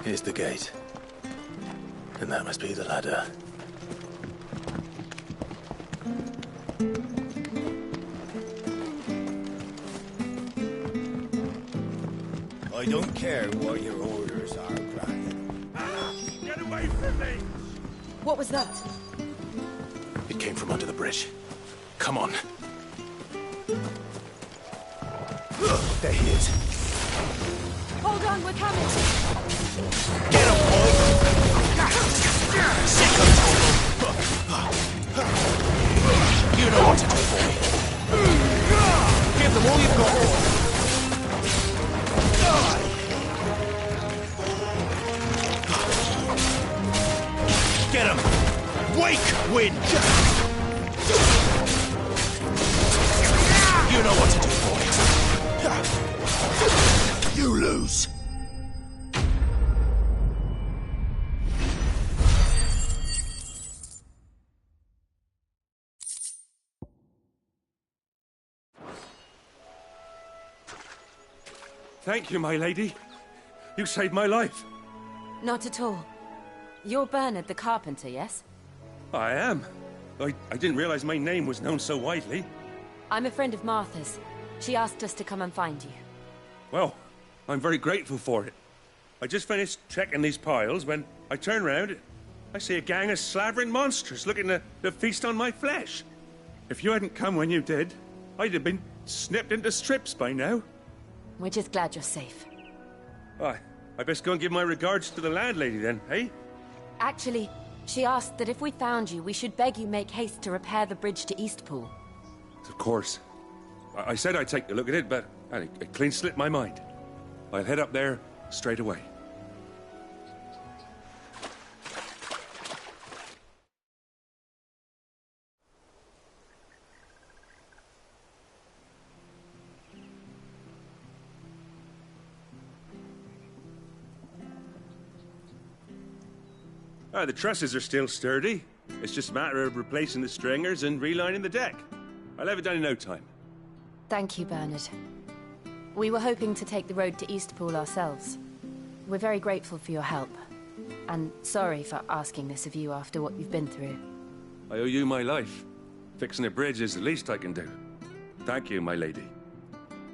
Here's the gate. And that must be the ladder. I don't care what your orders are, Brian. Get away from me! What was that? It came from under the bridge. Come on. There he is. Hold on, we're coming! Get him, boy! Sick of You know what to do, boy. Give them all you've got. Get him! Wake, wind! You know what to do, boy. You lose. Thank you, my lady. You saved my life. Not at all. You're Bernard the carpenter, yes? I am. I didn't realize my name was known so widely. I'm a friend of Martha's. She asked us to come and find you. Well, I'm very grateful for it. I just finished checking these piles when I turn round. I see a gang of slavering monsters looking to feast on my flesh. If you hadn't come when you did, I'd have been snipped into strips by now. We're just glad you're safe. I best go and give my regards to the landlady then, eh? Actually, she asked that if we found you, we should beg you make haste to repair the bridge to Eastpool. Of course. I said I'd take a look at it, but it clean slipped my mind. I'll head up there straight away. The trusses are still sturdy. It's just a matter of replacing the stringers and relining the deck. I'll have it done in no time. Thank you, Bernard. We were hoping to take the road to Eastpool ourselves. We're very grateful for your help. And sorry for asking this of you after what you've been through. I owe you my life. Fixing a bridge is the least I can do. Thank you, my lady.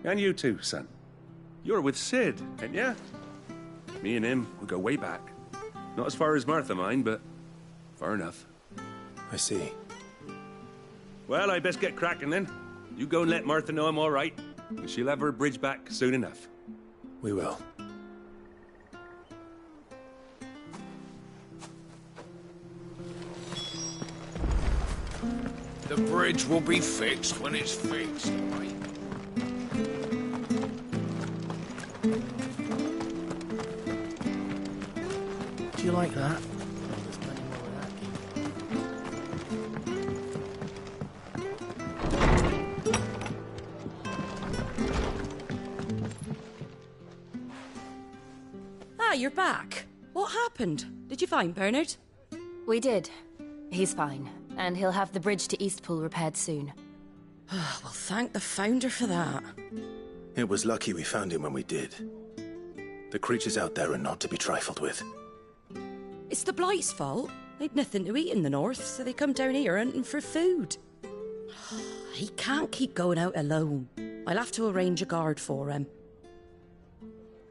And you too, son. You're with Sid, ain't ya? Me and him, we go way back. Not as far as Martha, mind, but far enough. I see. Well, I best get cracking then. You go and let Martha know I'm all right. And she'll have her bridge back soon enough. We will. The bridge will be fixed when it's fixed, all right? Do you like that? There's plenty more of that. Ah, you're back. What happened? Did you find Bernard? We did. He's fine, and he'll have the bridge to Eastpool repaired soon. Well, thank the Founder for that. It was lucky we found him when we did. The creatures out there are not to be trifled with. It's the Blight's fault. They'd nothing to eat in the north, so they come down here hunting for food. He can't keep going out alone. I'll have to arrange a guard for him.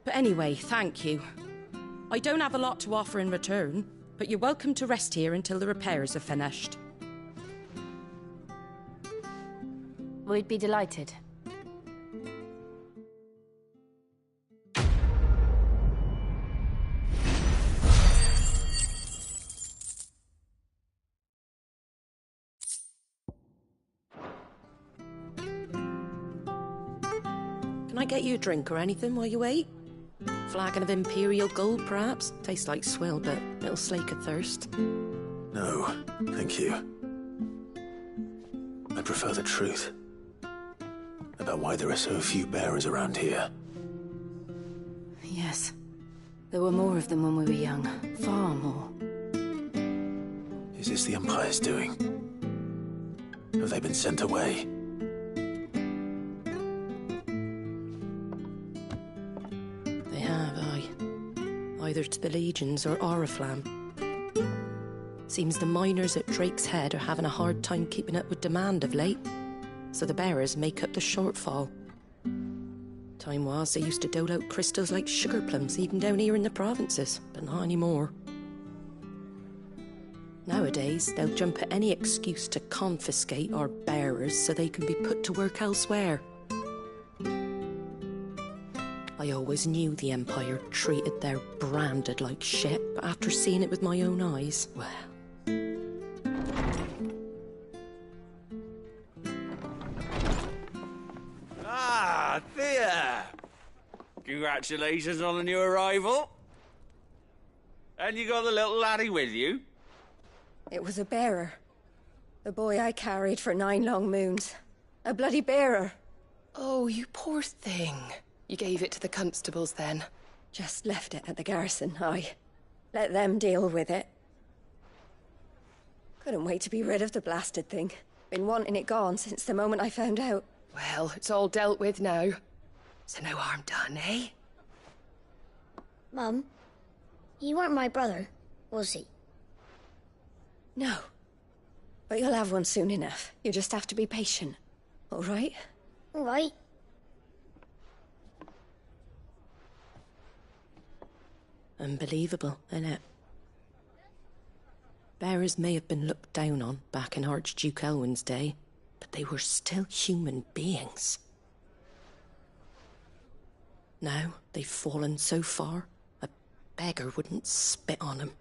But anyway, thank you. I don't have a lot to offer in return, but you're welcome to rest here until the repairs are finished. We'd be delighted. Can I get you a drink or anything while you wait? Flagon of Imperial Gold, perhaps? Tastes like swill, but it'll slake a thirst. No, thank you. I prefer the truth. About why there are so few bearers around here. Yes. There were more of them when we were young. Far more. Is this the Empire's doing? Have they been sent away? They have, aye. either to the Legions or Oriflamme. Seems the miners at Drake's Head are having a hard time keeping up with demand of late, so the bearers make up the shortfall. Time was they used to dole out crystals like sugar plums even down here in the provinces, but not anymore. Nowadays, they'll jump at any excuse to confiscate our bearers so they can be put to work elsewhere. I always knew the Empire treated their branded like shit, but after seeing it with my own eyes, well... Ah, Thea! Congratulations on the new arrival. And you got the little laddie with you? It was a bearer. The boy I carried for 9 long moons. A bloody bearer. Oh, you poor thing. You gave it to the constables then? Just left it at the garrison, I. Let them deal with it. Couldn't wait to be rid of the blasted thing. Been wanting it gone since the moment I found out. Well, it's all dealt with now. So no harm done, eh? Mum, you weren't my brother, was he? No. But you'll have one soon enough. You just have to be patient. All right? All right. Unbelievable, innit? Bearers may have been looked down on back in Archduke Elwin's day, but they were still human beings. Now they've fallen so far, a beggar wouldn't spit on them.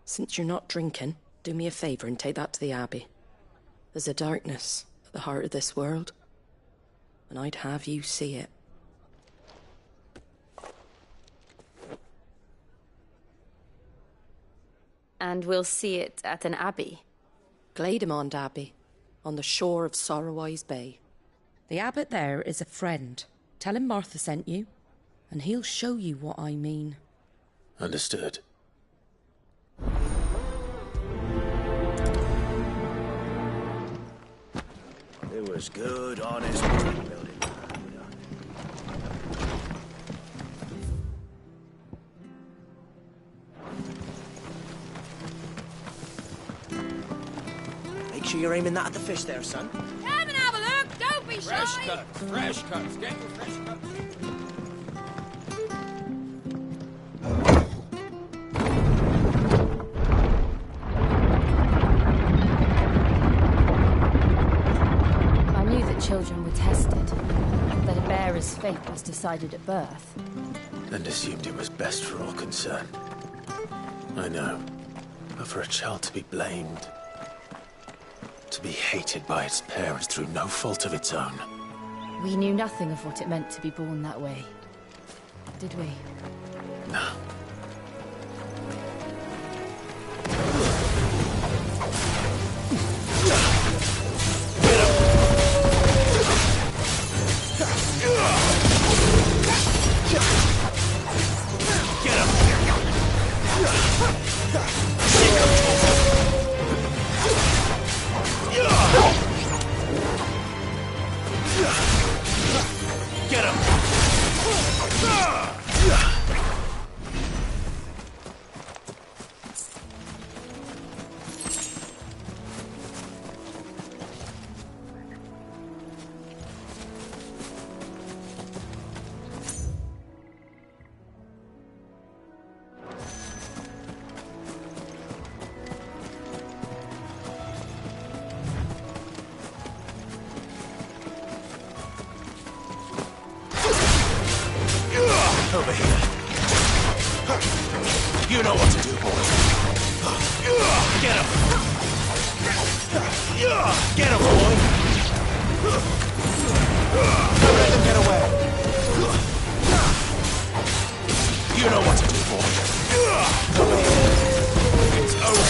Since you're not drinking, do me a favour and take that to the Abbey. There's a darkness at the heart of this world, and I'd have you see it. And we'll see it at an abbey? Glademond Abbey, on the shore of Sorrowise Bay. The abbot there is a friend. Tell him Martha sent you, and he'll show you what I mean. Understood. It was good, honest work building. Make sure you're aiming that at the fish there, son. Come and have a look, don't be shy! Fresh cuts, get your fresh cuts. Children were tested, that a bearer's fate was decided at birth. And assumed it was best for all concerned. I know. But for a child to be blamed, to be hated by its parents through no fault of its own. We knew nothing of what it meant to be born that way, did we? No. Over here. You know what to do, boys. Get him! Get him, boy! Don't let them get away. You know what to do, boy. Over here. It's over.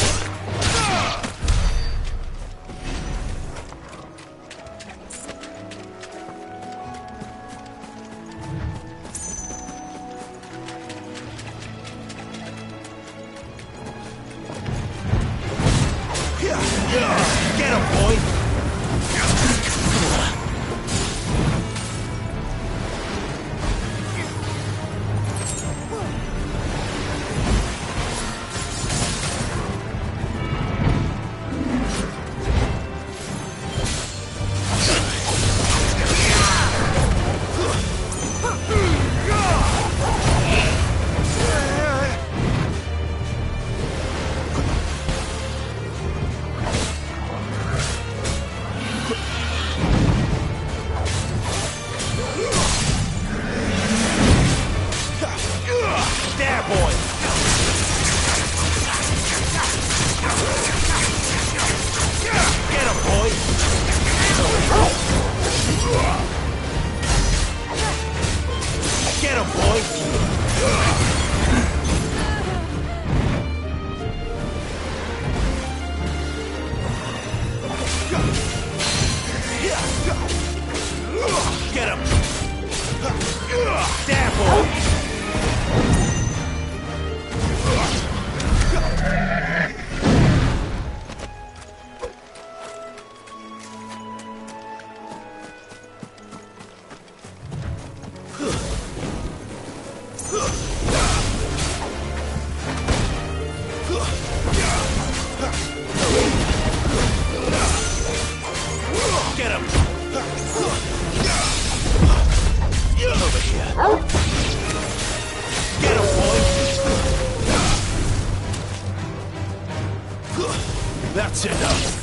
Yeah. him, boy! That's enough.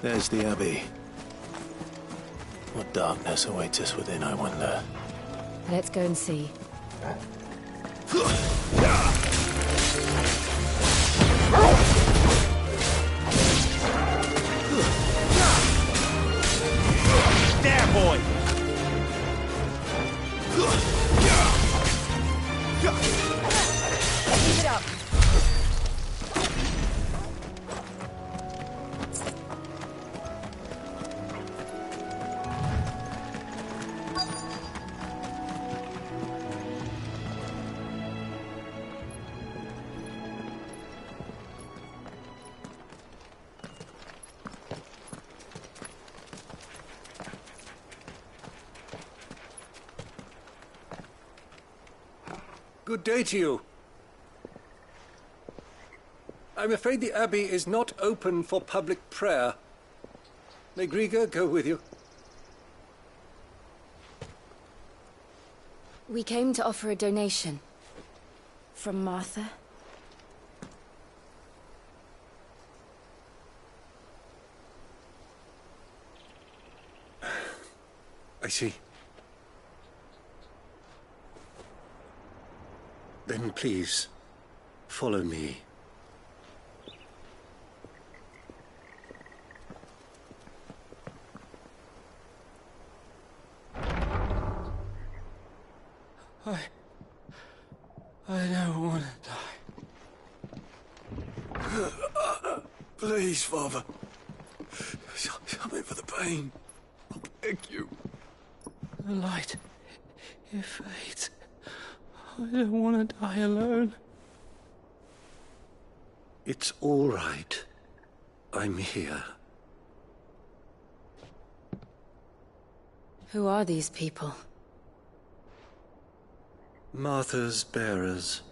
There's the Abbey. What darkness awaits us within, I wonder? Let's go and see. There, boy! Keep it up. Good day to you. I'm afraid the Abbey is not open for public prayer. May Griga go with you? We came to offer a donation. From Martha. I see. Then please, follow me. I don't want to die. Please, Father. Something for the pain. I beg you. The light, it fades. I don't want to die alone. It's all right. I'm here. Who are these people? Martha's bearers.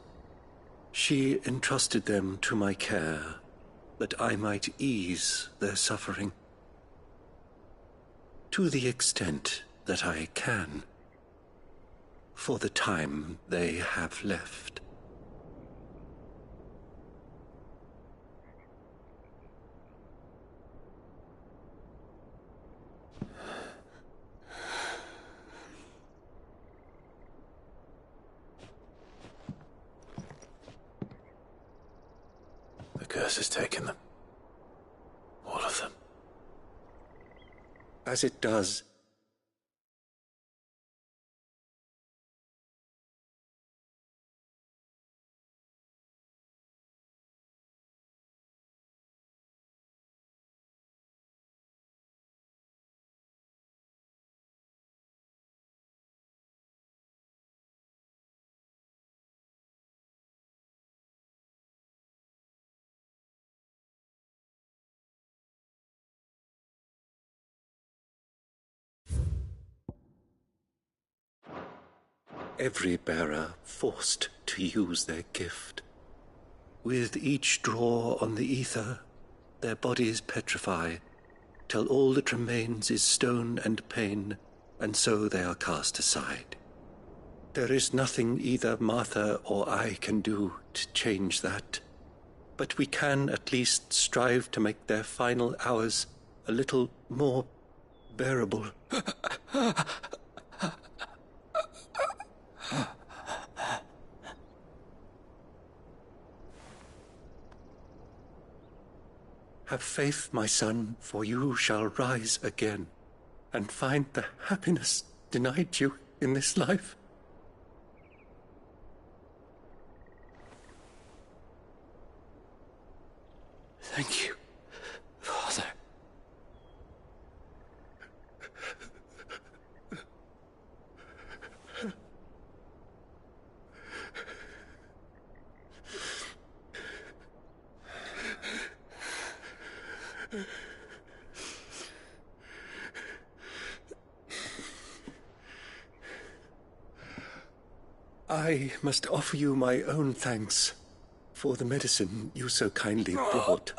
She entrusted them to my care, that I might ease their suffering. To the extent that I can, for the time they have left. The curse has taken them. All of them. As it does. Every bearer forced to use their gift. With each draw on the ether, their bodies petrify, till all that remains is stone and pain, and so they are cast aside. There is nothing either Martha or I can do to change that, but we can at least strive to make their final hours a little more bearable. Have faith, my son, for you shall rise again, and find the happiness denied you in this life. Thank you, Father. I must offer you my own thanks for the medicine you so kindly brought.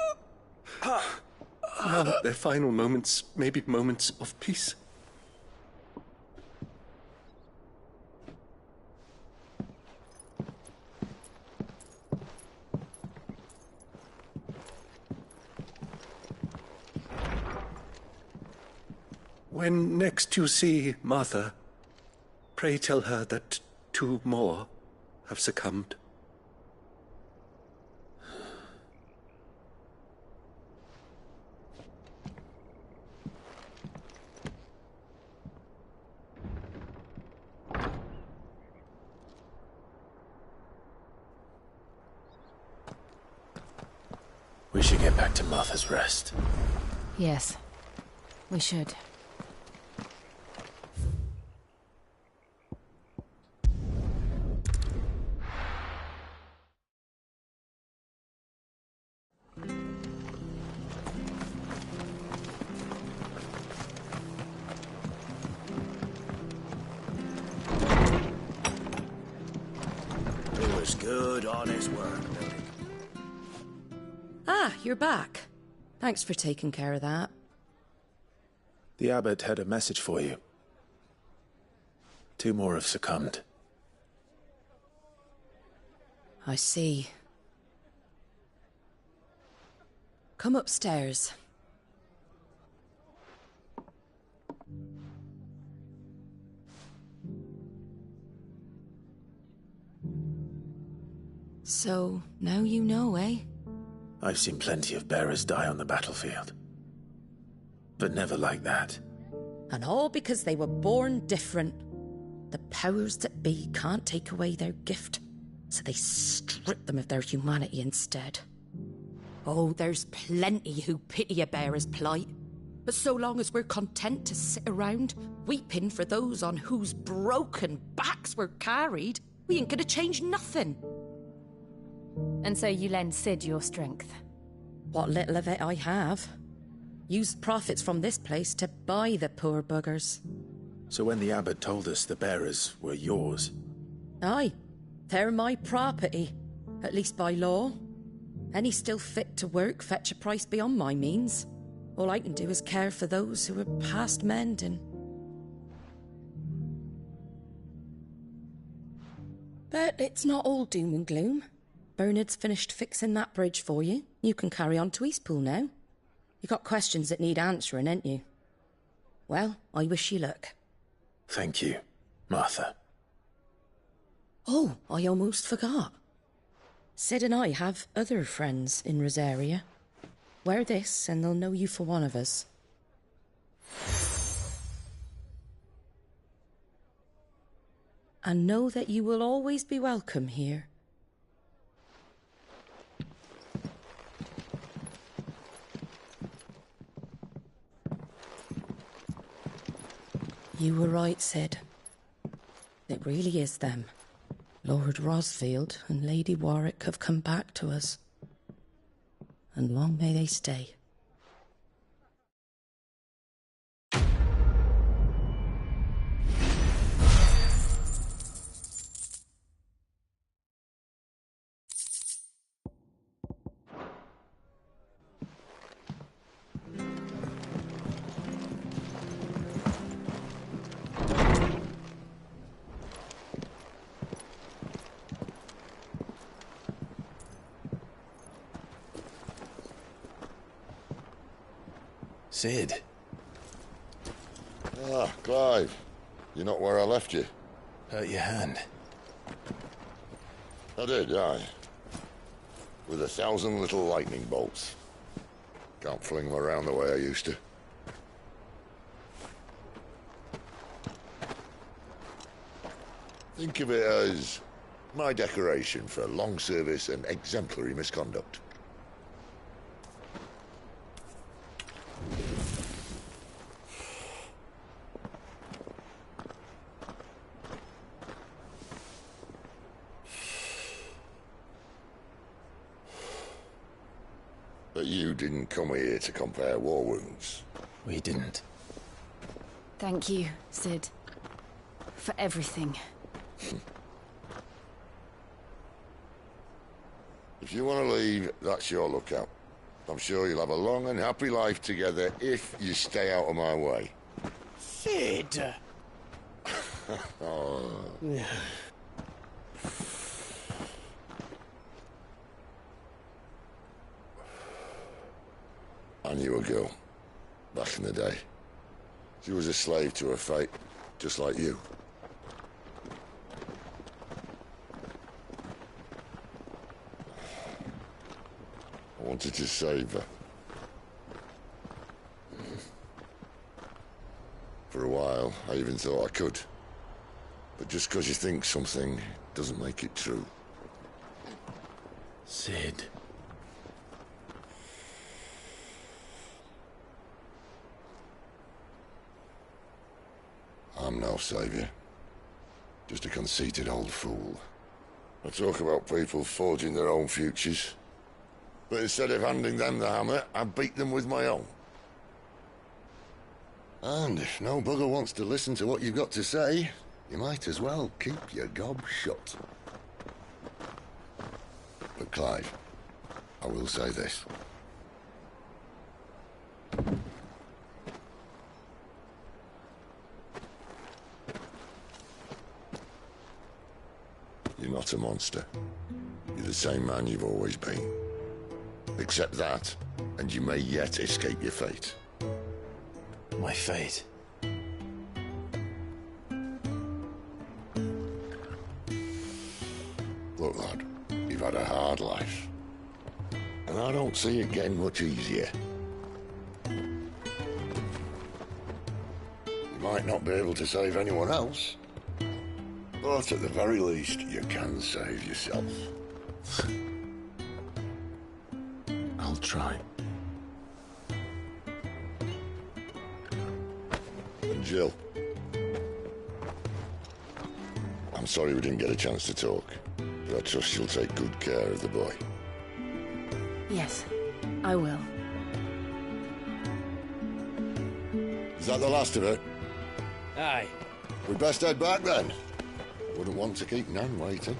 Now their final moments may be moments of peace. When next you see Martha, pray tell her that 2 more have succumbed. We should get back to Martha's Rest. Yes, we should. Good, honest work, Billy. Ah, you're back. Thanks for taking care of that. The abbot had a message for you. 2 more have succumbed. I see. Come upstairs. So, now you know, eh? I've seen plenty of bearers die on the battlefield. But never like that. And all because they were born different. The powers that be can't take away their gift, so they strip them of their humanity instead. Oh, there's plenty who pity a bearer's plight. But so long as we're content to sit around, weeping for those on whose broken backs we're carried, we ain't gonna change nothing. And so you lend Sid your strength? What little of it I have. Used profits from this place to buy the poor buggers. So when the abbot told us the bearers were yours... Aye, they're my property, at least by law. Any still fit to work fetch a price beyond my means. All I can do is care for those who are past mending. But it's not all doom and gloom. Bernard's finished fixing that bridge for you. You can carry on to Eastpool now. You got questions that need answering, ain't you? Well, I wish you luck. Thank you, Martha. Oh, I almost forgot. Sid and I have other friends in Rosaria. Wear this and they'll know you for one of us. And know that you will always be welcome here. You were right, Sid. It really is them. Lord Rosfield and Lady Warwick have come back to us. And long may they stay. Sid. Ah, Clive. You're not where I left you. Hurt your hand. I did, aye. With 1,000 little lightning bolts. Can't fling them around the way I used to. Think of it as my decoration for long service and exemplary misconduct. But you didn't come here to compare war wounds. We didn't. Thank you, Sid. For everything. If you want to leave, that's your lookout. I'm sure you'll have a long and happy life together if you stay out of my way. Sid! Oh. I knew a girl, back in the day. She was a slave to her fate, just like you. I wanted to save her. For a while, I even thought I could. But just because you think something doesn't make it true. Sid. I'm no saviour. Just a conceited old fool. I talk about people forging their own futures. But instead of handing them the hammer, I beat them with my own. And if no bugger wants to listen to what you've got to say, you might as well keep your gob shut. Clive, I will say this. You're not a monster. You're the same man you've always been. Accept that, and you may yet escape your fate. My fate? Look, lad, you've had a hard life. And I don't see it getting much easier. You might not be able to save anyone else, but at the very least, you can save yourself. I'll try. And Jill, I'm sorry we didn't get a chance to talk, but I trust she'll take good care of the boy. Yes, I will. Is that the last of it? Aye. We best head back then. Wouldn't want to keep Nan waiting.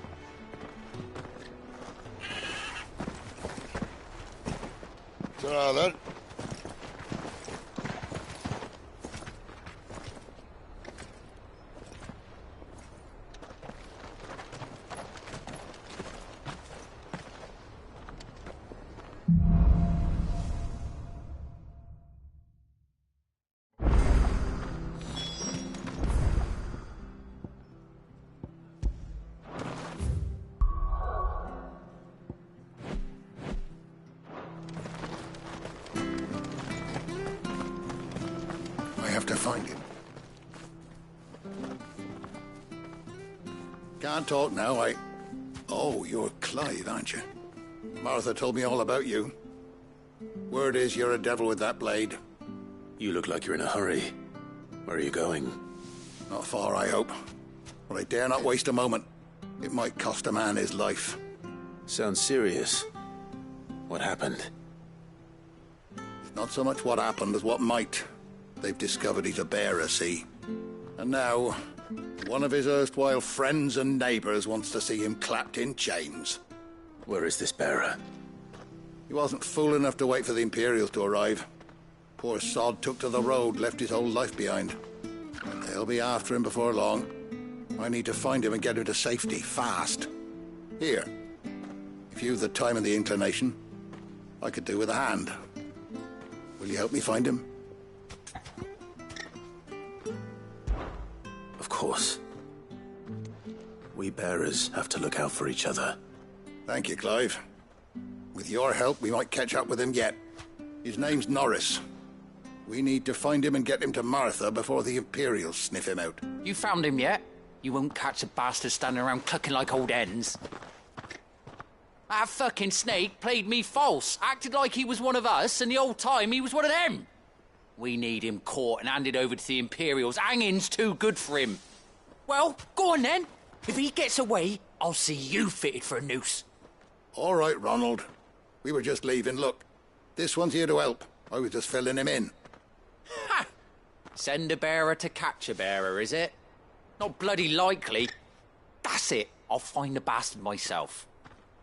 Ta-ra then. I have to find him. Can't talk now, Oh, you're Clive, aren't you? Martha told me all about you. Word is you're a devil with that blade. You look like you're in a hurry. Where are you going? Not far, I hope. But I dare not waste a moment. It might cost a man his life. Sounds serious. What happened? It's not so much what happened as what might. They've discovered he's a bearer, see? And now, one of his erstwhile friends and neighbours wants to see him clapped in chains. Where is this bearer? He wasn't fool enough to wait for the Imperials to arrive. Poor sod took to the road, left his whole life behind. But they'll be after him before long. I need to find him and get him to safety, fast. Here, if you've the time and the inclination, I could do with a hand. Will you help me find him? Of course. We bearers have to look out for each other. Thank you, Clive. With your help, we might catch up with him yet. His name's Norris. We need to find him and get him to Martha before the Imperials sniff him out. You found him yet? You won't catch a bastard standing around clucking like old hens. That fucking snake played me false, acted like he was one of us, and the whole time he was one of them. We need him caught and handed over to the Imperials. Hanging's too good for him. Well, go on then. If he gets away, I'll see you fitted for a noose. All right, Ronald. We were just leaving. Look, this one's here to help. I was just filling him in. Ha! Send a bearer to catch a bearer, is it? Not bloody likely. That's it. I'll find the bastard myself.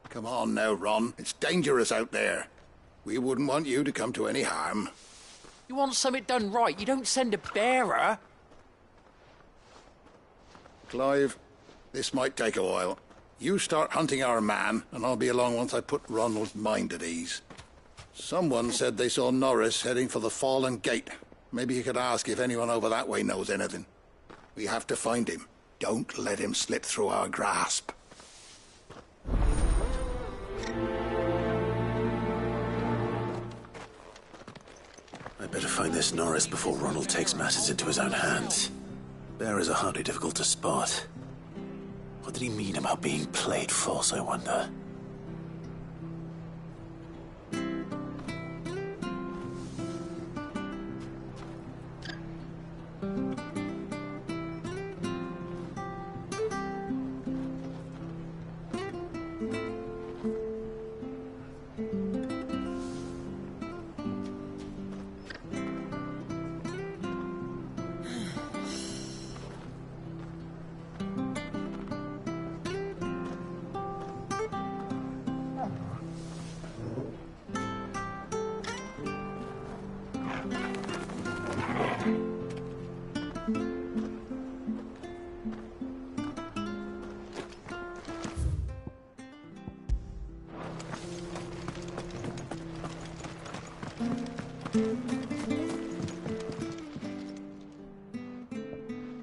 Come on now, Ron. It's dangerous out there. We wouldn't want you to come to any harm. You want something done right, you don't send a bearer. Clive, this might take a while. You start hunting our man, and I'll be along once I put Ronald's mind at ease. Someone said they saw Norris heading for the Fallen Gate. Maybe you could ask if anyone over that way knows anything. We have to find him. Don't let him slip through our grasp. I better find this Norris before Ronald takes matters into his own hands. Bearers are hardly difficult to spot. What did he mean about being played false, I wonder?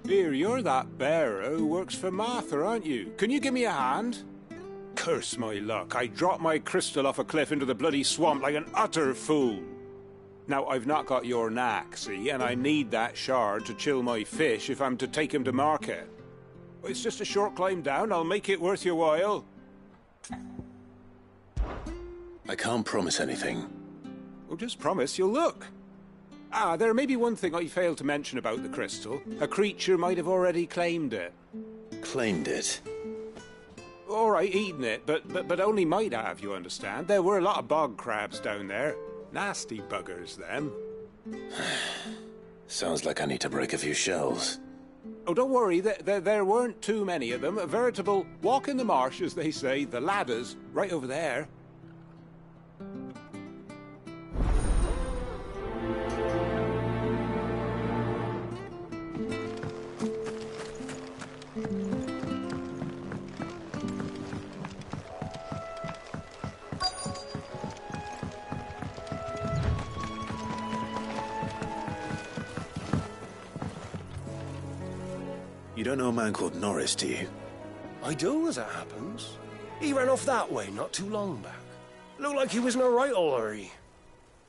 Here, you're that bearer who works for Martha, aren't you? Can you give me a hand? Curse my luck. I dropped my crystal off a cliff into the bloody swamp like an utter fool. Now, I've not got your knack, see, and I need that shard to chill my fish if I'm to take him to market. It's just a short climb down. I'll make it worth your while. I can't promise anything. Well, just promise you'll look. Ah, there may be one thing I failed to mention about the crystal. A creature might have already claimed it. Claimed it? All right, eaten it, but only might have, you understand. There were a lot of bog crabs down there. Nasty buggers, them. Sounds like I need to break a few shells. Oh, don't worry, there weren't too many of them. A veritable walk in the marsh, as they say, the ladders, right over there. You don't know a man called Norris, do you? I do, as it happens. He ran off that way not too long back. Looked like he was in a right old hurry.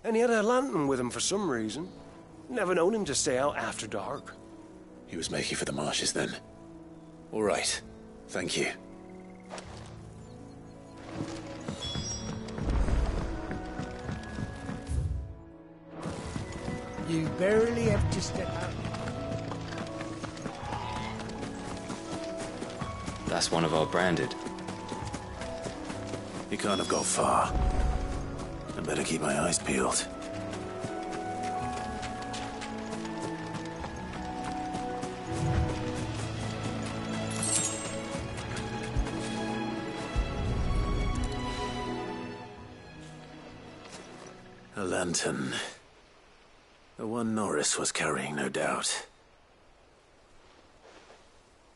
And he had a lantern with him for some reason. Never known him to stay out after dark. He was making for the marshes then. All right. Thank you. You barely have to step out. That's one of our branded. He can't have got far. I better keep my eyes peeled. A lantern. The one Norris was carrying, no doubt.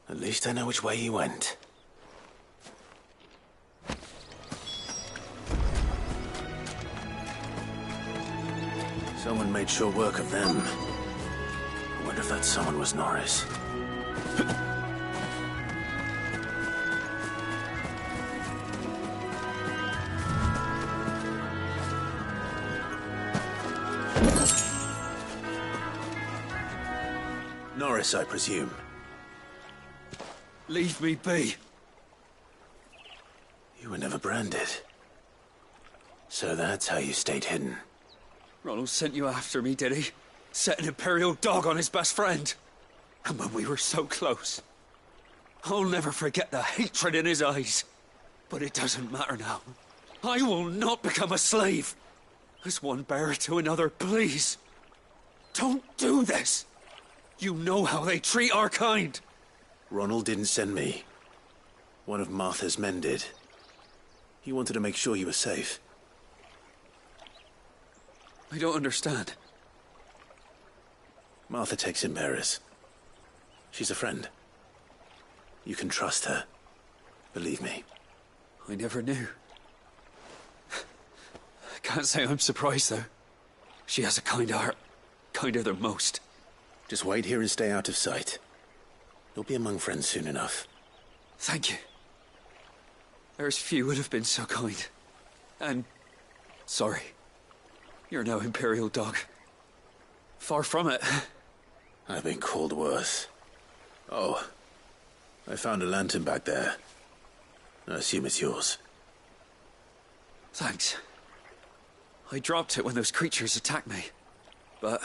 At least I know which way he went. Someone made sure work of them. I wonder if that someone was Norris. Norris, I presume. Leave me be. You were never branded. So that's how you stayed hidden. Ronald sent you after me, did he? Set an Imperial dog on his best friend. And when we were so close. I'll never forget the hatred in his eyes. But it doesn't matter now. I will not become a slave. As one bearer to another, please. Don't do this. You know how they treat our kind. Ronald didn't send me. One of Martha's men did. He wanted to make sure you were safe. I don't understand. Martha takes in bearers. She's a friend. You can trust her. Believe me. I never knew. I can't say I'm surprised, though. She has a kind heart. Kinder than most. Just wait here and stay out of sight. You'll be among friends soon enough. Thank you. There's few would have been so kind. And sorry. You're no Imperial dog. Far from it. I've been called worse. Oh, I found a lantern back there. I assume it's yours. Thanks. I dropped it when those creatures attacked me. But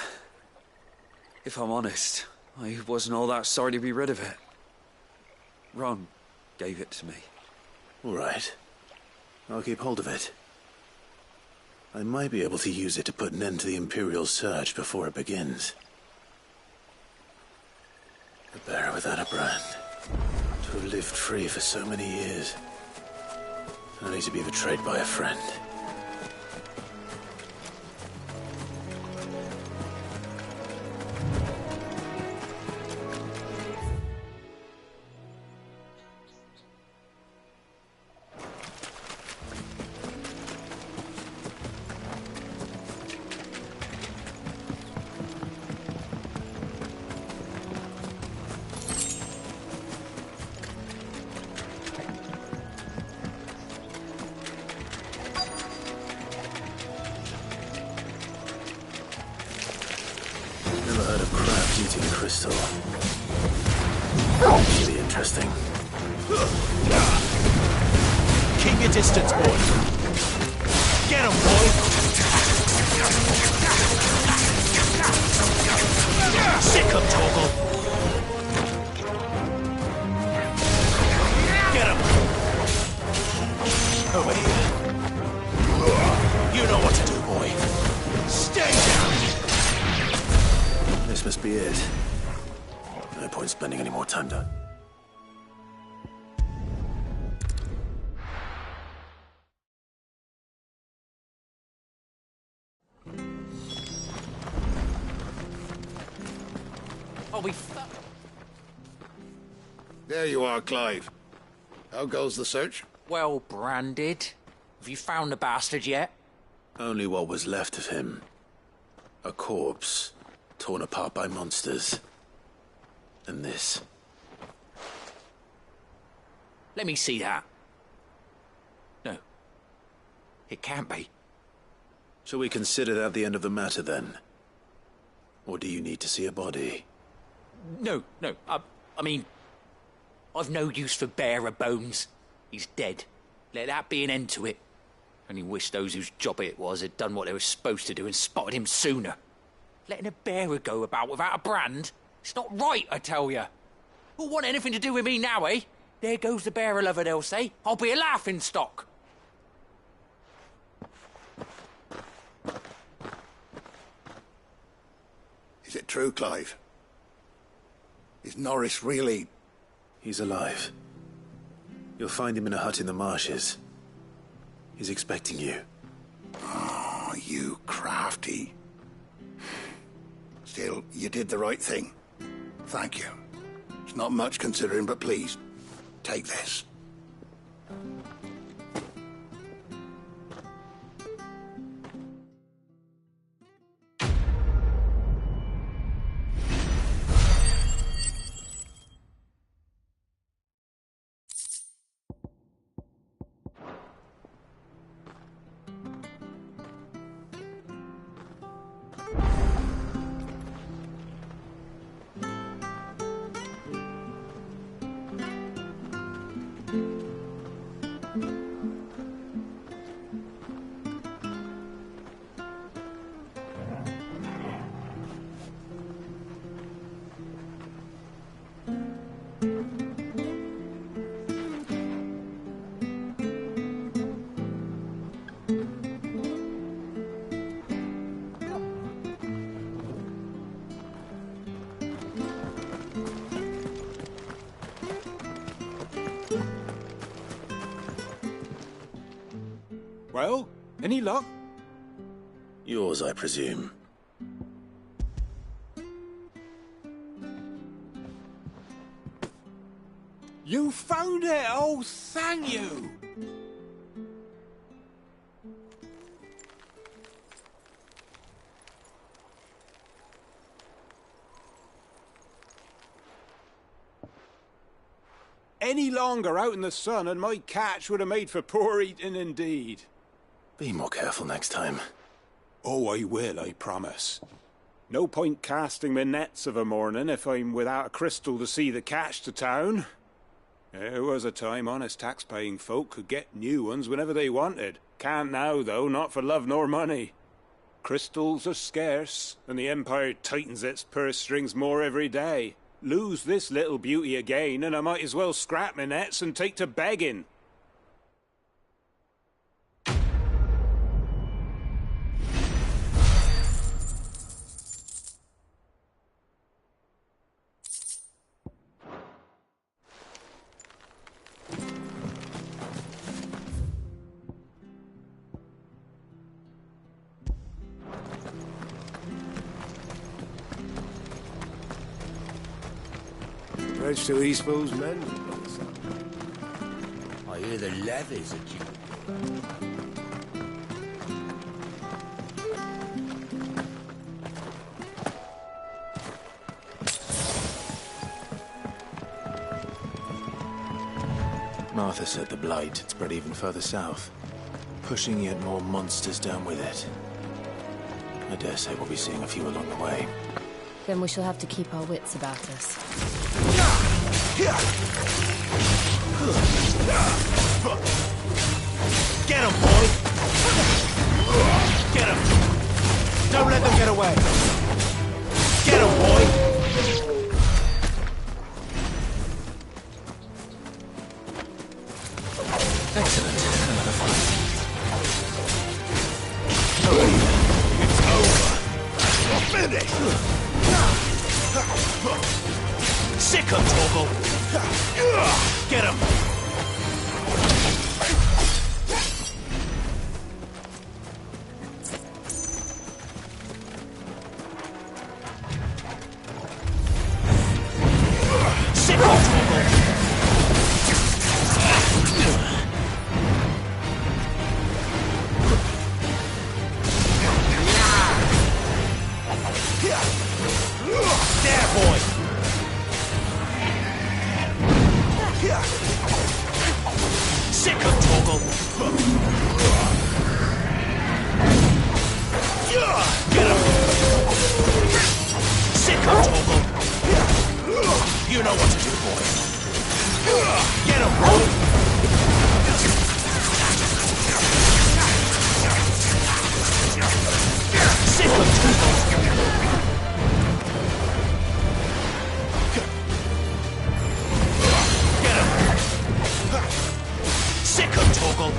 if I'm honest, I wasn't all that sorry to be rid of it. Ron gave it to me. All right. I'll keep hold of it. I might be able to use it to put an end to the Imperial surge before it begins. A bearer without a brand. To have lived free for so many years. Only to be betrayed by a friend. Eating crystal. Should be interesting. Keep your distance, boys. Get him, boy! Sick him, Torgal! Get him! Over here. You know what to do, boy. Stay down! This must be it. No point spending any more time down. Oh, There you are, Clive. How goes the search? Well branded. Have you found the bastard yet? Only what was left of him. A corpse, torn apart by monsters. And this. Let me see that. No. It can't be. Shall we consider that the end of the matter, then? Or do you need to see a body? No. I mean, I've no use for bearer bones. He's dead. Let that be an end to it. Only wish those whose job it was had done what they were supposed to do and spotted him sooner. Letting a bearer go about without a brand? It's not right, I tell you. Who'll want anything to do with me now, eh? There goes the bearer lover, they'll say. I'll be a laughing stock. Is it true, Clive? Is Norris really... He's alive. You'll find him in a hut in the marshes. He's expecting you. Oh, you crafty. Still, you did the right thing. Thank you. It's not much considering, but please, take this. Well, any luck? Yours, I presume. You found it! Oh, thank you! Any longer out in the sun and my catch would have made for poor eating indeed. Be more careful next time. Oh, I will, I promise. No point casting my nets of a morning if I'm without a crystal to see the catch to town. There was a time honest tax-paying folk could get new ones whenever they wanted. Can't now, though, not for love nor money. Crystals are scarce, and the Empire tightens its purse strings more every day. Lose this little beauty again, and I might as well scrap my nets and take to begging. Bridge to Eastpool's men. I hear the levies are due. Martha said the blight had spread even further south, pushing yet more monsters down with it. I dare say we'll be seeing a few along the way. Then we shall have to keep our wits about us. Get him, boy! Get him! Don't let them get away! Get him, boy! Excellent. Another fight. It's over! You're finished! Sick him, Torgal! Get him! Sick him, Torgal! There, boy! Sick of Torgal! Get him! Sick of Torgal! You know what to do, boy! Get him, boy! Sick of Torgal! Sick him, Torgal!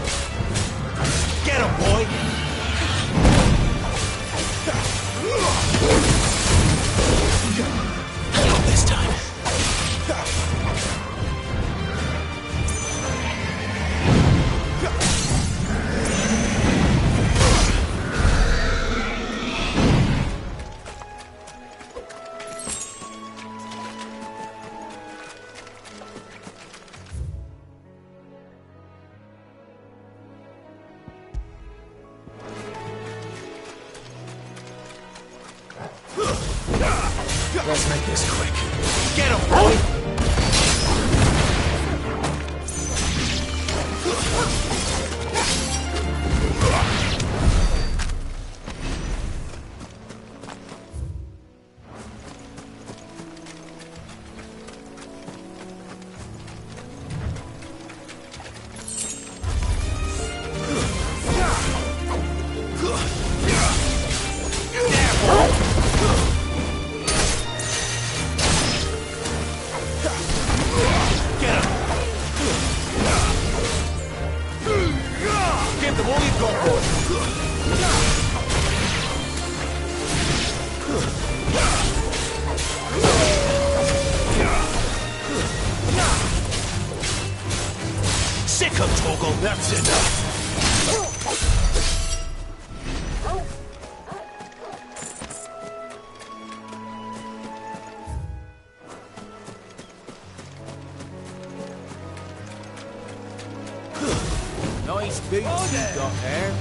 Get him, boy! Not this time. Let's make this quick. Get him, boy! Give them all you've got, boy! Sick of Torgal, that's enough! Nice boots you got there.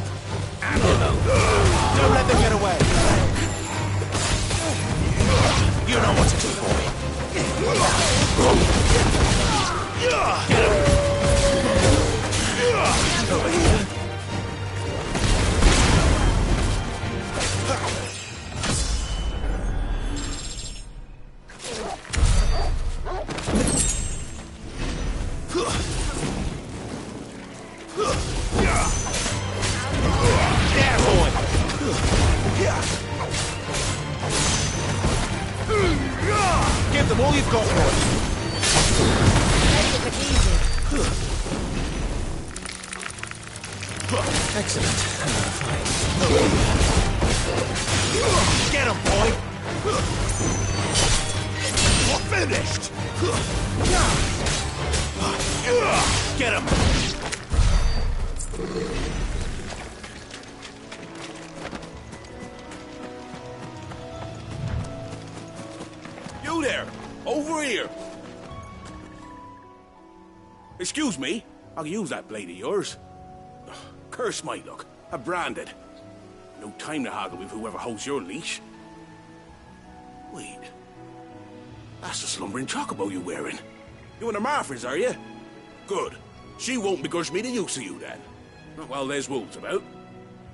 Animal. Don't let them get away. You know what to do, boy. Get him. Over here. There, boy! Give them all you've got, boy! Take it easy. Excellent. Another fight. Get him, boy! We're finished! Get him! You there! Over here! Excuse me, I can use that blade of yours. Curse my luck. I'm branded. No time to haggle with whoever holds your leash. Wait. That's the slumbering chocobo you're wearing. You and the Marfers, are you? Good. She won't begrudge me the use of you, then. Well, there's wolves about.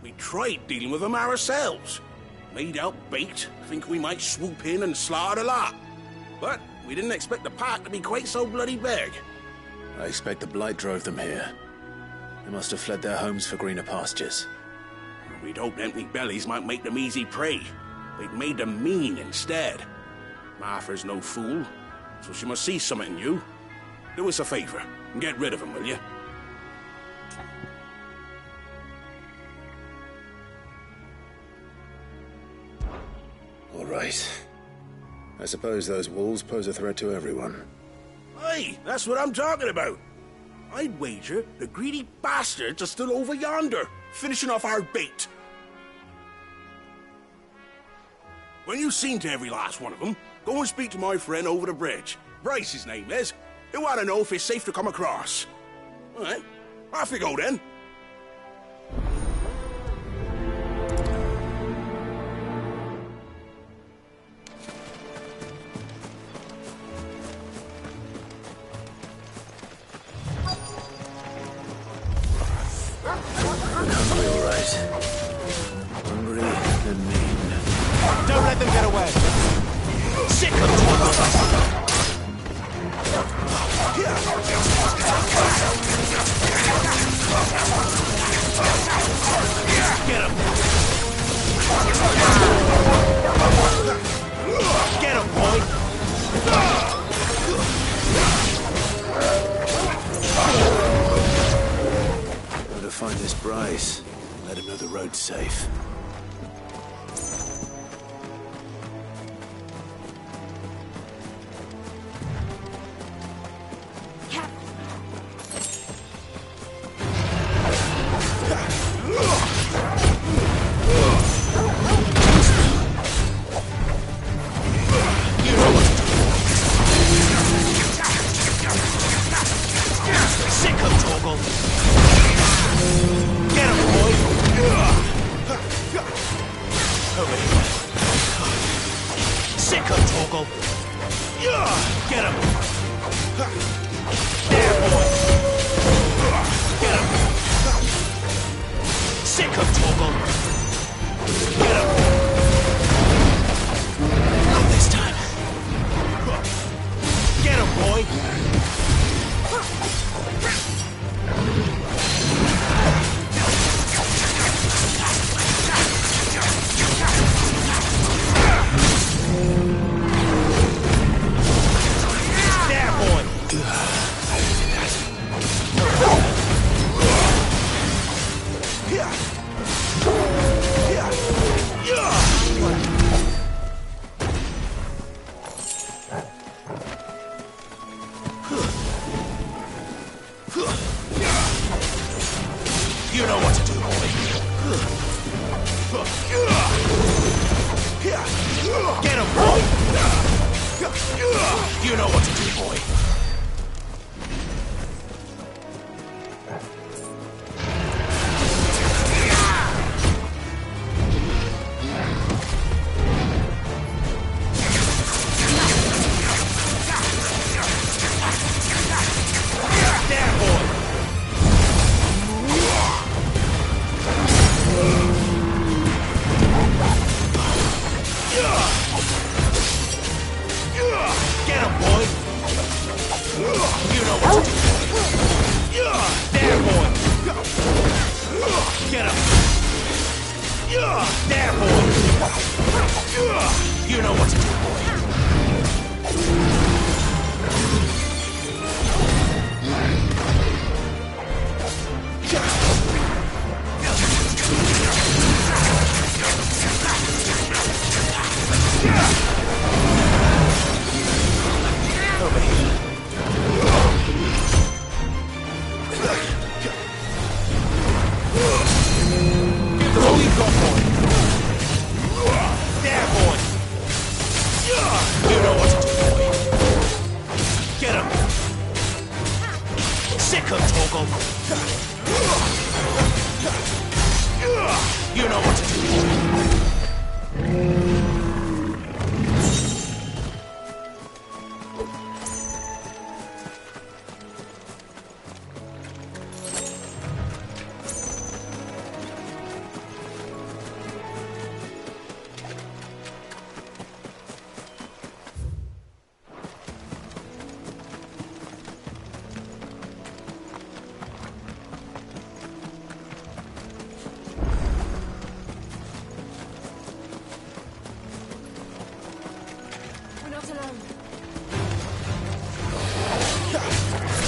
We tried dealing with them ourselves. Laid out bait, think we might swoop in and slaughter the lot. But we didn't expect the pack to be quite so bloody big. I expect the blight drove them here. They must have fled their homes for greener pastures. We'd hoped empty bellies might make them easy prey. They'd made them mean instead. Martha's no fool, so she must see something in you. Do us a favor and get rid of them, will you? All right. I suppose those wolves pose a threat to everyone. Hey, that's what I'm talking about. I'd wager the greedy bastards are still over yonder, finishing off our bait. When you've seen to every last one of them, go and speak to my friend over the bridge. Bryce, his name is. He'll want to know if it's safe to come across. All right, off you go then. Hungry, all right. Hungry and mean. Don't let them get away. Sick of Get him! Get him, boy! Go to find this Bryce. Let him know the road's safe.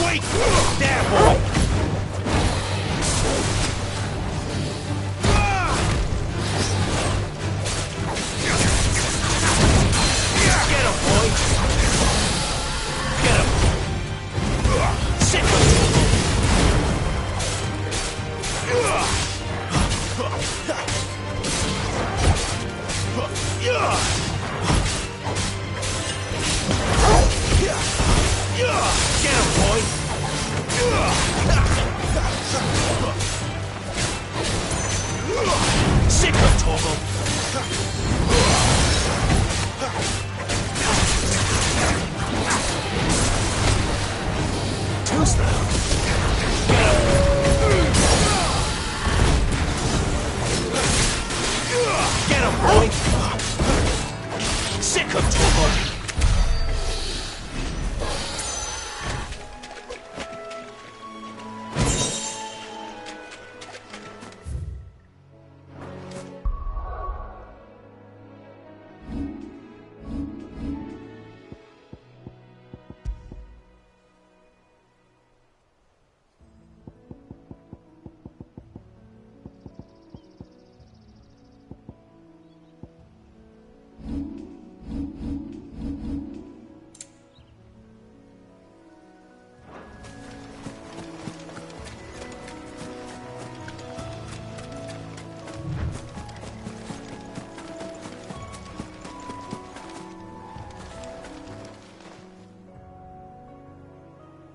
Wait! There, boy! Get him, boy! Get him! Sit him! Get him, boy! Sick of Torval! Too slow. Get him, boy! Sick of Torval!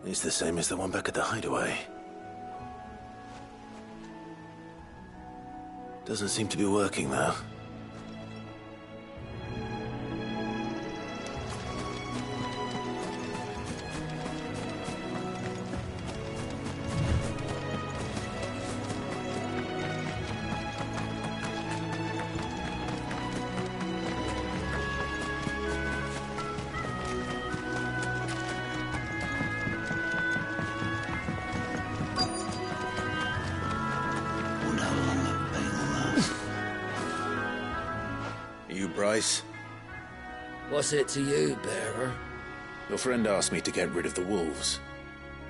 It's the same as the one back at the hideaway. Doesn't seem to be working, though. Bryce? What's it to you, bearer? Your friend asked me to get rid of the wolves,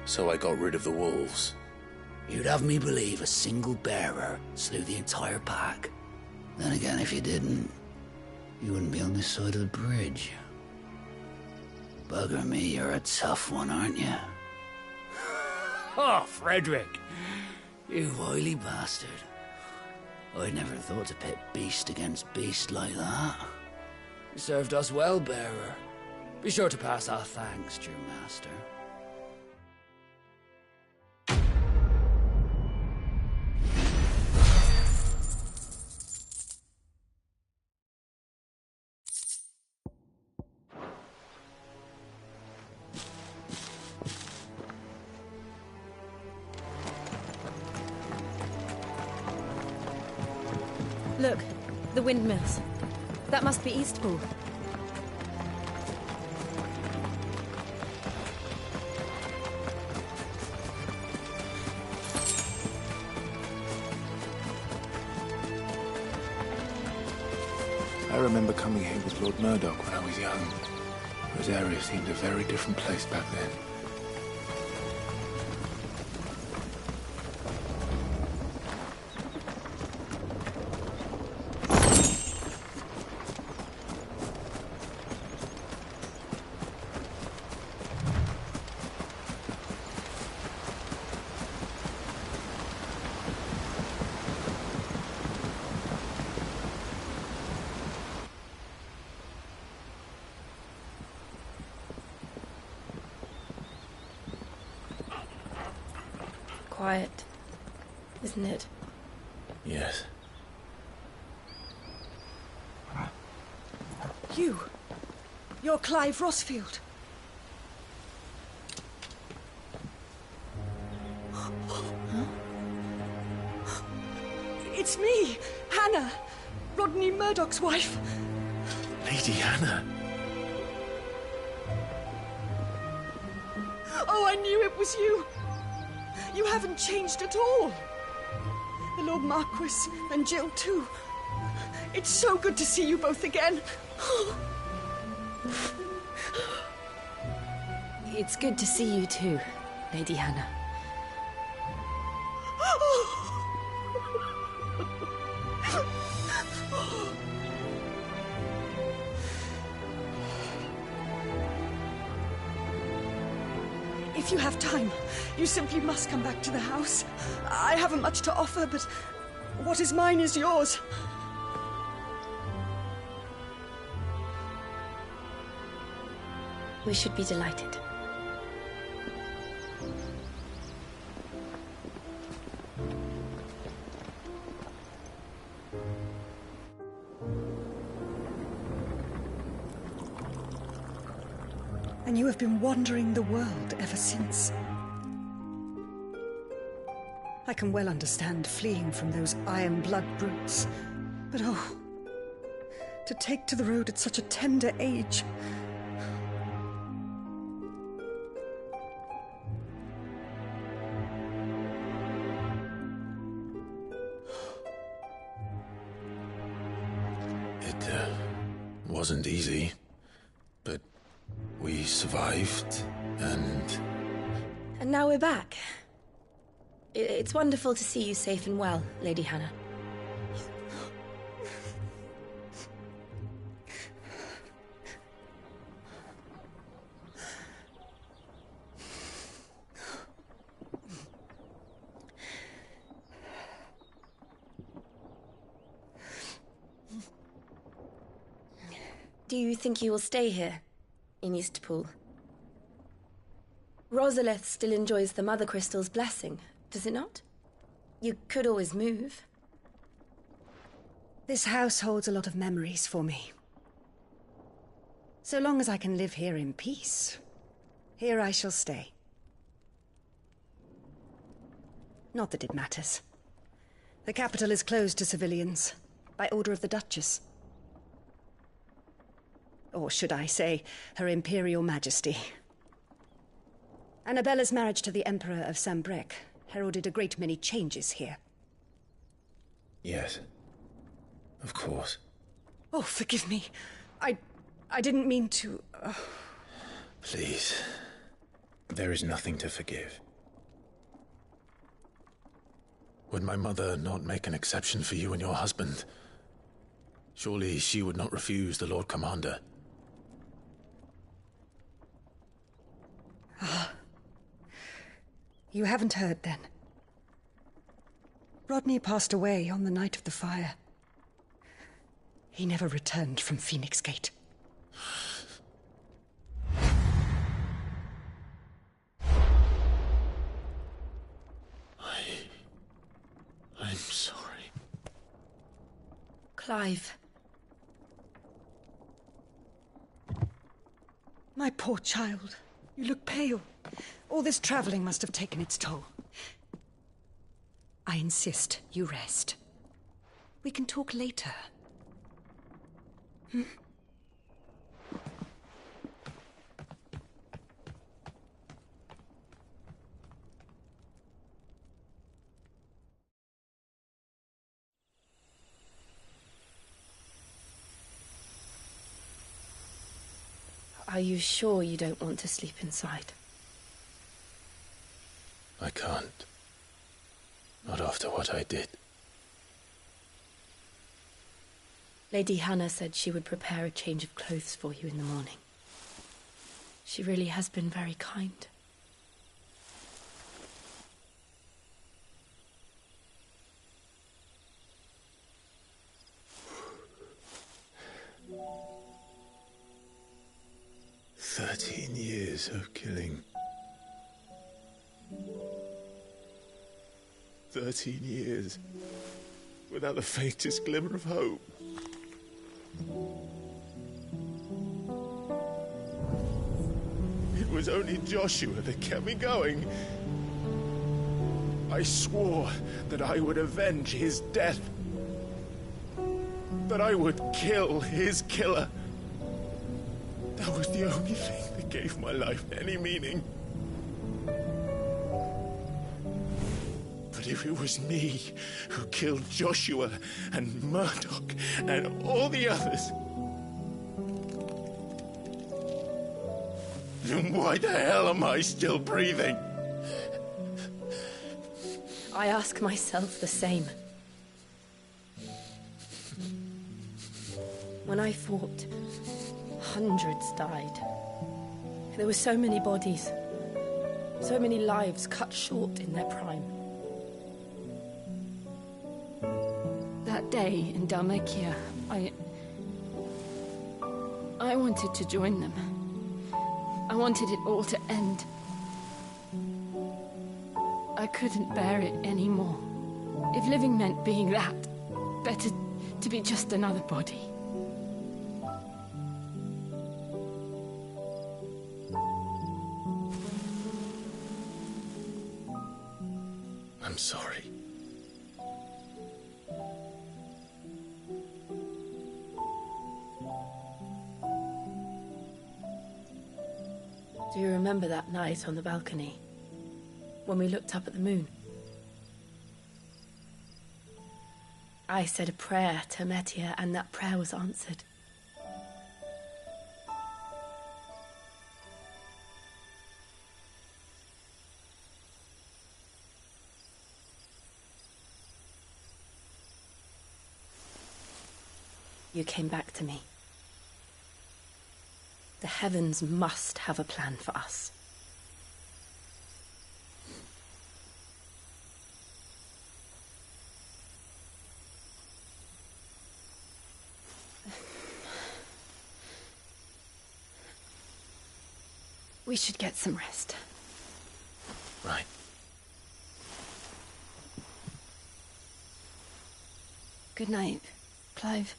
so I got rid of the wolves. You'd have me believe a single bearer slew the entire pack. Then again, if you didn't, you wouldn't be on this side of the bridge. Bugger me, you're a tough one, aren't you? Oh, Frederick! You wily bastard. I'd never thought to pit beast against beast like that. You served us well, bearer. Be sure to pass our thanks, true master. Look, the windmills. That must be Eastpool. I remember coming here with Lord Murdoch when I was young. Rosaria seemed a very different place back then. Quiet, isn't it? Yes. You're Clive Rossfield. It's me, Hannah, Rodney Murdoch's wife. Lady Hannah. Oh, I knew it was you. You haven't changed at all. The Lord Marquis and Jill too. It's so good to see you both again. It's good to see you too, Lady Hannah. If you have time, you simply must come back to the house. I haven't much to offer, but what is mine is yours. We should be delighted. And you have been wandering the world ever since. I can well understand fleeing from those iron blood brutes. But oh, to take to the road at such a tender age. It wasn't easy, but we survived, and now we're back. It's wonderful to see you safe and well, Lady Hannah. Do you think you will stay here, in Eastpool? Rosalith still enjoys the Mother Crystal's blessing, does it not? You could always move. This house holds a lot of memories for me. So long as I can live here in peace, here I shall stay. Not that it matters. The capital is closed to civilians, by order of the Duchess. Or should I say, Her Imperial Majesty. Annabella's marriage to the Emperor of Sambrec heralded a great many changes here. yes, of course. Oh, forgive me. I didn't mean to... Please, there is nothing to forgive. Would my mother not make an exception for you and your husband? Surely she would not refuse the Lord Commander. You haven't heard, then. Rodney passed away on the night of the fire. He never returned from Phoenix Gate. I'm sorry. Clive. My poor child. You look pale. All this traveling must have taken its toll. I insist you rest. We can talk later. Hmm? Are you sure you don't want to sleep inside? I can't. Not after what I did. Lady Hannah said she would prepare a change of clothes for you in the morning. She really has been very kind. Years of killing. 13 years without the faintest glimmer of hope. It was only Joshua that kept me going. I swore that I would avenge his death. That I would kill his killer. That was the only thing that gave my life any meaning. But if it was me who killed Joshua and Murdoch and all the others, Why the hell am I still breathing? I ask myself the same. When I fought, hundreds died. There were so many bodies, so many lives cut short in their prime. That day in Dalmekia, I wanted to join them. I wanted it all to end. I couldn't bear it anymore. If living meant being that, better to be just another body. I'm sorry. Do you remember that night on the balcony? When we looked up at the moon? I said a prayer to Metia, and that prayer was answered. You came back to me. The heavens must have a plan for us. We should get some rest. Right. Good night, Clive.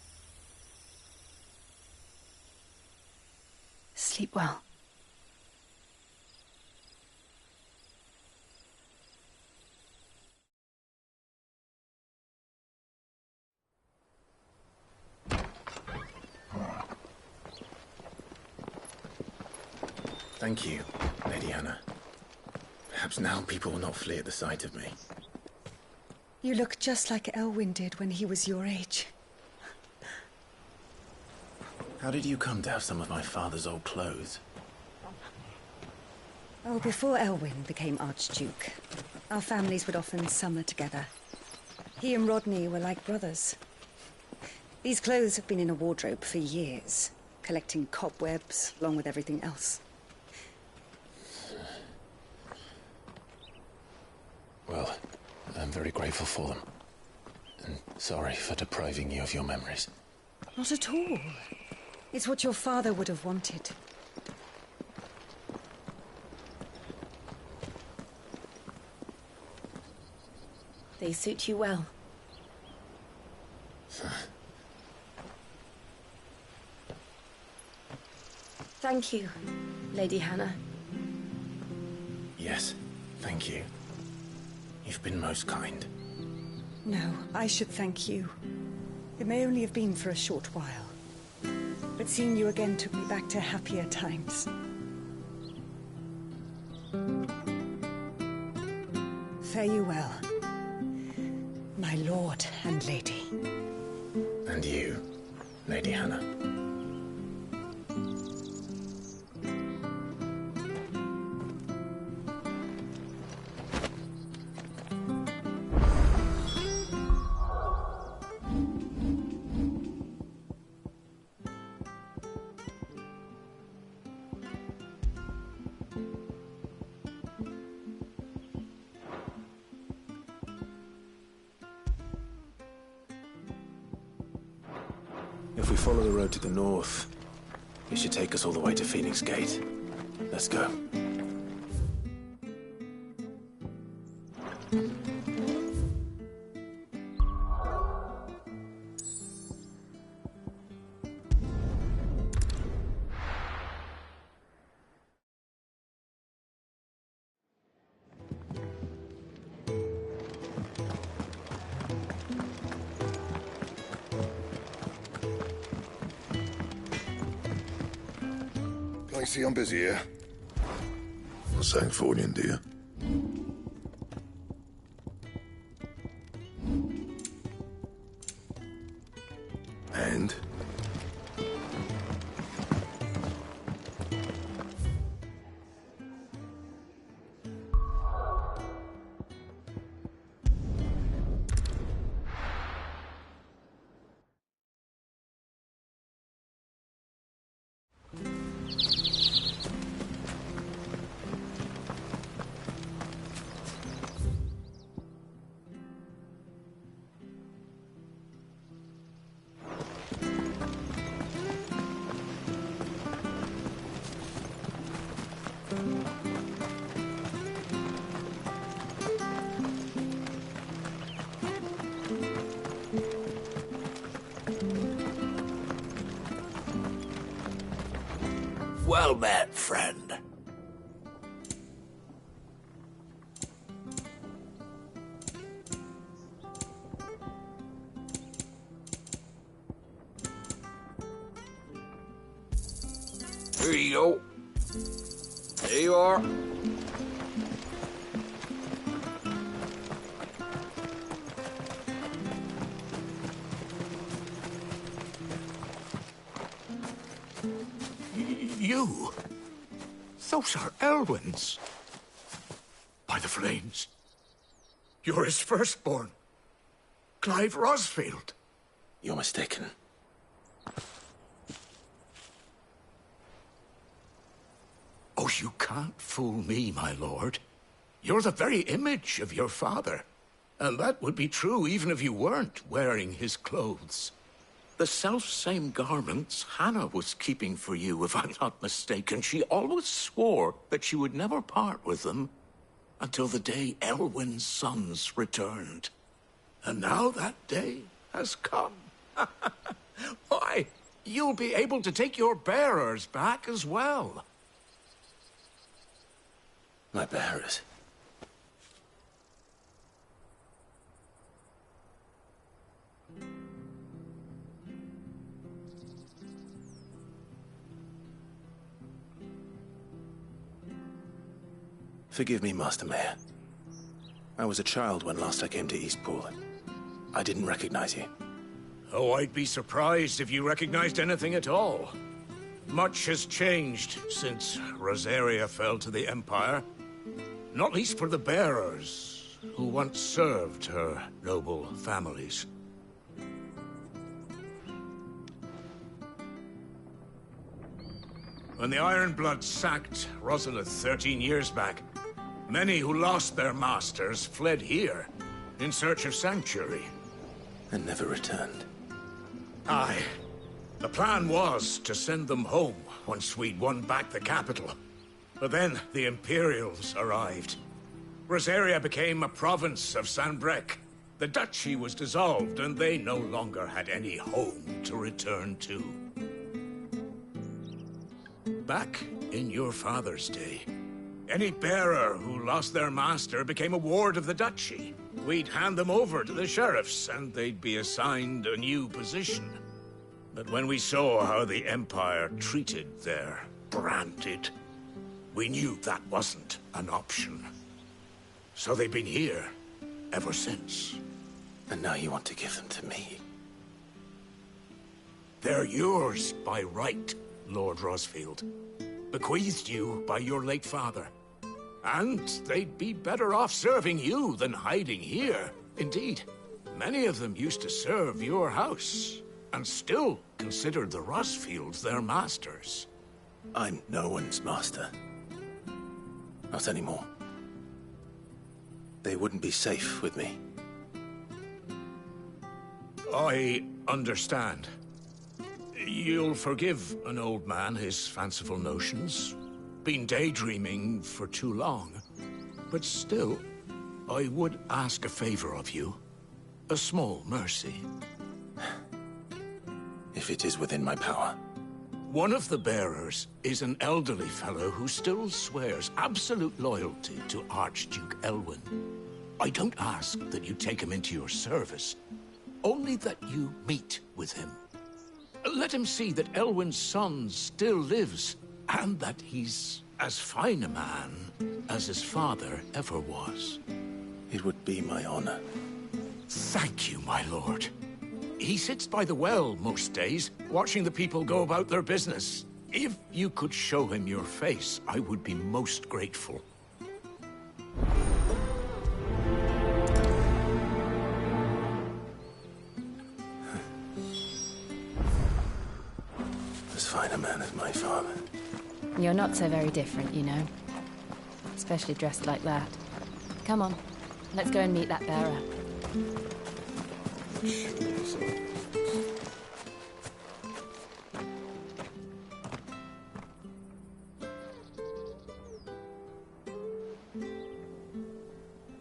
Sleep well. Thank you, Lady Hannah. Perhaps now people will not flee at the sight of me. You look just like Elwyn did when he was your age. How did you come to have some of my father's old clothes? Oh, before Elwyn became Archduke, our families would often summer together. He and Rodney were like brothers. These clothes have been in a wardrobe for years, collecting cobwebs along with everything else. Well, I'm very grateful for them. And sorry for depriving you of your memories. Not at all. It's what your father would have wanted. They suit you well. Thank you, Lady Hannah. Yes, thank you. You've been most kind. No, I should thank you. It may only have been for a short while, but seeing you again took me back to happier times. Fare you well, my lord and lady. And you, Lady Hannah. If we follow the road to the north, it should take us all the way to Phoenix Gate. Let's go. I see I'm busy here. What's something for you, dear? And? Well met, friend. Here you go. There you are. You? Those are Elwyn's. By the flames. You're his firstborn. Clive Rosfield. You're mistaken. Oh, you can't fool me, my lord. You're the very image of your father. And that would be true even if you weren't wearing his clothes. The self-same garments Hannah was keeping for you, if I'm not mistaken. She always swore that she would never part with them until the day Elwyn's sons returned. And now that day has come. Why, you'll be able to take your bearers back as well. My bearers? Forgive me, Master Mayor. I was a child when last I came to Eastpool. I didn't recognize you. Oh, I'd be surprised if you recognized anything at all. Much has changed since Rosaria fell to the Empire. Not least for the bearers, who once served her noble families. When the Ironbloods sacked Rosalith 13 years back, many who lost their masters fled here in search of sanctuary. And never returned. Aye. The plan was to send them home once we'd won back the capital. But then the Imperials arrived. Rosaria became a province of Sanbreque. The duchy was dissolved, and they no longer had any home to return to. Back in your father's day, any bearer who lost their master became a ward of the duchy. We'd hand them over to the sheriffs, and they'd be assigned a new position. But when we saw how the Empire treated their branded, we knew that wasn't an option. So they've been here ever since. And now you want to give them to me? They're yours by right, Lord Rosfield. Bequeathed you by your late father. And they'd be better off serving you than hiding here. Indeed, many of them used to serve your house, and still considered the Rosfields their masters. I'm no one's master. Not anymore. They wouldn't be safe with me. I understand. You'll forgive an old man his fanciful notions. Been daydreaming for too long. But still, I would ask a favor of you. A small mercy. If it is within my power. One of the bearers is an elderly fellow who still swears absolute loyalty to Archduke Elwyn. I don't ask that you take him into your service, only that you meet with him. Let him see that Elwyn's son still lives, and that he's as fine a man as his father ever was. It would be my honor. Thank you, my lord. He sits by the well most days, watching the people go about their business. If you could show him your face, I would be most grateful. As fine a man as my father. You're not so very different, you know. Especially dressed like that. Come on, let's go and meet that bearer.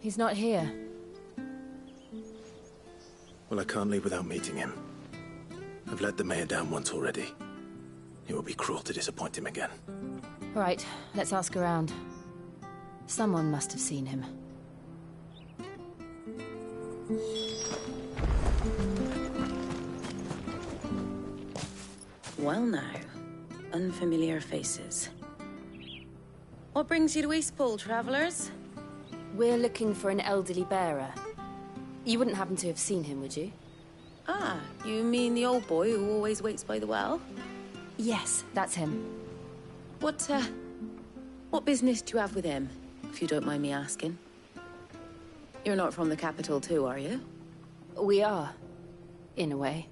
He's not here. Well, I can't leave without meeting him. I've let the mayor down once already. It would be cruel to disappoint him again. Right, let's ask around. Someone must have seen him. Well now, unfamiliar faces. What brings you to Eastpool, travellers? We're looking for an elderly bearer. You wouldn't happen to have seen him, would you? Ah, you mean the old boy who always waits by the well? Yes, that's him. What business do you have with him, if you don't mind me asking? You're not from the capital too, are you? We are, in a way.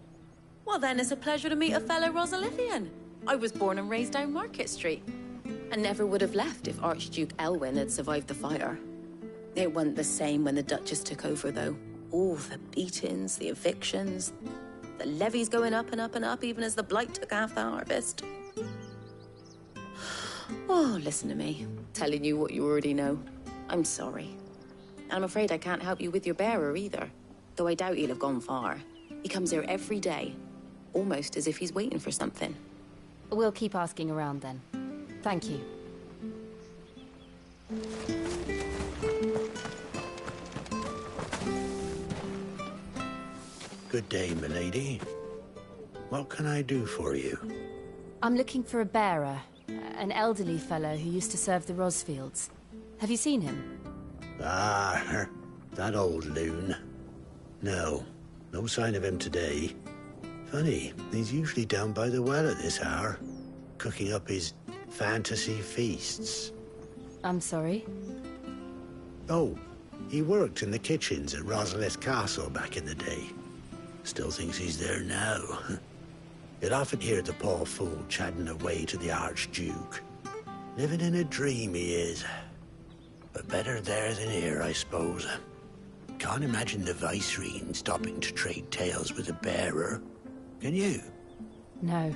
Well then, it's a pleasure to meet a fellow Rosalithian. I was born and raised down Market Street. And never would have left if Archduke Elwyn had survived the fire. It wasn't the same when the Duchess took over, though. All the beatings, the evictions, the levies going up and up and up, even as the blight took half the harvest. Oh, listen to me, telling you what you already know. I'm sorry. And I'm afraid I can't help you with your bearer either, though I doubt he'll have gone far. He comes here every day, almost as if he's waiting for something. We'll keep asking around then. Thank you. Good day, milady. What can I do for you? I'm looking for a bearer, an elderly fellow who used to serve the Rosfields. Have you seen him? Ah, that old loon. No, no sign of him today. Funny, he's usually down by the well at this hour, cooking up his fantasy feasts. I'm sorry? Oh, he worked in the kitchens at Rosalith Castle back in the day. Still thinks he's there now. You'd often hear the poor fool chatting away to the Archduke. Living in a dream, he is. But better there than here, I suppose. Can't imagine the Viceregent stopping to trade tales with a bearer. Can you? No.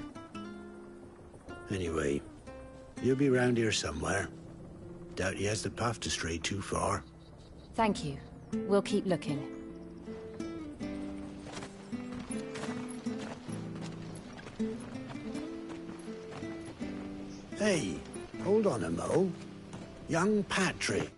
Anyway, you'll be round here somewhere. Doubt he has the path to stray too far. Thank you. We'll keep looking. Hey, hold on a mo. Young Patrick.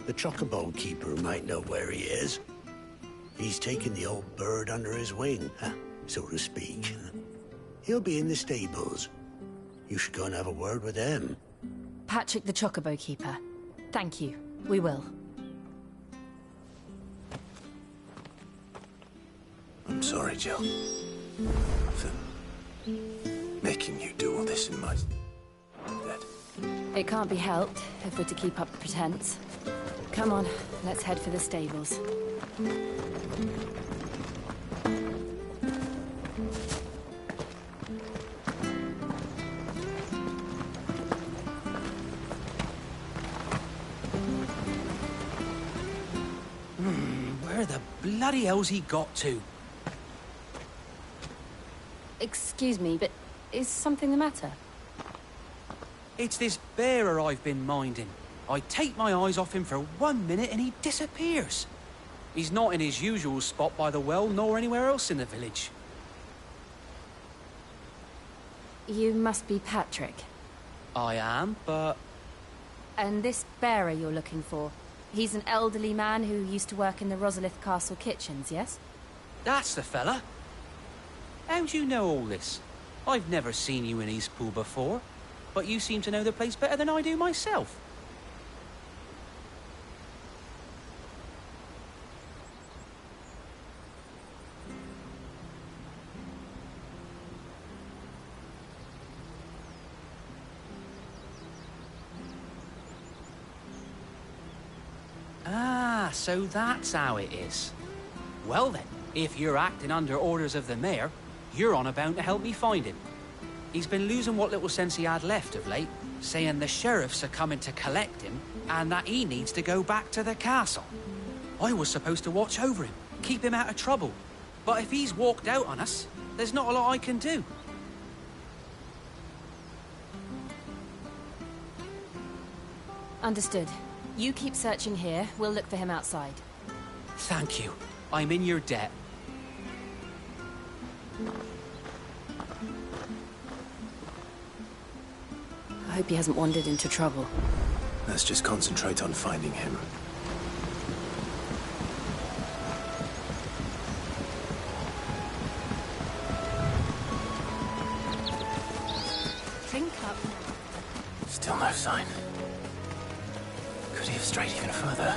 The chocobo keeper might know where he is. He's taken the old bird under his wing, so to speak. He'll be in the stables. You should go and have a word with him. Patrick the chocobo keeper. Thank you. We will. I'm sorry, Jill. For making you do all this in my bed. It can't be helped if we're to keep up the pretense. Come on, let's head for the stables. Where the bloody hell's he got to? Excuse me, but is something the matter? It's this bearer I've been minding. I take my eyes off him for 1 minute and he disappears. He's not in his usual spot by the well, nor anywhere else in the village. You must be Patrick. I am, but... And this bearer you're looking for, he's an elderly man who used to work in the Rosalith Castle kitchens, yes? That's the fella. How do you know all this? I've never seen you in Eastpool before, but you seem to know the place better than I do myself. Ah, so that's how it is. Well then, if you're acting under orders of the mayor, you're on about to help me find him. He's been losing what little sense he had left of late, saying the sheriffs are coming to collect him and that he needs to go back to the castle. I was supposed to watch over him, keep him out of trouble. But if he's walked out on us, there's not a lot I can do. Understood. You keep searching here, we'll look for him outside. Thank you. I'm in your debt. I hope he hasn't wandered into trouble. Let's just concentrate on finding him. Think up. Still no sign. Could he have strayed even further?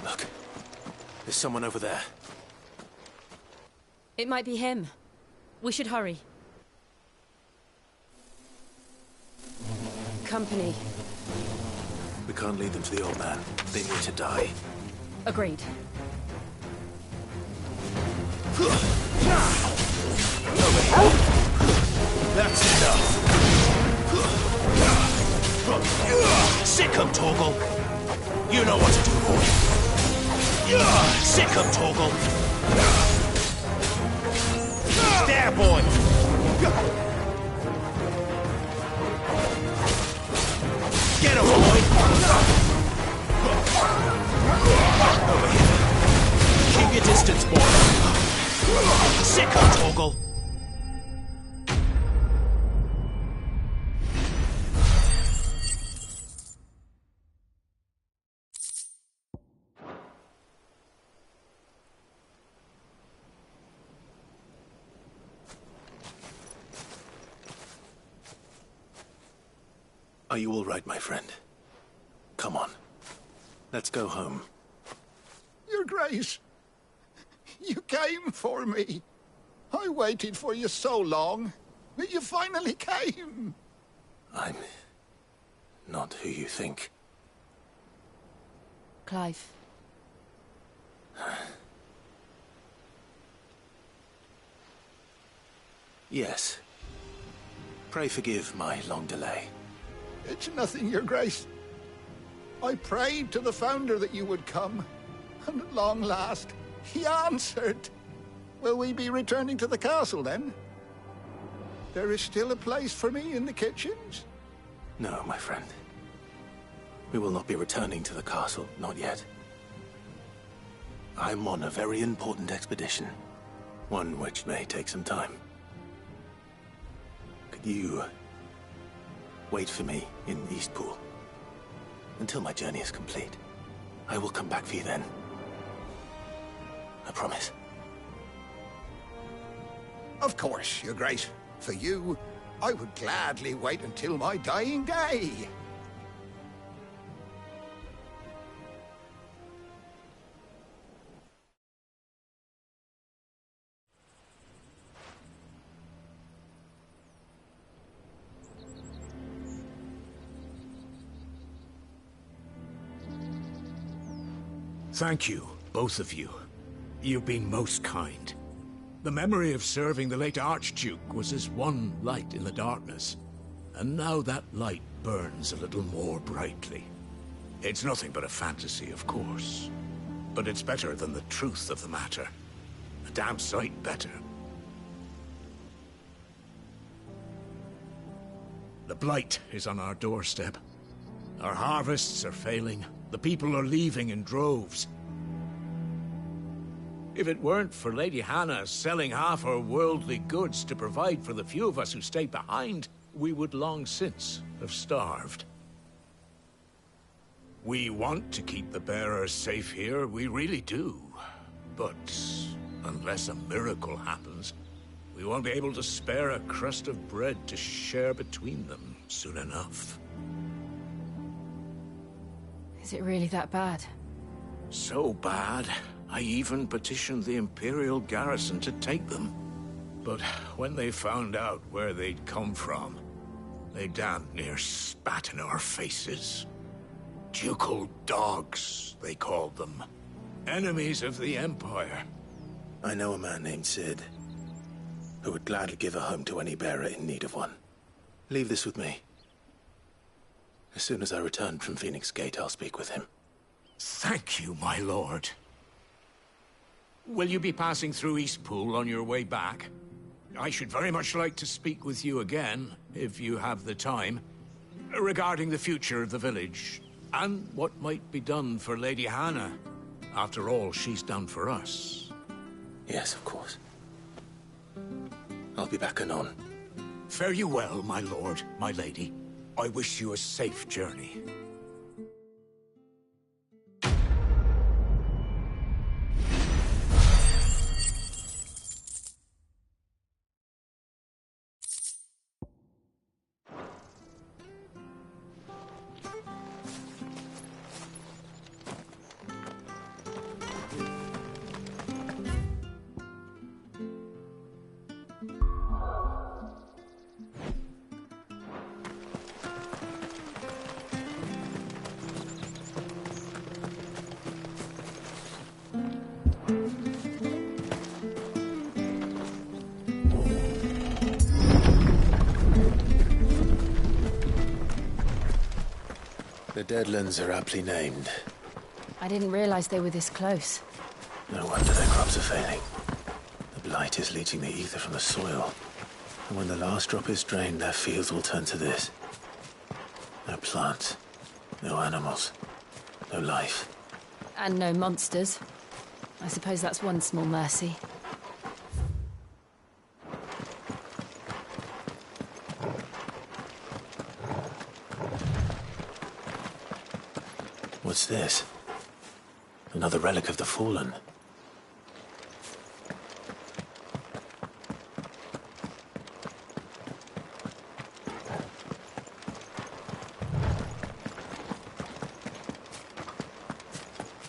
Look, there's someone over there. It might be him. We should hurry. Company. We can't lead them to the old man. They need to die. Agreed. That's enough. Sick 'em, Torgal. You know what to do, boy. Sick 'em, Torgal. There, boy. Get him, boy. Over here. Keep your distance, boy. Sick 'em, Torgal. Are you all right, my friend? Come on. Let's go home. Your Grace, you came for me. I waited for you so long, but you finally came. I'm not who you think. Clive. Yes. Pray forgive my long delay. It's nothing, Your Grace. I prayed to the Founder that you would come, and at long last, he answered. Will we be returning to the castle, then? There is still a place for me in the kitchens? No, my friend. We will not be returning to the castle, not yet. I'm on a very important expedition. One which may take some time. Could you wait for me in Eastpool until my journey is complete? I will come back for you then. I promise. Of course, Your Grace. For you, I would gladly wait until my dying day. Thank you, both of you. You've been most kind. The memory of serving the late Archduke was as one light in the darkness, and now that light burns a little more brightly. It's nothing but a fantasy, of course, but it's better than the truth of the matter. A damn sight better. The blight is on our doorstep. Our harvests are failing. The people are leaving in droves. If it weren't for Lady Hannah selling half her worldly goods to provide for the few of us who stayed behind, we would long since have starved. We want to keep the bearers safe here, we really do. But unless a miracle happens, we won't be able to spare a crust of bread to share between them soon enough. Is it really that bad? So bad, I even petitioned the Imperial garrison to take them. But when they found out where they'd come from, they damn near spat in our faces. Ducal dogs, they called them. Enemies of the Empire. I know a man named Sid, who would gladly give a home to any bearer in need of one. Leave this with me. As soon as I return from Phoenix Gate, I'll speak with him. Thank you, my lord. Will you be passing through Eastpool on your way back? I should very much like to speak with you again, if you have the time, regarding the future of the village, and what might be done for Lady Hannah. After all she's done for us. Yes, of course. I'll be back anon. Fare you well, my lord, my lady. I wish you a safe journey. The Deadlands are aptly named. I didn't realize they were this close. No wonder their crops are failing. The blight is leaching the ether from the soil. And when the last drop is drained, their fields will turn to this. No plants, no animals, no life. And no monsters. I suppose that's one small mercy. What's this? Another relic of the Fallen.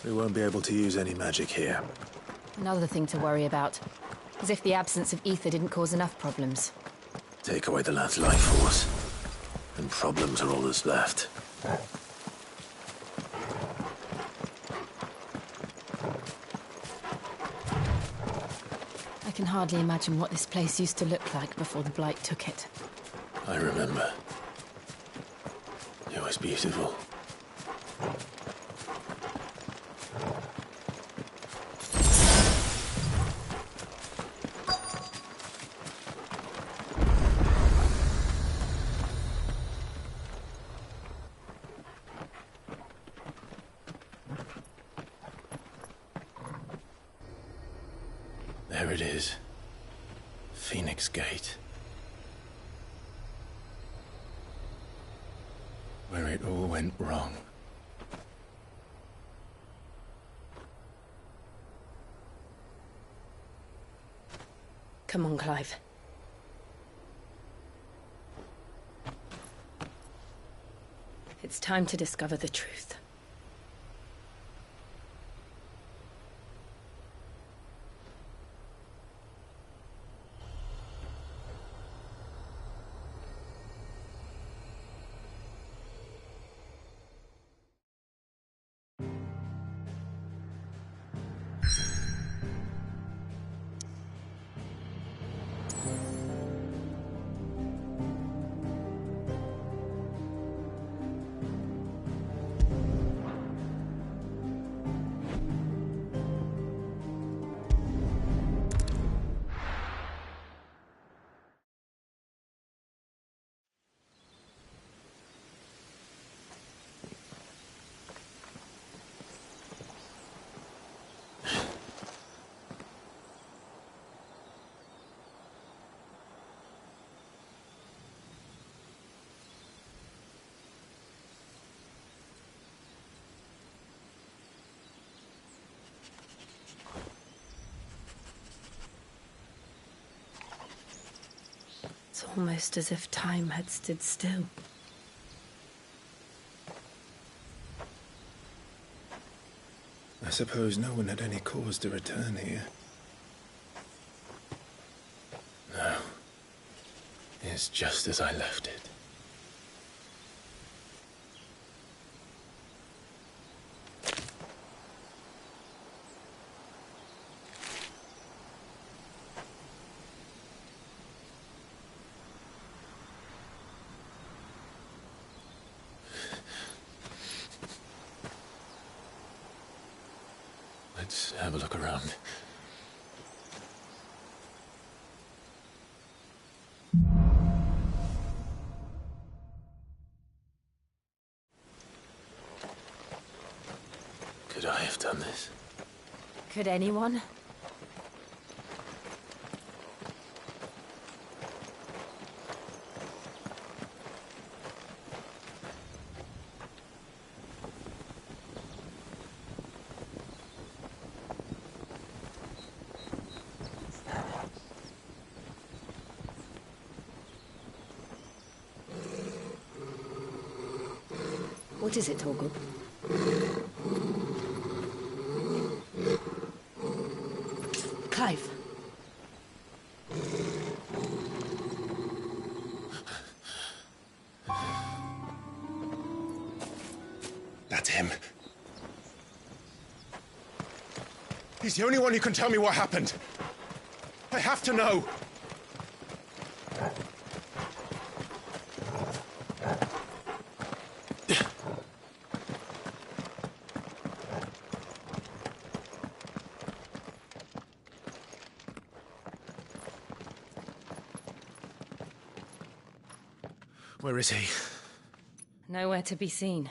We won't be able to use any magic here. Another thing to worry about. As if the absence of ether didn't cause enough problems. Take away the lad's life force, and problems are all that's left. I can hardly imagine what this place used to look like before the blight took it. I remember. It was beautiful. There it is. Phoenix Gate. Where it all went wrong. Come on, Clive. It's time to discover the truth. It's almost as if time had stood still. I suppose no one had any cause to return here. No. It's just as I left it. Let's have a look around. Could I have done this? Could anyone? What is it, Torgal? Clive. That's him. He's the only one who can tell me what happened. I have to know. Where is he? Nowhere to be seen.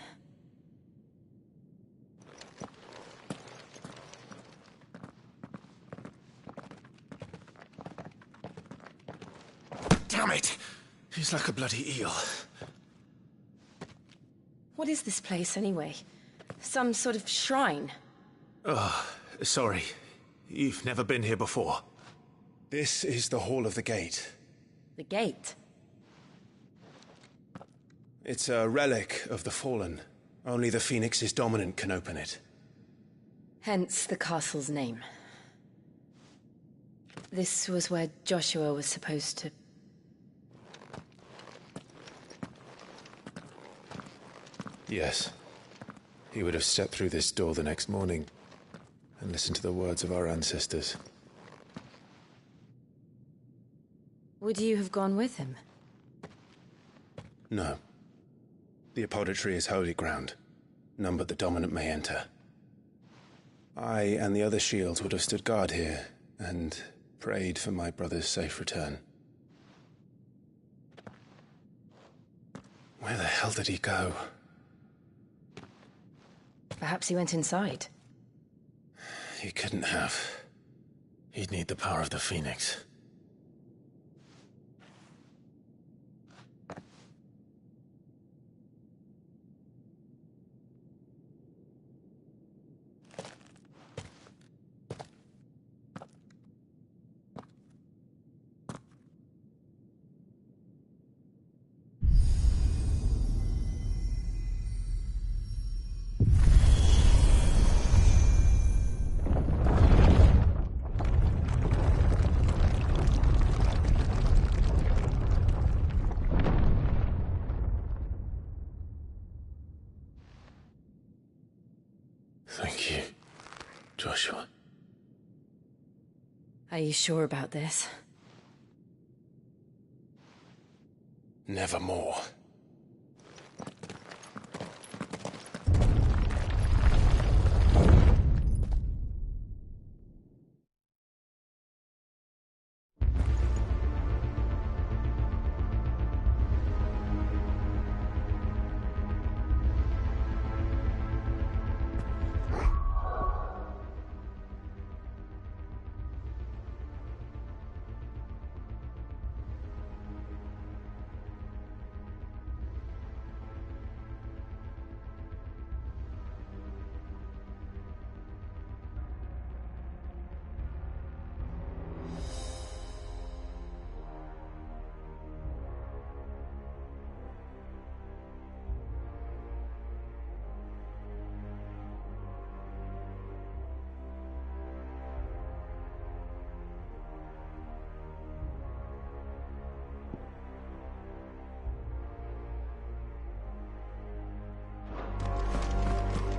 Damn it! He's like a bloody eel. What is this place, anyway? Some sort of shrine? Oh, sorry. You've never been here before. This is the Hall of the Gate. The gate? It's a relic of the Fallen. Only the Phoenix's dominant can open it. Hence the castle's name. This was where Joshua was supposed to... Yes. He would have stepped through this door the next morning and listened to the words of our ancestors. Would you have gone with him? No. The apodatory is holy ground. None but the dominant may enter. I and the other shields would have stood guard here and prayed for my brother's safe return. Where the hell did he go? Perhaps he went inside. He couldn't have. He'd need the power of the Phoenix. Thank you, Joshua. Are you sure about this? Nevermore.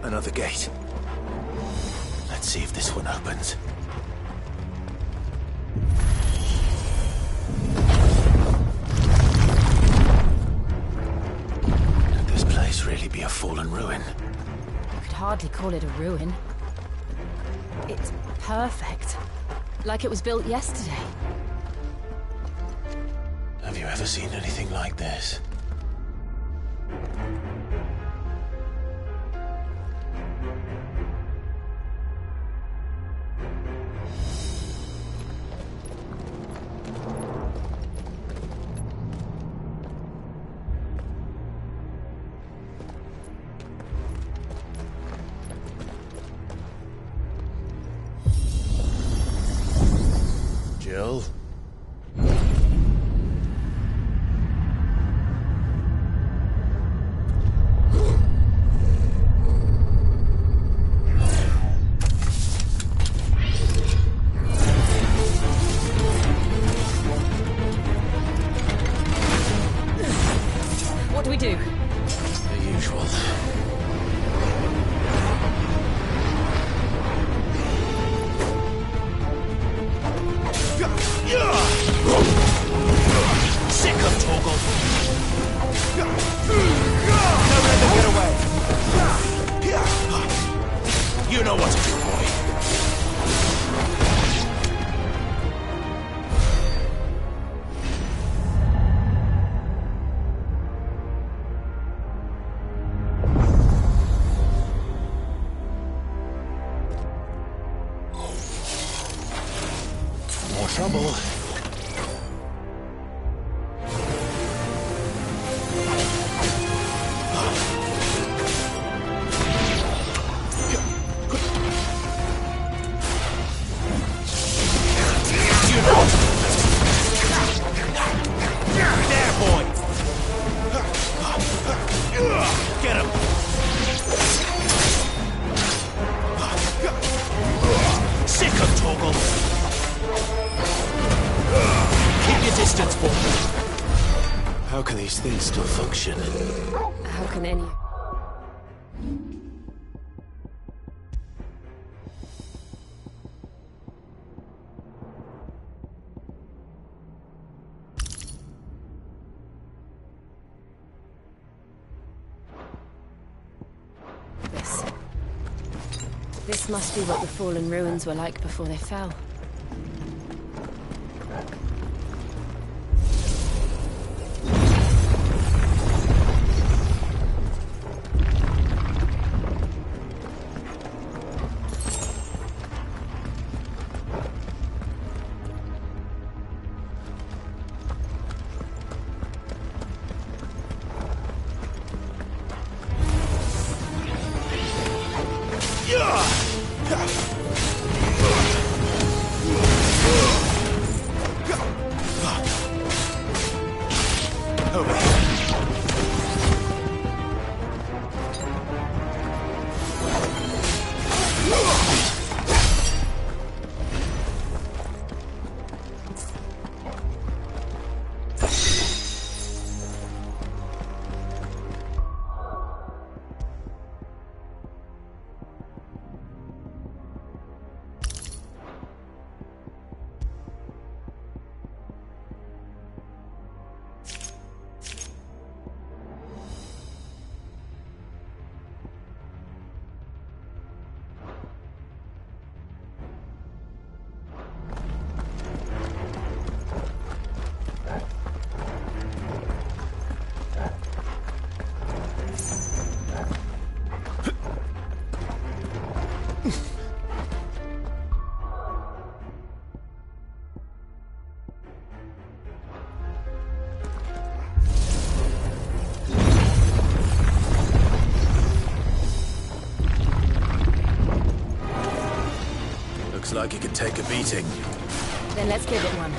Another gate. Let's see if this one opens. Could this place really be a fallen ruin? I could hardly call it a ruin. It's perfect. Like it was built yesterday. Have you ever seen anything like this? Jill? What do we do? The usual. Sick of Torgal. Don't let them get away. You know what to do, boy. More trouble. There, boy! Get him! Sick of Torgal! Keep your distance, boy! How can these things still function? How can any... This must be what the fallen ruins were like before they fell. Looks like he could take a beating. Then let's give it one.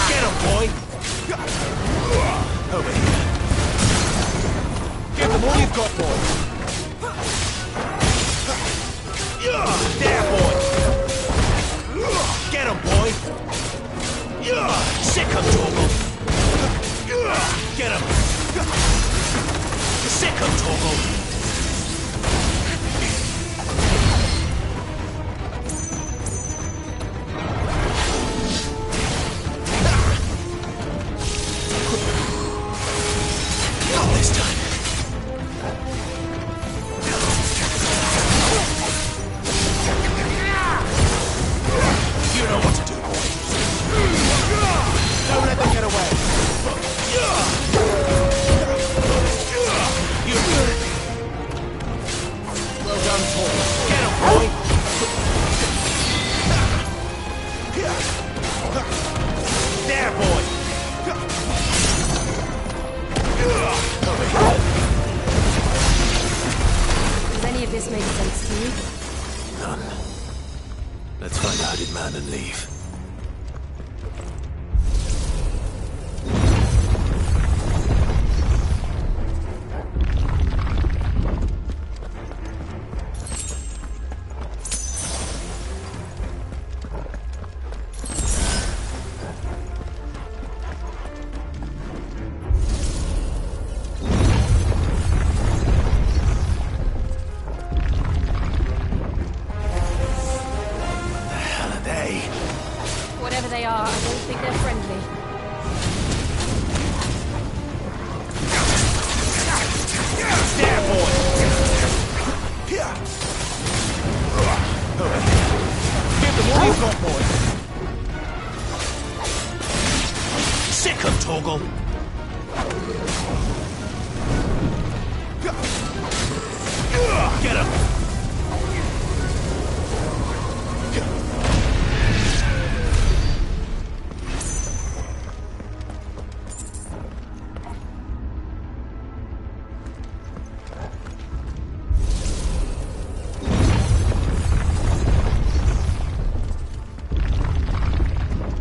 Get him, boy! Over here. Give them all you've got, boy. There, boy! Get him, boy! Sick him, Torgal! Get him! Sick him, Torgal! Let's find the hooded man and leave. Whatever they are, I don't think they're friendly. There, boy! Give them all you've got, boy! Sick him, Torgal! Get him!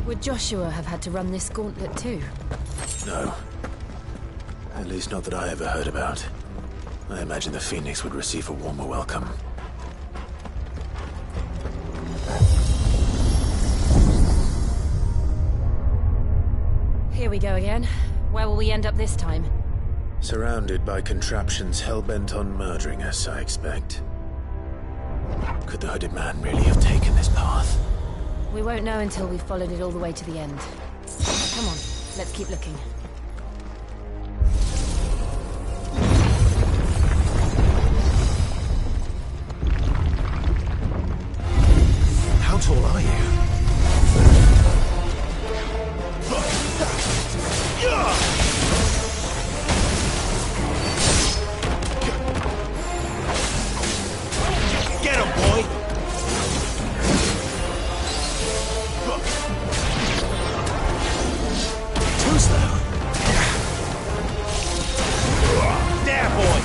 Would Joshua have had to run this gauntlet too? No. At least not that I ever heard about. I imagine the Phoenix would receive a warmer welcome. Here we go again. Where will we end up this time? Surrounded by contraptions hell-bent on murdering us, I expect. Could the hooded man really have taken this path? We won't know until we've followed it all the way to the end. Come on, let's keep looking. How tall are you? Get him, boy! Too slow. There, boy!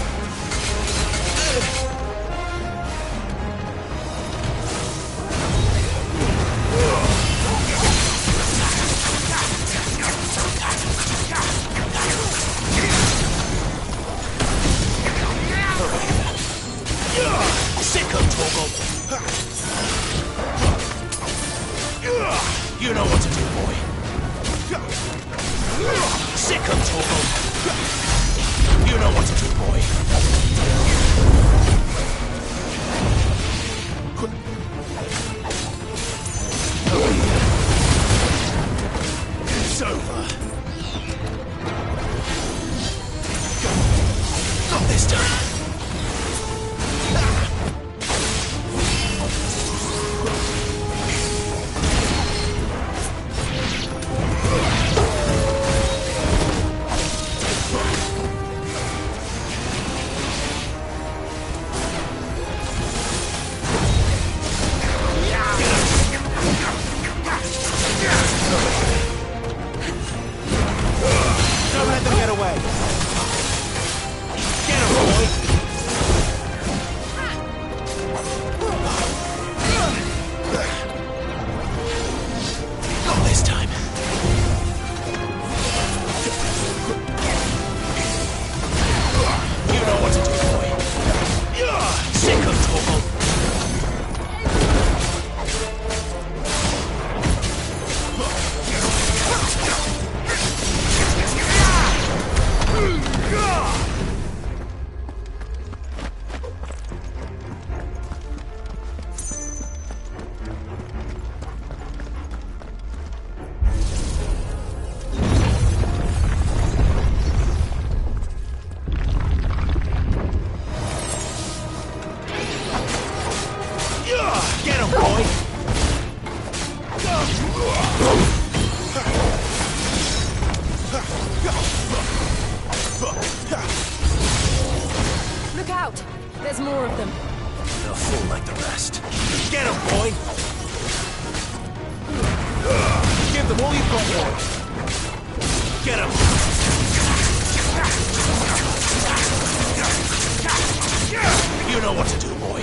Sick of Torgal! You know what to do, boy. Sick of Torgal! You know what to do, boy. It's over. Not this time. out! There's more of them. No fool like the rest. Get him, boy! Give them all you've got, boy! Get him! You know what to do, boy.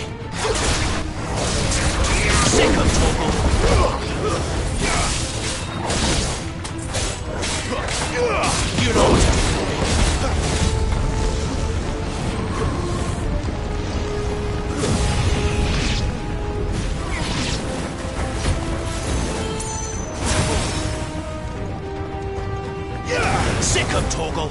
Sick him, Torgal! You know what to do, boy. Sick him, Torgal!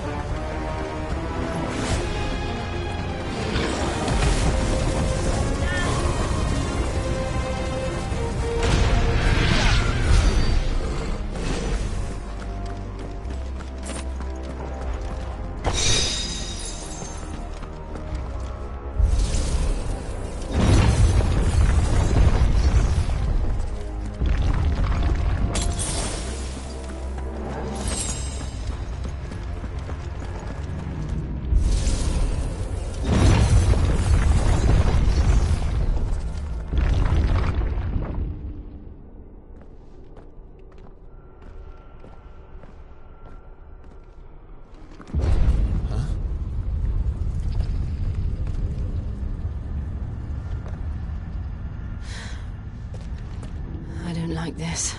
I don't like this.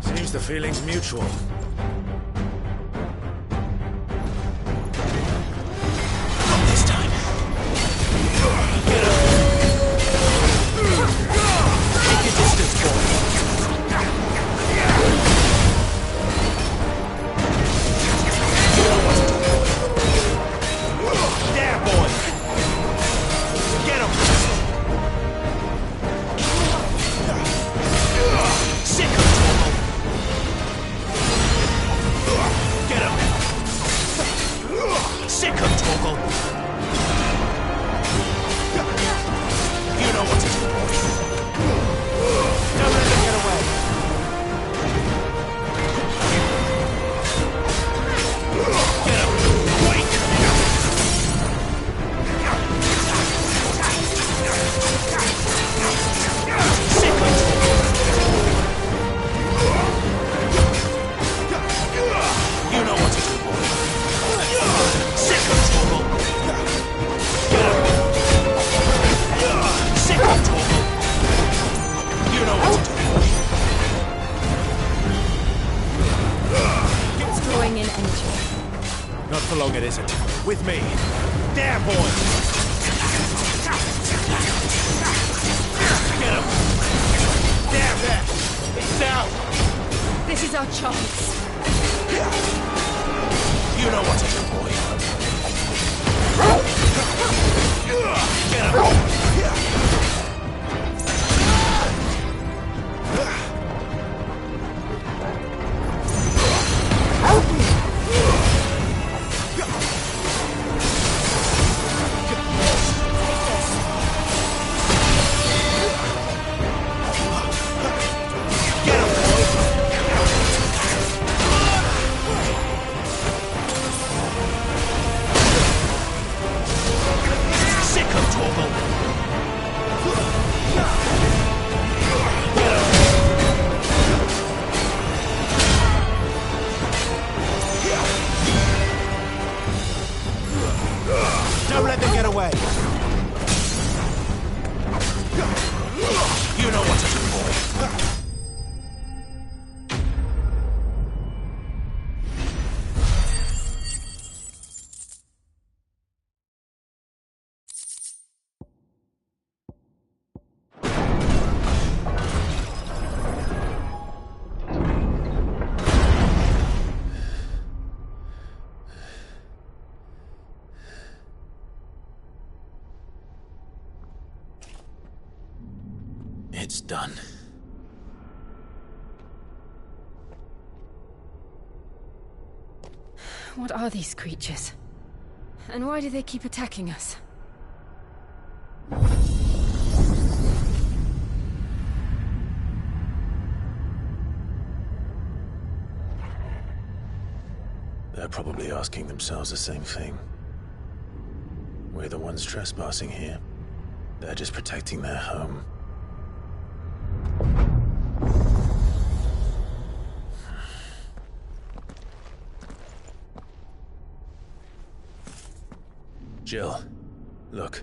Seems the feeling's mutual. Not this time. Get him! Take your distance, boy. There, boy! Get him! Sick of trouble! Get him! Sick of Torgal! You know what to do, boy. Don't let them get away. Get him! Wait! Sick of Torgal! You know what to do, boy. Sick of Torgal! Get him! Sick of Torgal! You know what to do, boy. It's drawing in energy. Not for long it isn't. With me. There, boy! Get him! There! It's down! This is our chance. You know what to do, boy. Get him! Get him, boy! Sick of Torgal! Get him! Don't let them get away! You know what to do, boy. It's done. What are these creatures? And why do they keep attacking us? They're probably asking themselves the same thing. We're the ones trespassing here. They're just protecting their home. Jill, look.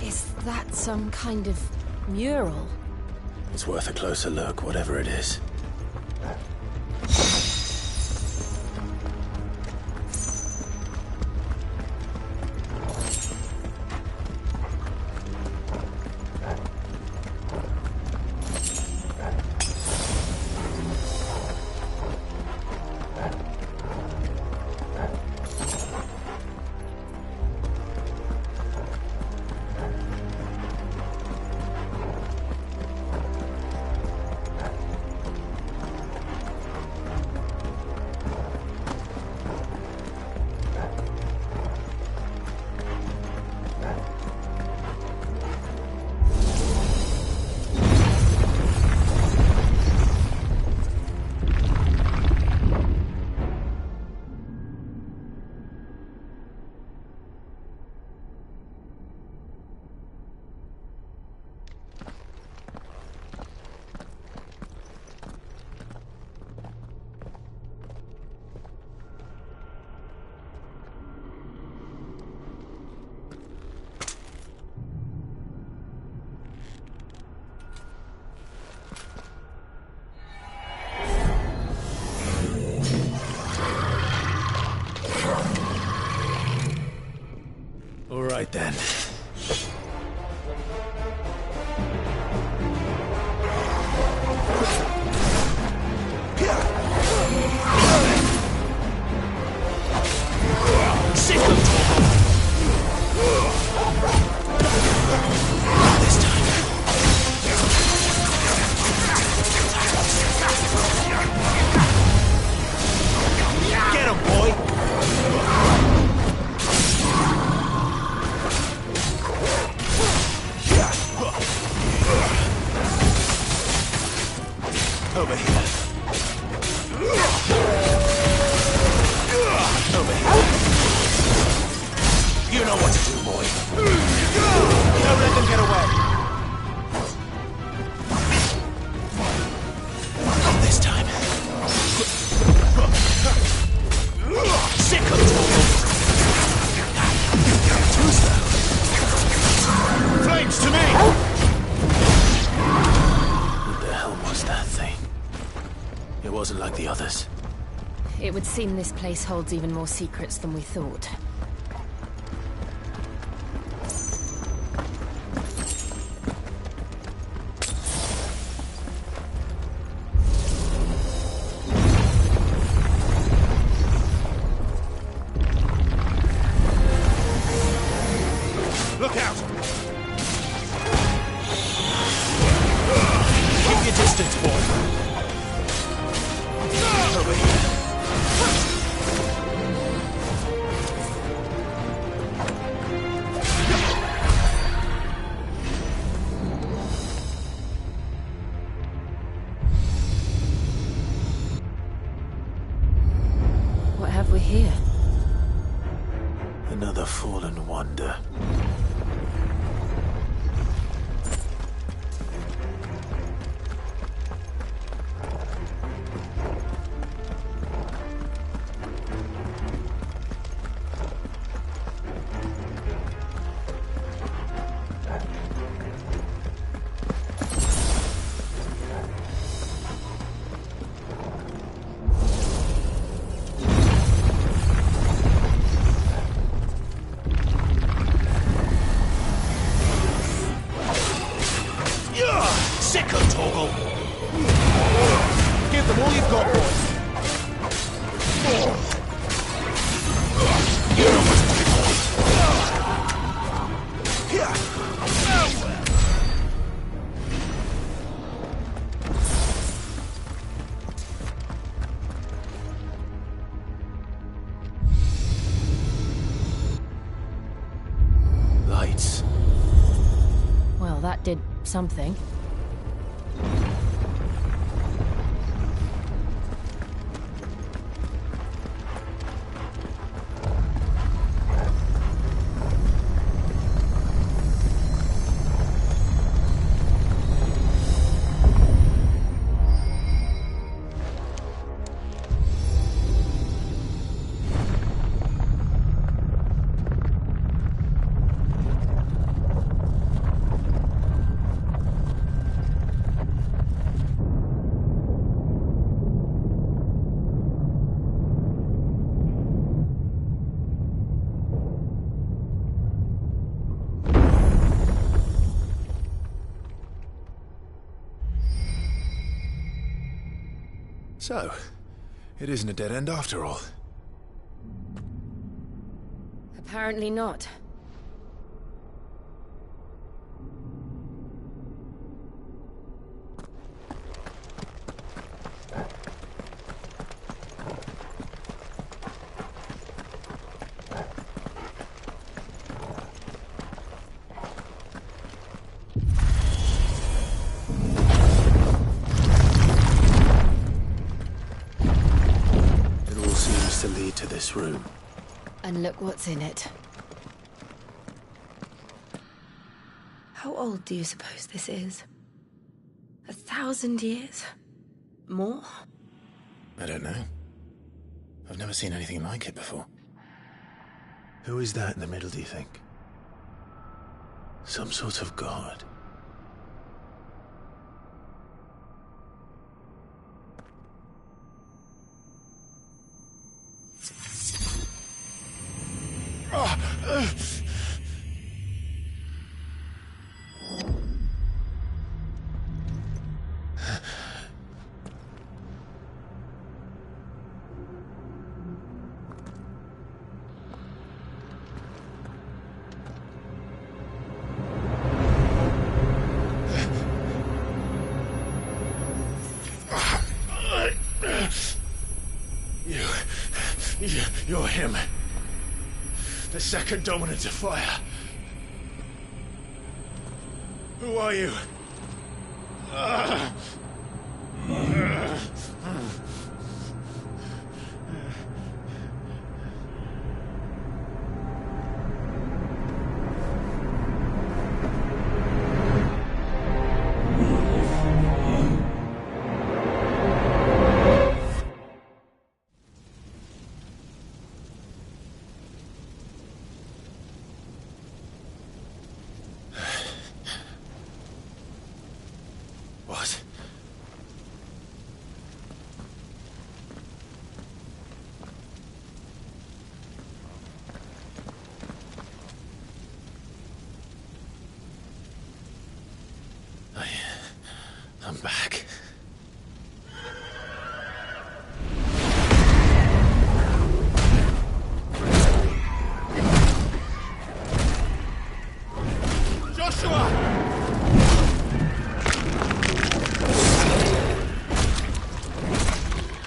Is that some kind of mural? It's worth a closer look, whatever it is. All right then. Get him, boy! Over here. Over here. You know what to do, boy. Don't let them get away. Not this time. Sick of too slow. Flames to me! What the hell was that thing? It wasn't like the others. It would seem this place holds even more secrets than we thought. Look out! Keep your distance, boy. Over here. What have we here? Another fallen wonder. lights. Well, that did something. So, it isn't a dead end after all. Apparently not. To lead to this room. And look what's in it. How old do you suppose this is? 1,000 years? More? I don't know. I've never seen anything like it before. Who is that in the middle, do you think? Some sort of god? You're him. The second dominant of fire. Who are you? What? I'm back.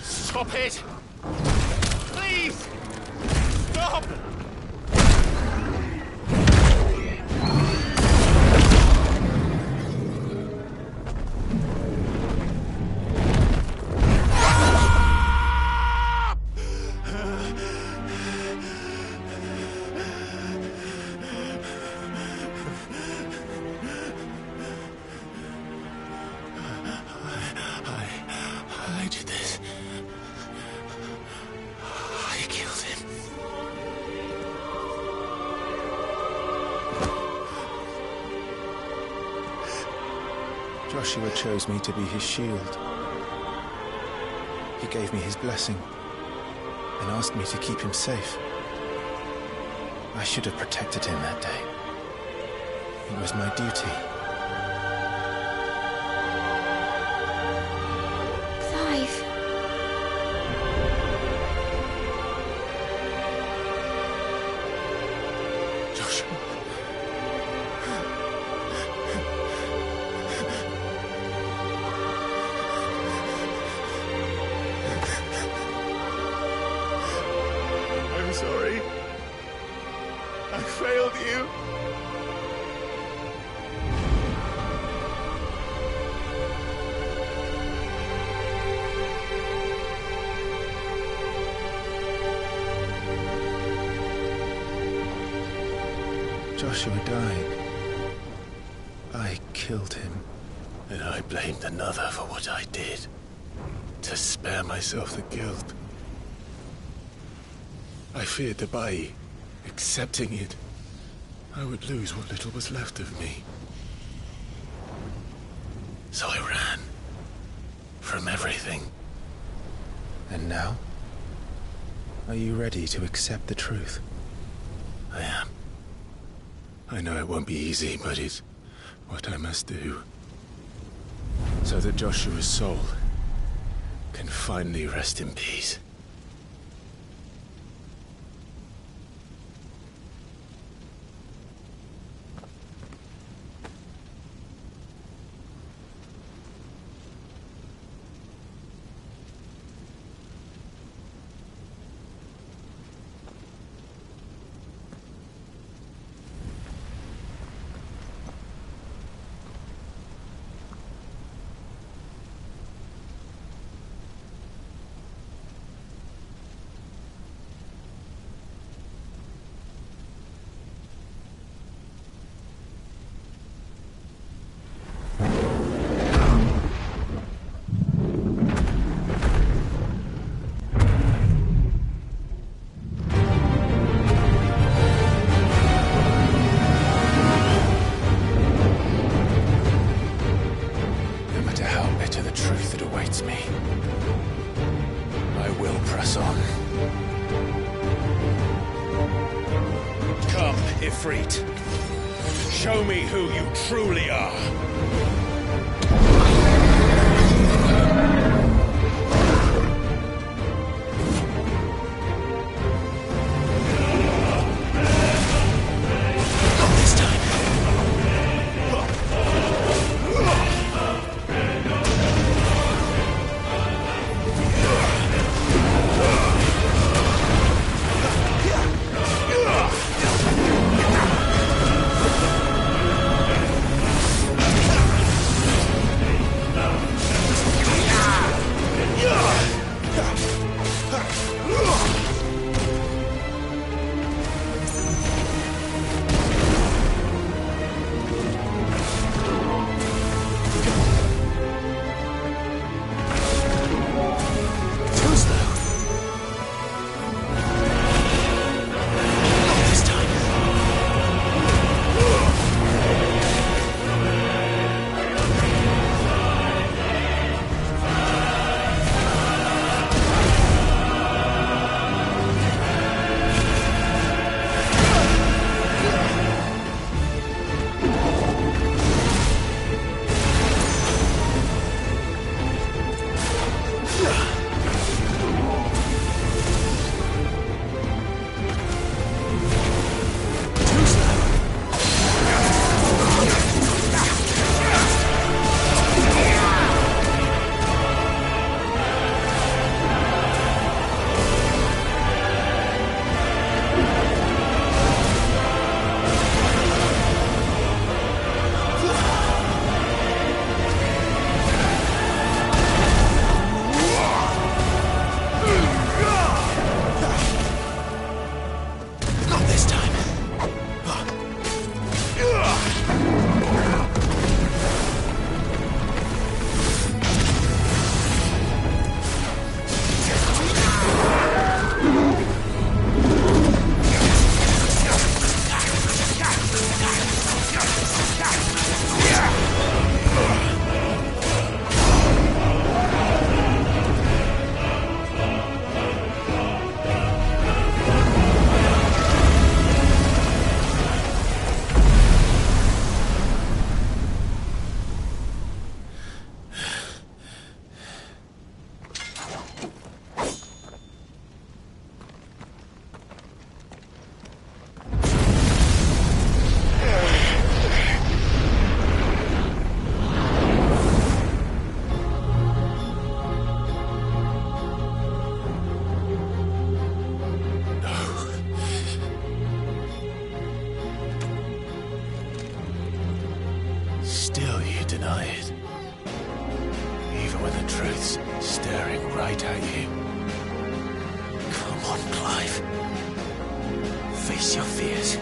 Stop it! Please! Stop! I did this. I killed him. Joshua chose me to be his shield. He gave me his blessing and asked me to keep him safe. I should have protected him that day. It was my duty. Clive. Joshua. I'm sorry. I failed you. Joshua died, I killed him. And I blamed another for what I did, to spare myself the guilt. I feared that by accepting it, I would lose what little was left of me. So I ran. From everything. And now? Are you ready to accept the truth? I am. I know it won't be easy, but it's what I must do. So that Joshua's soul can finally rest in peace. Show me who you truly are. Still you deny it. Even when the truth's staring right at you. Come on, Clive. Face your fears.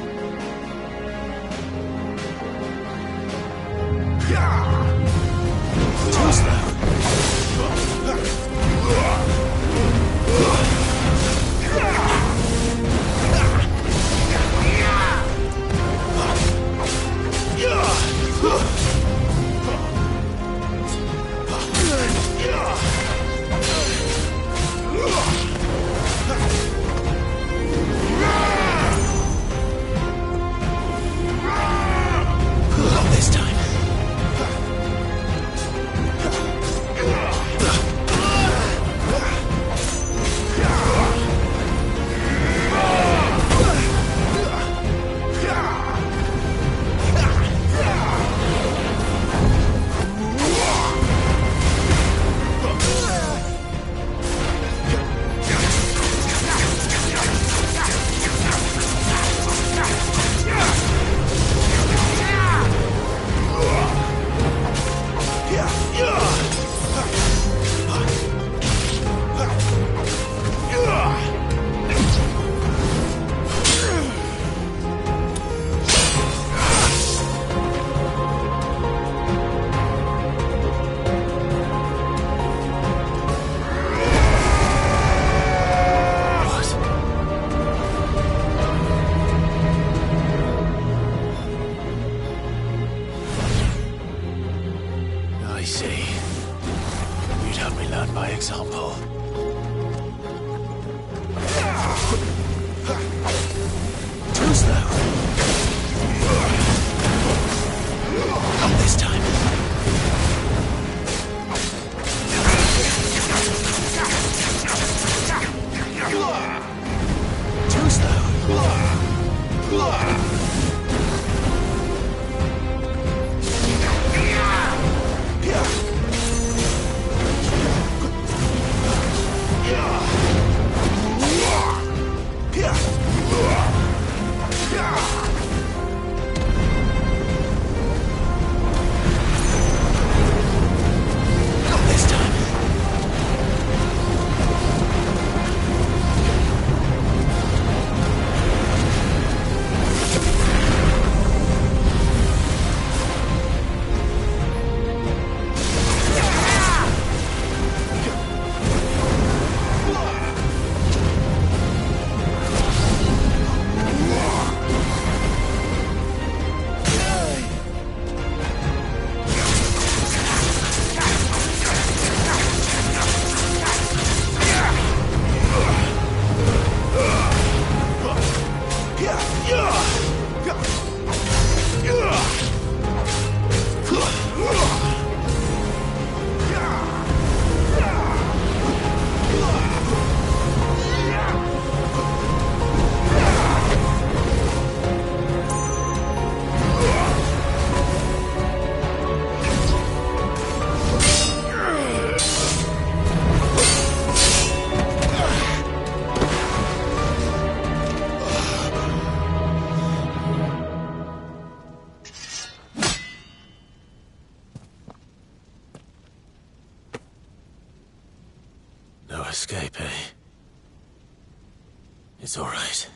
It's all right.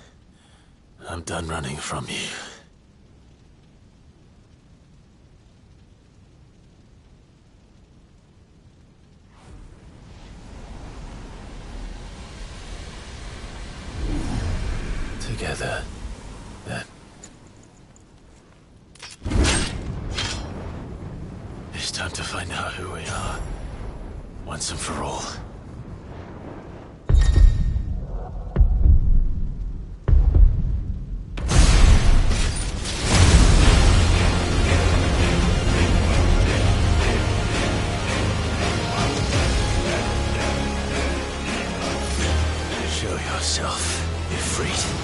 I'm done running from you. Together, then. It's time to find out who we are, once and for all. Show yourself, Ifrit.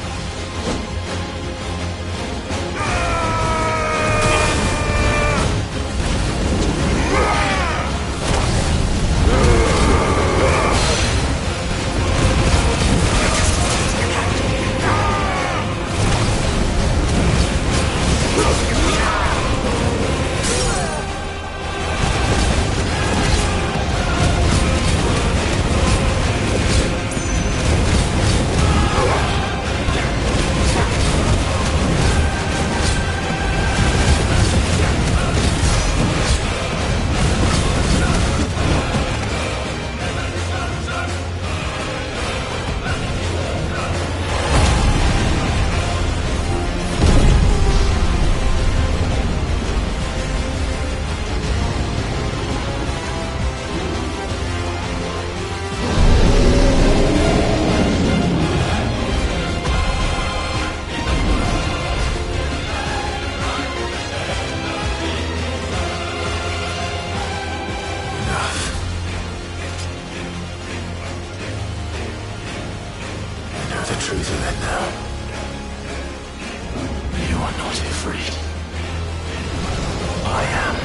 Truth of it now. You are not Ifrit. I am.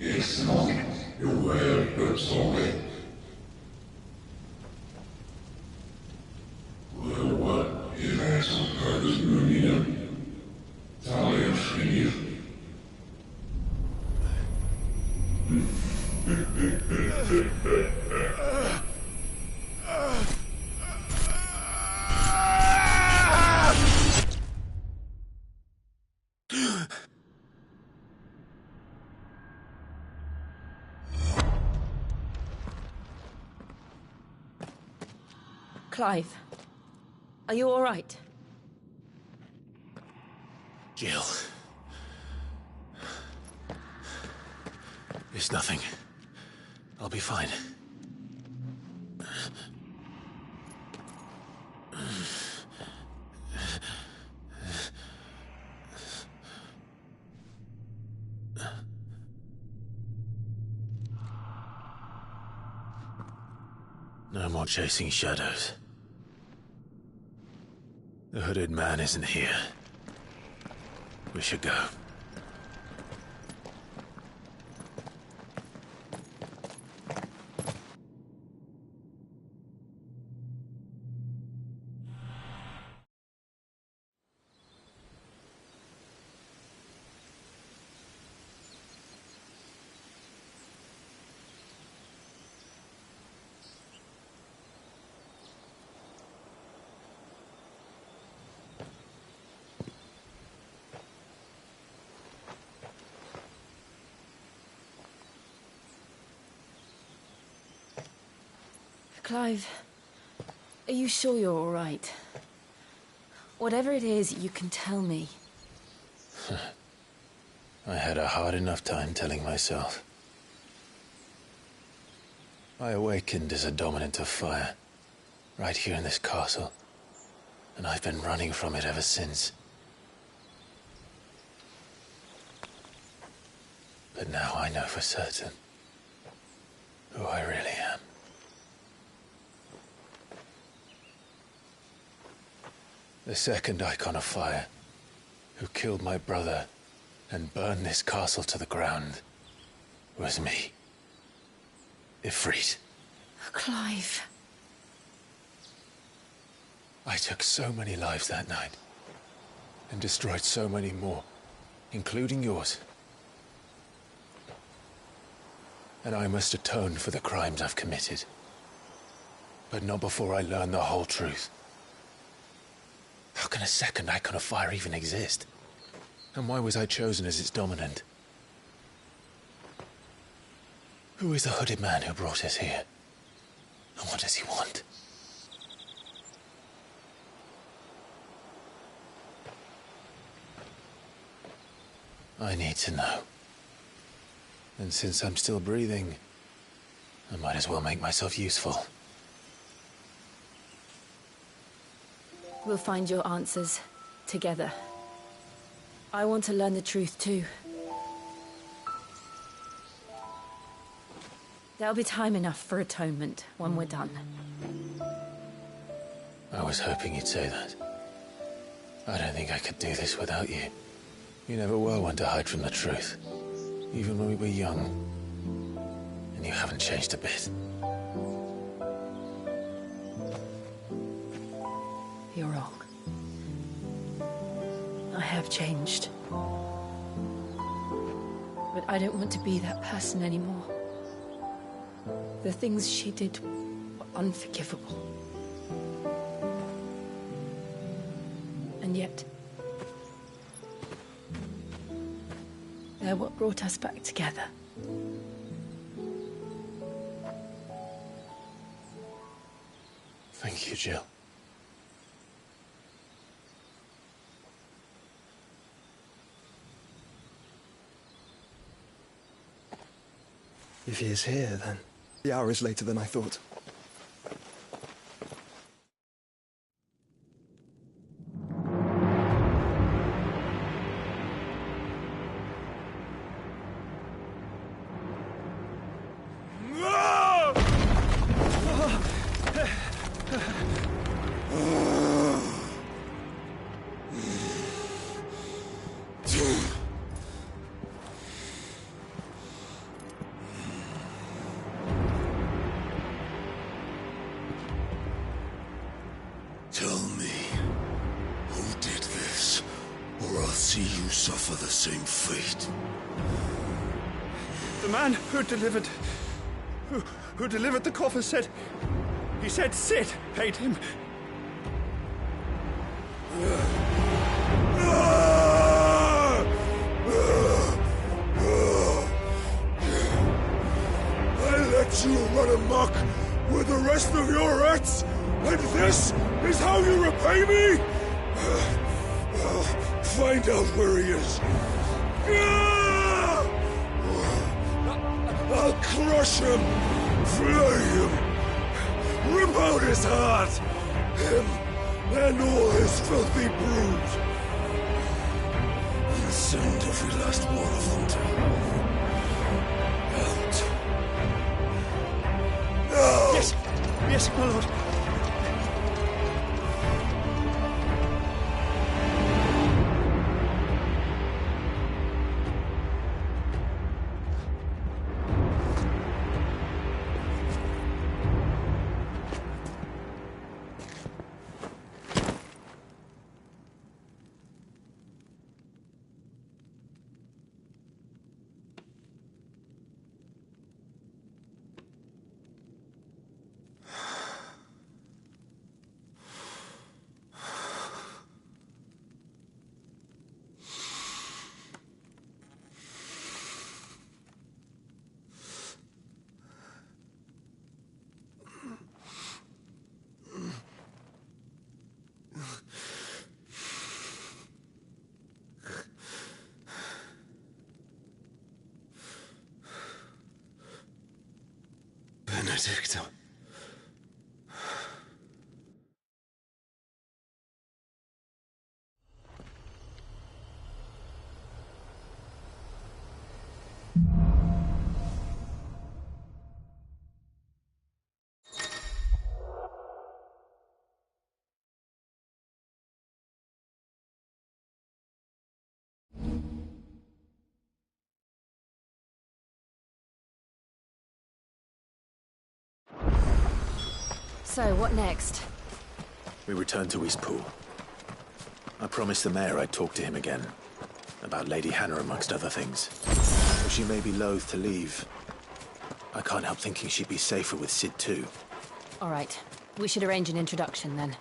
It's not your word, but solid. What is that some kind of union? Talia Shinir. Clive, are you all right? Jill. It's nothing. I'll be fine. No more chasing shadows. The hooded man isn't here. We should go. Clive, are you sure you're all right? Whatever it is, you can tell me. I had a hard enough time telling myself. I awakened as a dominant of fire, right here in this castle, and I've been running from it ever since. But now I know for certain who I really am. The second icon of fire, who killed my brother and burned this castle to the ground, was me. Ifrit. Clive. I took so many lives that night, and destroyed so many more, including yours. And I must atone for the crimes I've committed. But not before I learn the whole truth. How can a second icon of fire even exist? And why was I chosen as its dominant? Who is the hooded man who brought us here? And what does he want? I need to know. And since I'm still breathing, I might as well make myself useful. We'll find your answers together. I want to learn the truth too. There'll be time enough for atonement when we're done. I was hoping you'd say that. I don't think I could do this without you. You never were one to hide from the truth, even when we were young. And you haven't changed a bit. You're wrong. I have changed. But I don't want to be that person anymore. The things she did were unforgivable. And yet, they're what brought us back together. Thank you, Jill. If he is here, then the hour is later than I thought. Tell me, who did this, or I'll see you suffer the same fate. The man who delivered the coffer said... He said Sid paid him. I let you run amok with the rest of your rats, and this is how you repay me? Find out where he is. I'll crush him, flay him, rip out his heart, him and all his filthy brood, and send every last one of them to out. Now! Yes, my lord. Benedicto. So, what next? We return to Eastpool. I promised the mayor I'd talk to him again. About Lady Hannah, amongst other things. Though she may be loath to leave, I can't help thinking she'd be safer with Sid too. All right. We should arrange an introduction, then.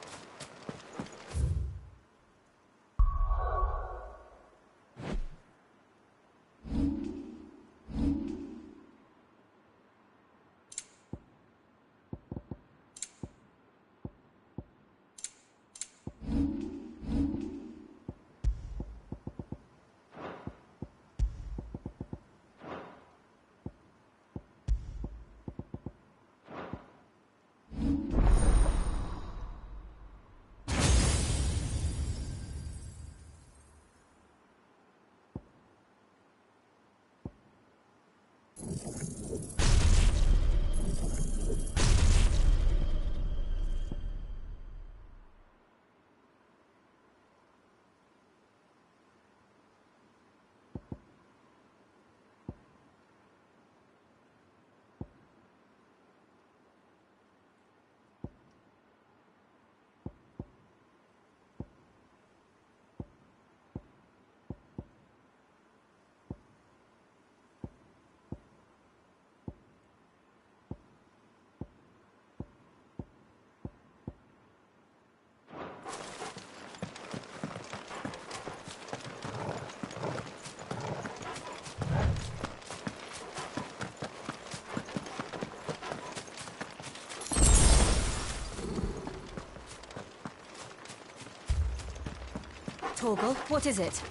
Torgal, what is it?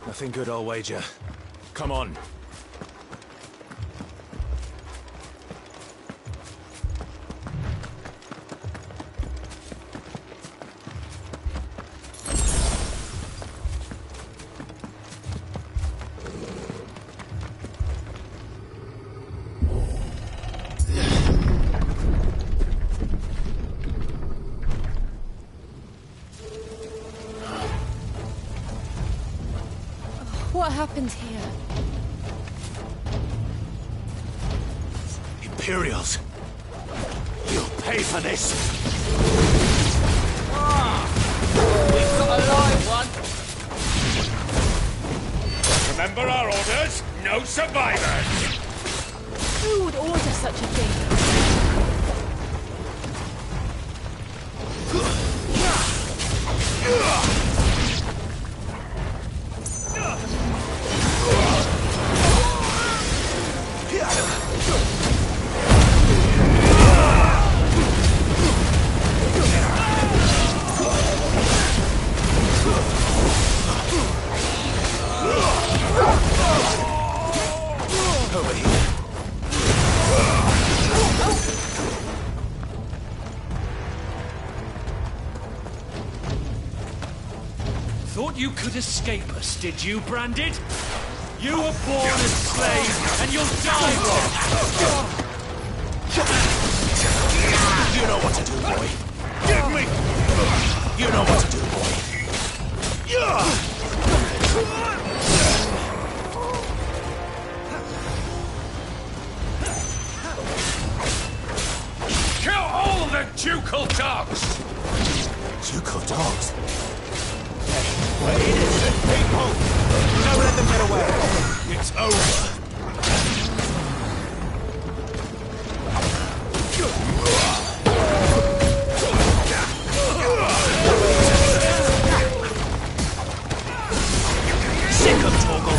Nothing good, I'll wager. Come on. What happened here? Imperials! You'll pay for this! We've got a live one! Remember our orders? No survivors! Who would order such a thing? Over here. Thought you could escape us, did you, Branded? You were born a slave, and you'll die one! You know what to do, boy. Give me! You know what to do, boy. Kill all the ducal dogs! Ducal dogs? We're innocent people! Don't let them get away! It's over. Sick of Torgal!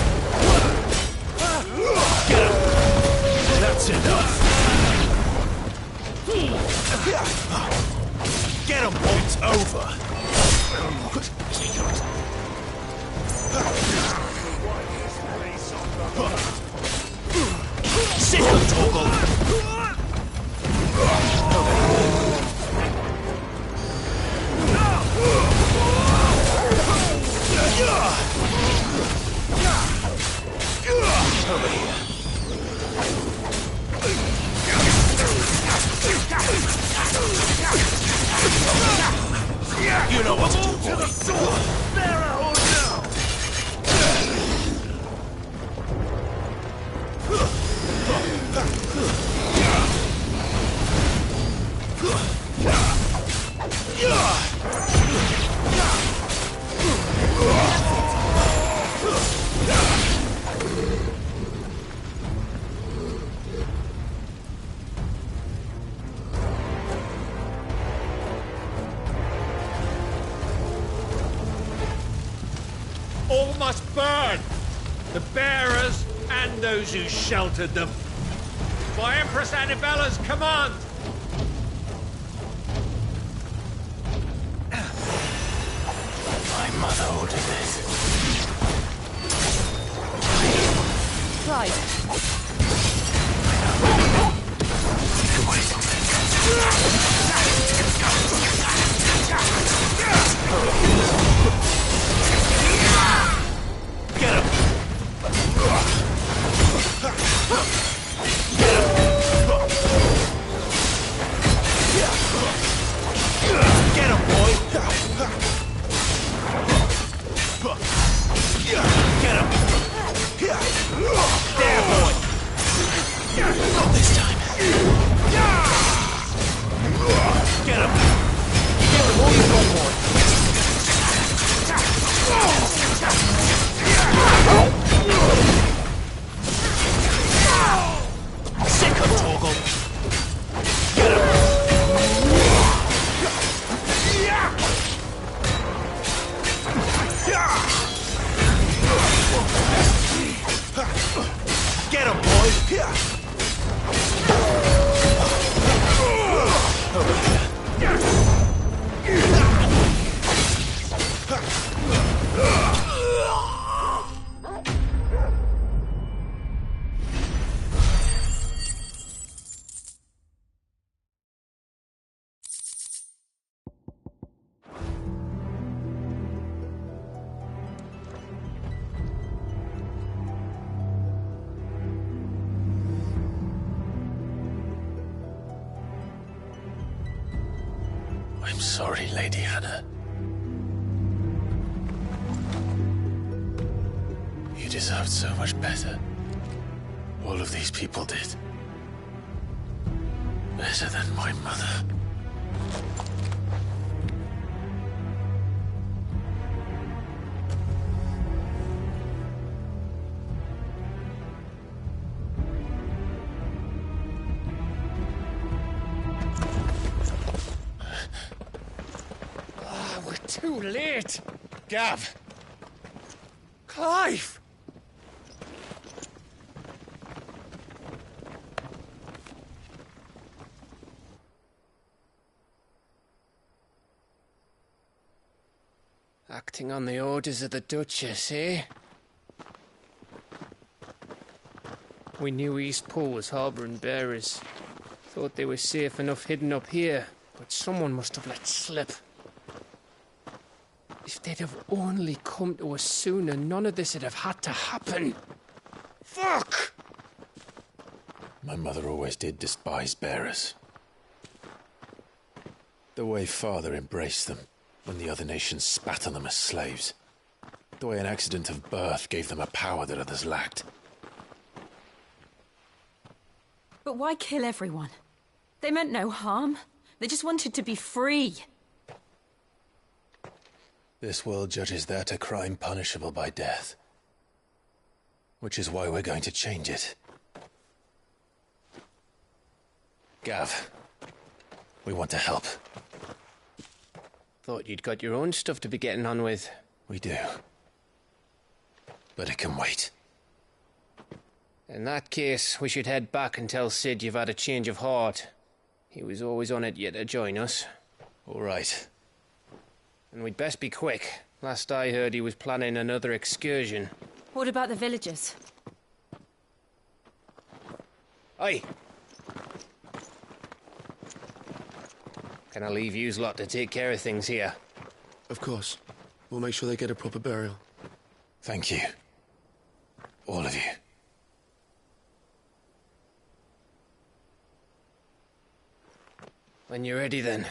Get him! That's enough. Get him, boy. It's over. Sick of Torgal! Over here. You know what to do, boy. To the sword! Bearer or no! All must burn! The bearers and those who sheltered them. By Empress Annibella's command! My mother ordered this. Right. Get him! Get him, boy! Get him! There, boy! Not this time. Get him! Get him all you've got, boy! Sick of Torgal! Get him! Get him, boy! Over here. I'm sorry, Lady Hannah. You deserved so much better. All of these people did. Better than my mother. Too late! Gav! Clive! Acting on the orders of the Duchess, eh? We knew Eastpool was harbouring bearers. Thought they were safe enough hidden up here, but someone must have let slip. If they'd have only come to us sooner, none of this would have had to happen. Fuck! My mother always did despise bearers. The way Father embraced them, when the other nations spat on them as slaves. The way an accident of birth gave them a power that others lacked. But why kill everyone? They meant no harm. They just wanted to be free. This world judges that a crime punishable by death. Which is why we're going to change it. Gav, we want to help. Thought you'd got your own stuff to be getting on with. We do. But it can wait. In that case, we should head back and tell Sid you've had a change of heart. He was always on it yet to join us. All right. And we'd best be quick. Last I heard, he was planning another excursion. What about the villagers? Aye. Can I leave yous lot to take care of things here? Of course. We'll make sure they get a proper burial. Thank you. All of you. When you're ready, then.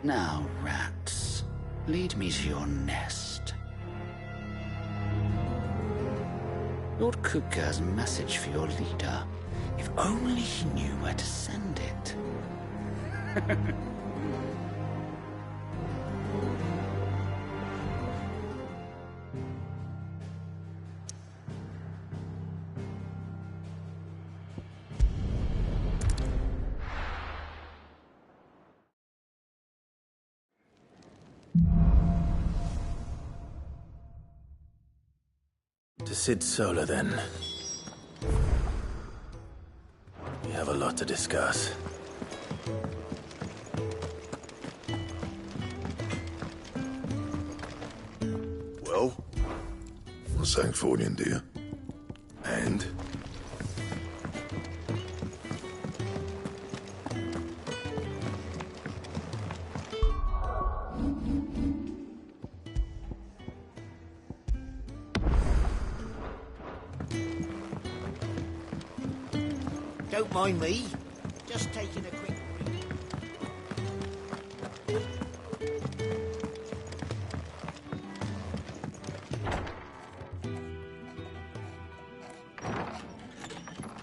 Now, rats, lead me to your nest. Lord Kupka has a message for your leader. If only he knew where to send it. To Sid Solar, then. We have a lot to discuss. Well, for Sanktfordian, dear. And? Don't mind me. Just taking a quick break.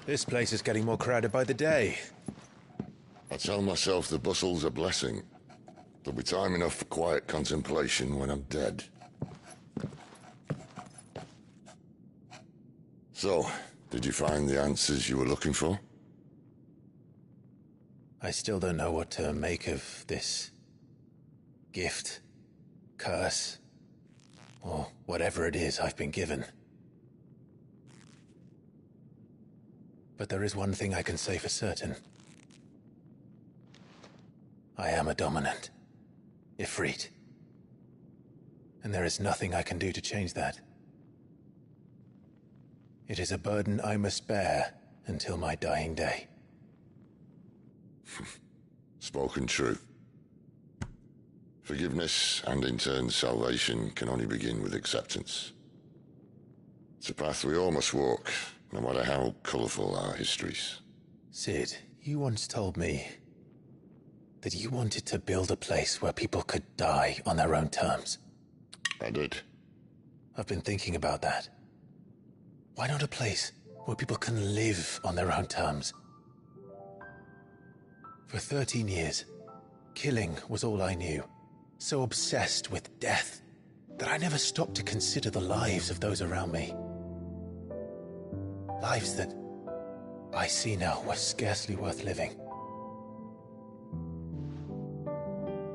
This place is getting more crowded by the day. I tell myself the bustle's a blessing. There'll be time enough for quiet contemplation when I'm dead. So, did you find the answers you were looking for? I still don't know what to make of this gift, curse, or whatever it is I've been given. But there is one thing I can say for certain. I am a dominant, Ifrit. And there is nothing I can do to change that. It is a burden I must bear until my dying day. Spoken true. Forgiveness and in turn salvation can only begin with acceptance. It's a path we all must walk, no matter how colourful our histories. Sid, you once told me that you wanted to build a place where people could die on their own terms. I did. I've been thinking about that. Why not a place where people can live on their own terms? For 13 years, killing was all I knew. So obsessed with death that I never stopped to consider the lives of those around me. Lives that I see now were scarcely worth living.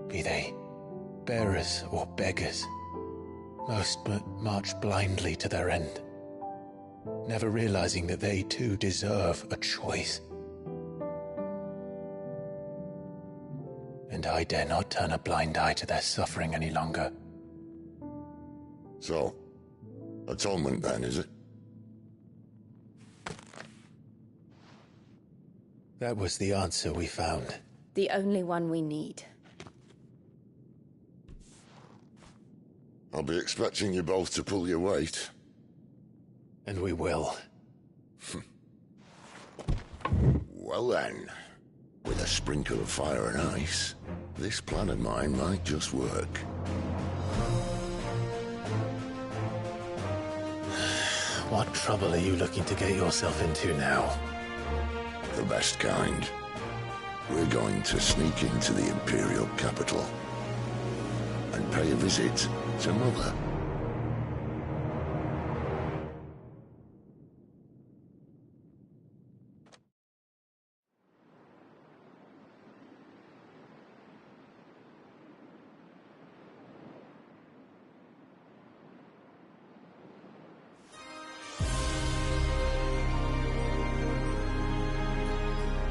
Be they bearers or beggars, most march blindly to their end, never realizing that they too deserve a choice. And I dare not turn a blind eye to their suffering any longer. So, atonement then, is it? That was the answer we found. The only one we need. I'll be expecting you both to pull your weight. And we will. Well then, with a sprinkle of fire and ice, this plan of mine might just work. What trouble are you looking to get yourself into now? The best kind. We're going to sneak into the Imperial capital and pay a visit to Mother.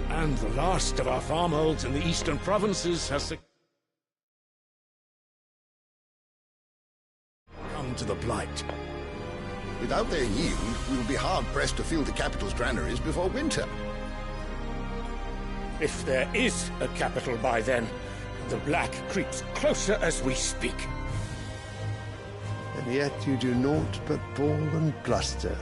And the last of our farmholds in the eastern provinces has succumbed to the blight. Without their yield, we will be hard-pressed to fill the capital's granaries before winter. If there is a capital by then, the Black creeps closer as we speak. And yet you do naught but bawl and bluster.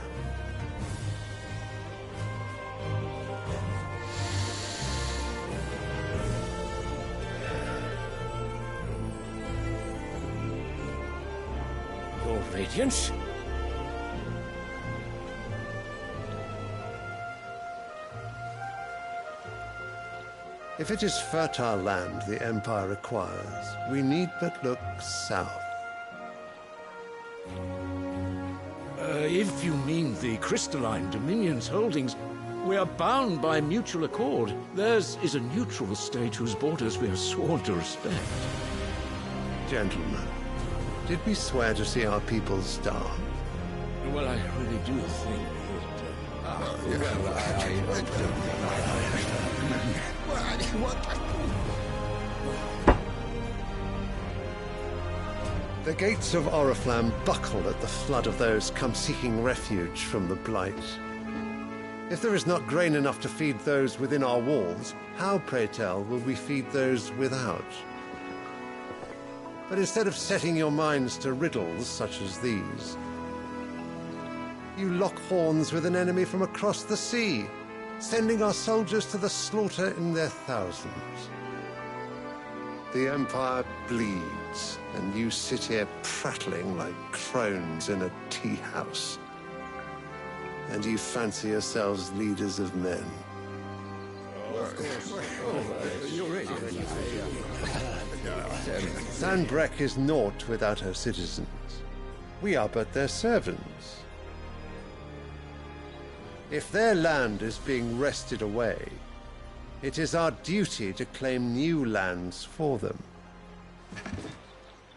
Your Radiance? If it is fertile land the Empire requires, we need but look south. If you mean the crystalline Dominion's holdings, we are bound by mutual accord. Theirs is a neutral state whose borders we are sworn to respect. Gentlemen, did we swear to see our people starve? Well, I really do think The gates of Oriflamme buckle at the flood of those come seeking refuge from the Blight. If there is not grain enough to feed those within our walls, how, pray tell, will we feed those without? But instead of setting your minds to riddles such as these, you lock horns with an enemy from across the sea, sending our soldiers to the slaughter in their thousands. The Empire bleeds, and you sit here prattling like crones in a tea house. And you fancy yourselves leaders of men. Sanbreque is naught without her citizens. We are but their servants. If their land is being wrested away, it is our duty to claim new lands for them.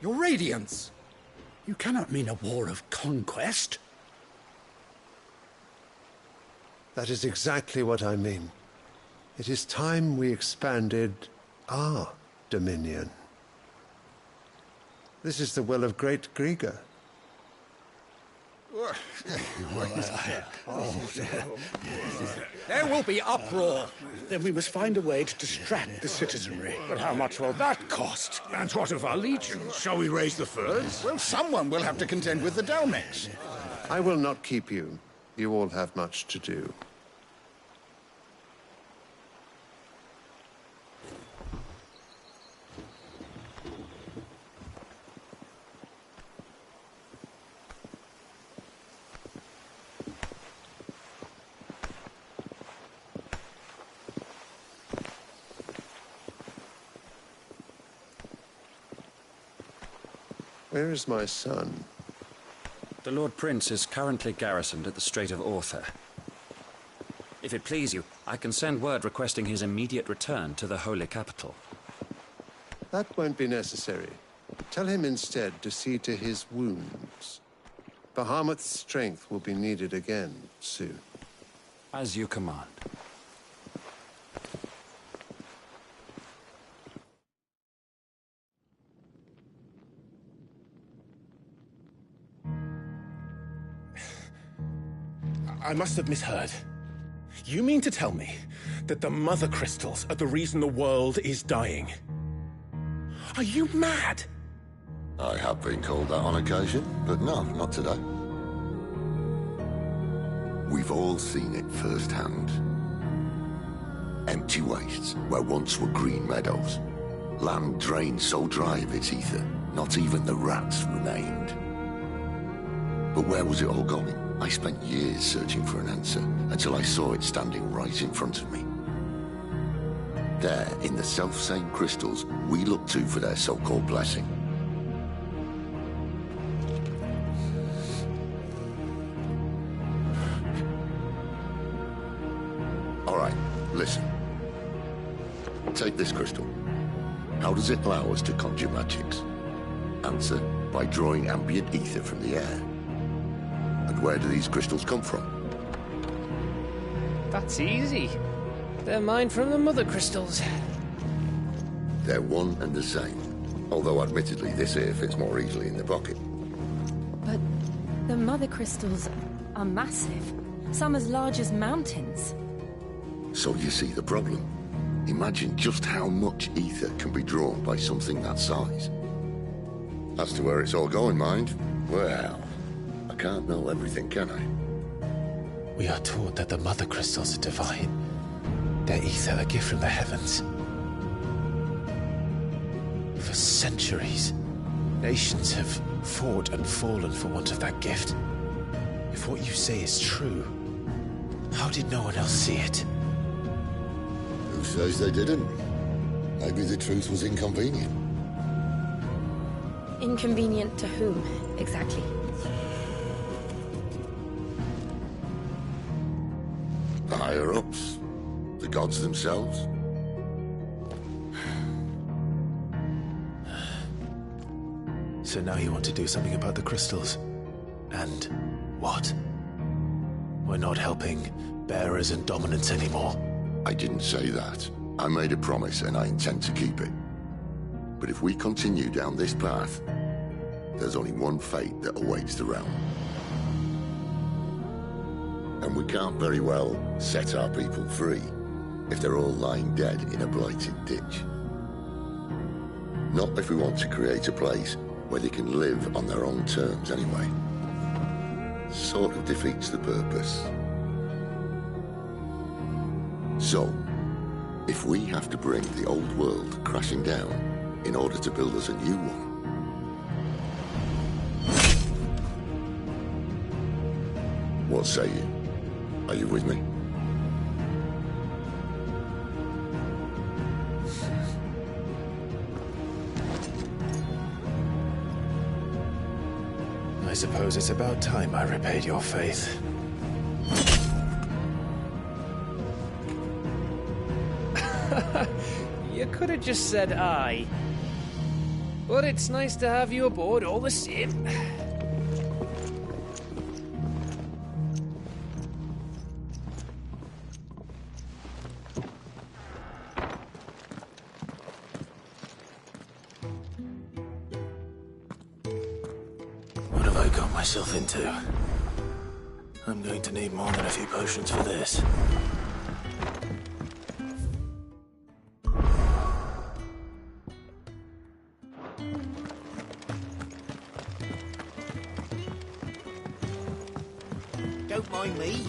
Your Radiance! You cannot mean a war of conquest. That is exactly what I mean. It is time we expanded our dominion. This is the will of great Grieger. There will be uproar. Then we must find a way to distract the citizenry. But how much will that cost? And what of our legions? Shall we raise the furs? Well, someone will have to contend with the Dalmeks. I will not keep you. You all have much to do. Where is my son? The Lord Prince is currently garrisoned at the Strait of Author. If it please you, I can send word requesting his immediate return to the Holy Capital. That won't be necessary. Tell him instead to see to his wounds. Bahamut's strength will be needed again soon. As you command. I must have misheard. You mean to tell me that the Mother Crystals are the reason the world is dying? Are you mad? I have been called that on occasion, but no, not today. We've all seen it firsthand. Empty wastes where once were green meadows. Land drained so dry of its ether, not even the rats remained. But where was it all going? I spent years searching for an answer, until I saw it standing right in front of me. There, in the self-same crystals we look to for their so-called blessing. All right, listen. Take this crystal. How does it allow us to conjure magics? Answer, by drawing ambient ether from the air. And where do these crystals come from? That's easy. They're mined from the Mother Crystals. They're one and the same. Although admittedly this here fits more easily in the pocket. But the Mother Crystals are massive. Some as large as mountains. So you see the problem. Imagine just how much ether can be drawn by something that size. As to where it's all going, mind, well, I can't know everything, can I? We are taught that the mother crystals are divine. Their ether a gift from the heavens. For centuries, nations have fought and fallen for want of that gift. If what you say is true, how did no one else see it? Who says they didn't? Maybe the truth was inconvenient. Inconvenient to whom, exactly? The higher-ups, the gods themselves. So now you want to do something about the crystals. And what? We're not helping bearers and dominants anymore. I didn't say that. I made a promise and I intend to keep it. But if we continue down this path, there's only one fate that awaits the realm. And we can't very well set our people free if they're all lying dead in a blighted ditch. Not if we want to create a place where they can live on their own terms anyway. Sort of defeats the purpose. So, if we have to bring the old world crashing down in order to build us a new one, what say you? Are you with me? I suppose it's about time I repaid your faith. You could have just said aye. But it's nice to have you aboard all the same. What have I got myself into? I'm going to need more than a few potions for this. Don't mind me.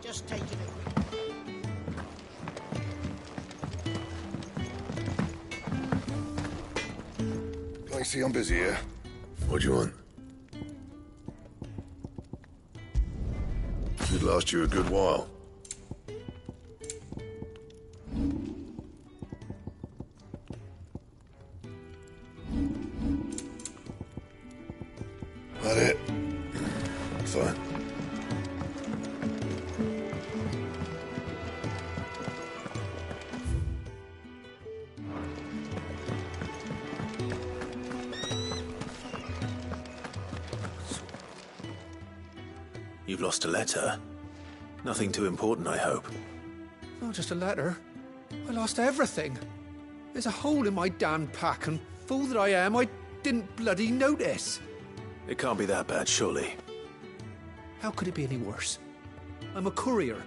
Just taking it. I see I'm busy here. What do you want? Should last you a good while. That it? Fine. You've lost a letter. Nothing too important, I hope. Not just a letter. I lost everything. There's a hole in my damned pack, and fool that I am, I didn't bloody notice. It can't be that bad, surely. How could it be any worse? I'm a courier.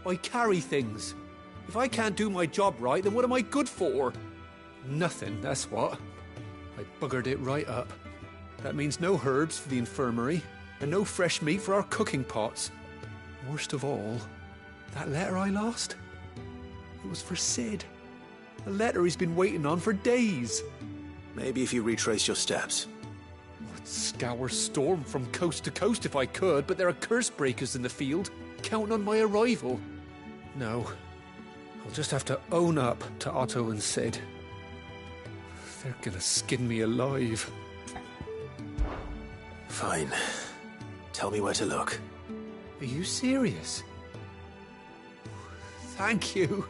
I carry things. If I can't do my job right, then what am I good for? Nothing, that's what. I buggered it right up. That means no herbs for the infirmary, and no fresh meat for our cooking pots. Worst of all, that letter I lost, it was for Sid. A letter he's been waiting on for days. Maybe if you retrace your steps. I'd scour Storm from coast to coast if I could, but there are curse breakers in the field, counting on my arrival. No, I'll just have to own up to Otto and Sid. They're gonna skin me alive. Fine. Tell me where to look. Are you serious? Thank you.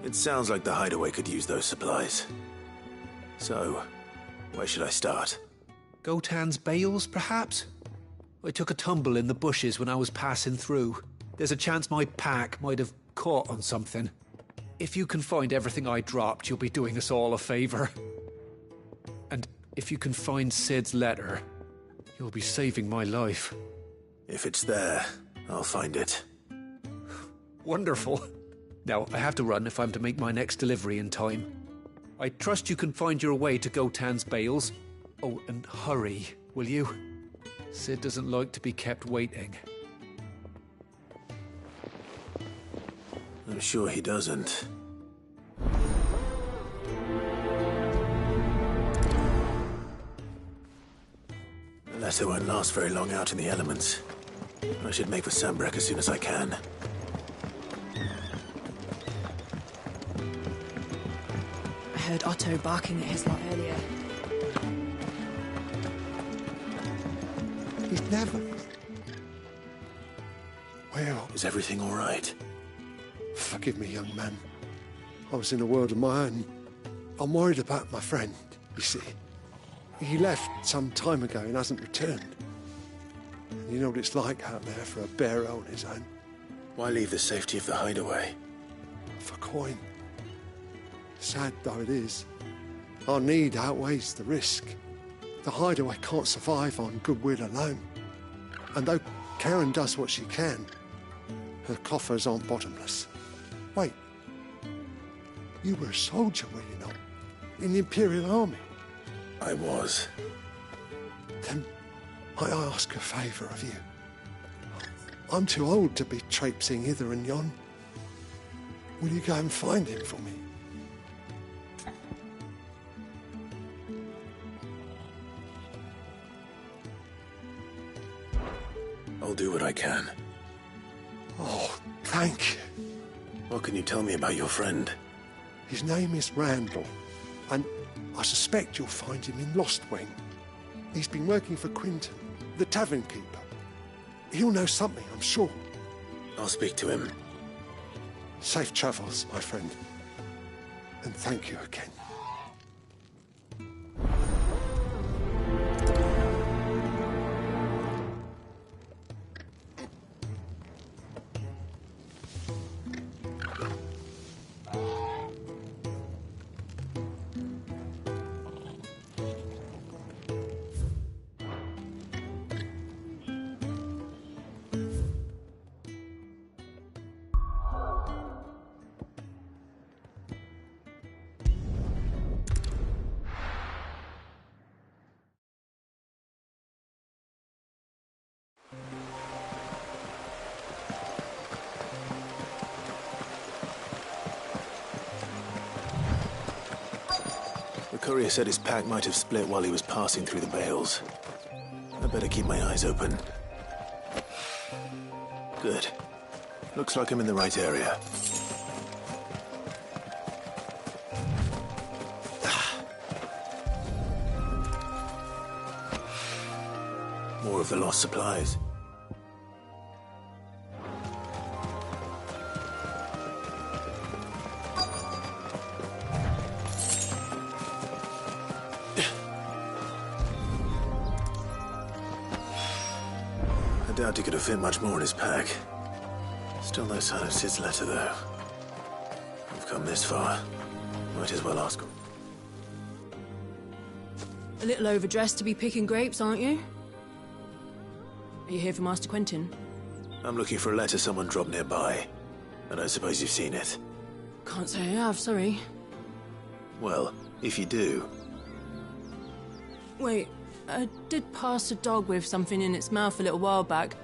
It sounds like the hideaway could use those supplies. So, where should I start? Gotan's bales, perhaps? I took a tumble in the bushes when I was passing through. There's a chance my pack might have caught on something. If you can find everything I dropped, you'll be doing us all a favor. And if you can find Sid's letter, you'll be saving my life. If it's there, I'll find it. Wonderful. Now, I have to run if I'm to make my next delivery in time. I trust you can find your way to Gotan's bales. Oh, and hurry, will you? Sid doesn't like to be kept waiting. I'm sure he doesn't. The letter won't last very long out in the elements. I should make for Sambrek as soon as I can. I heard Otto barking at his lot earlier. He's never... Well... Is everything all right? Forgive me, young man. I was in a world of my own. I'm worried about my friend, you see. He left some time ago and hasn't returned. And you know what it's like out there for a bearer on his own. Why leave the safety of the hideaway? For coin. Sad though it is, our need outweighs the risk. The hideaway can't survive on goodwill alone. And though Karen does what she can, her coffers aren't bottomless. Wait, you were a soldier, were you not? In the Imperial Army? I was. Then might I ask a favour of you? I'm too old to be traipsing hither and yon. Will you go and find him for me? I'll do what I can. Oh, thank you. What can you tell me about your friend? His name is Randall, and I suspect you'll find him in Lost Wing. He's been working for Quinton, the tavern keeper. He'll know something, I'm sure. I'll speak to him. Safe travels, my friend. And thank you again. The courier said his pack might have split while he was passing through the bales. I better keep my eyes open. Good. Looks like I'm in the right area. More of the lost supplies. I doubt he could have fit much more in his pack. Still no sign of Sid's letter, though. We've come this far. Might as well ask him. A little overdressed to be picking grapes, aren't you? Are you here for Master Quentin? I'm looking for a letter someone dropped nearby. And I suppose you've seen it. Can't say I have, sorry. Well, if you do... Wait, I did pass a dog with something in its mouth a little while back.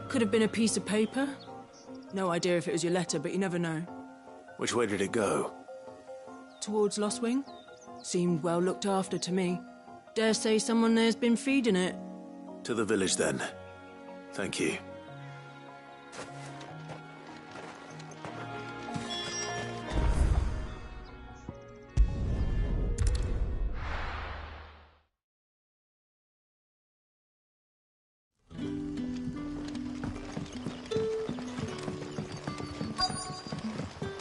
Could have been a piece of paper. No idea if it was your letter, but you never know. Which way did it go? Towards Lost Wing? Seemed well looked after to me. Dare say someone there's been feeding it. To the village, then. Thank you.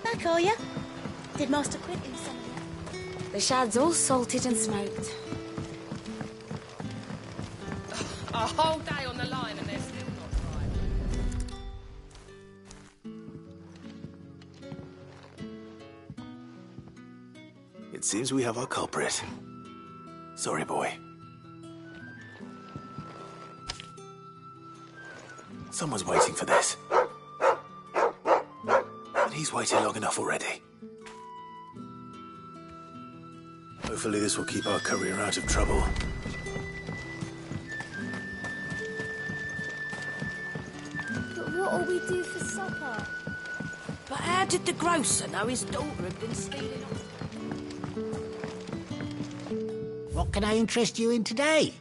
Back, are you? Did Master Quentin send you? The shad's all salted and smoked. A whole day on the line and they're still not right. It seems we have our culprit. Sorry, boy. Someone's waiting for this. on, he's waited long enough already. Hopefully this will keep our courier out of trouble. But what'll we do for supper? But how did the grocer know his daughter had been stealing? What can I interest you in today?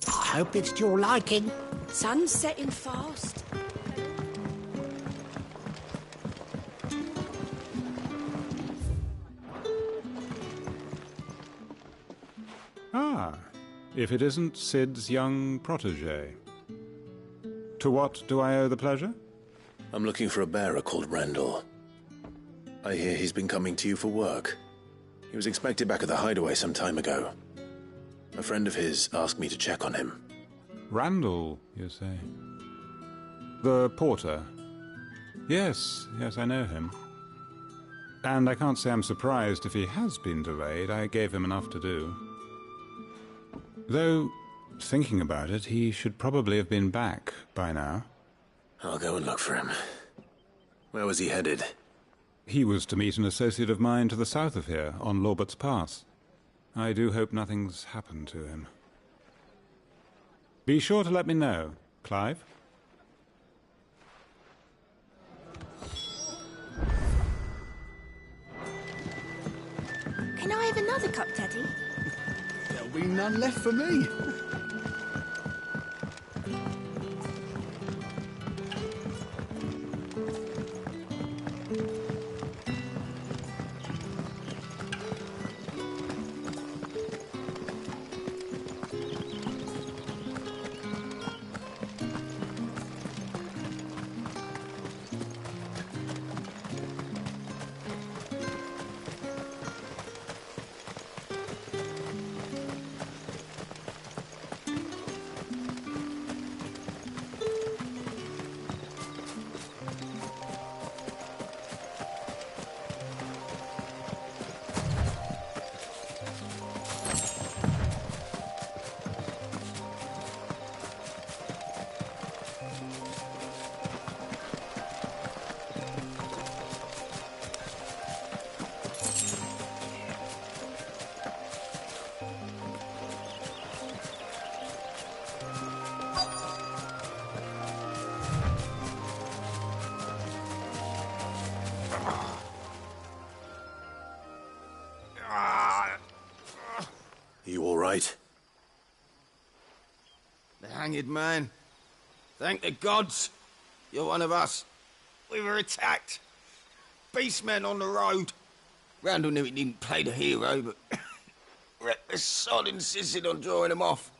I hope it's to your liking. Sun's setting fast. Ah, if it isn't Sid's young protege. To what do I owe the pleasure? I'm looking for a bearer called Randall. I hear he's been coming to you for work. He was expected back at the hideaway some time ago. A friend of his asked me to check on him. Randall, you say? The porter? Yes, I know him. And I can't say I'm surprised if he has been delayed. I gave him enough to do. Though, thinking about it, he should probably have been back by now. I'll go and look for him. Where was he headed? He was to meet an associate of mine to the south of here, on Lorbert's Pass. I do hope nothing's happened to him. Be sure to let me know, Clive. Can I have another cup, Teddy? There'll be none left for me. You all right? The hanged man. Thank the gods. You're one of us. We were attacked. Beastmen on the road. Randall knew he didn't play the hero, but reckless sod insisted on drawing him off.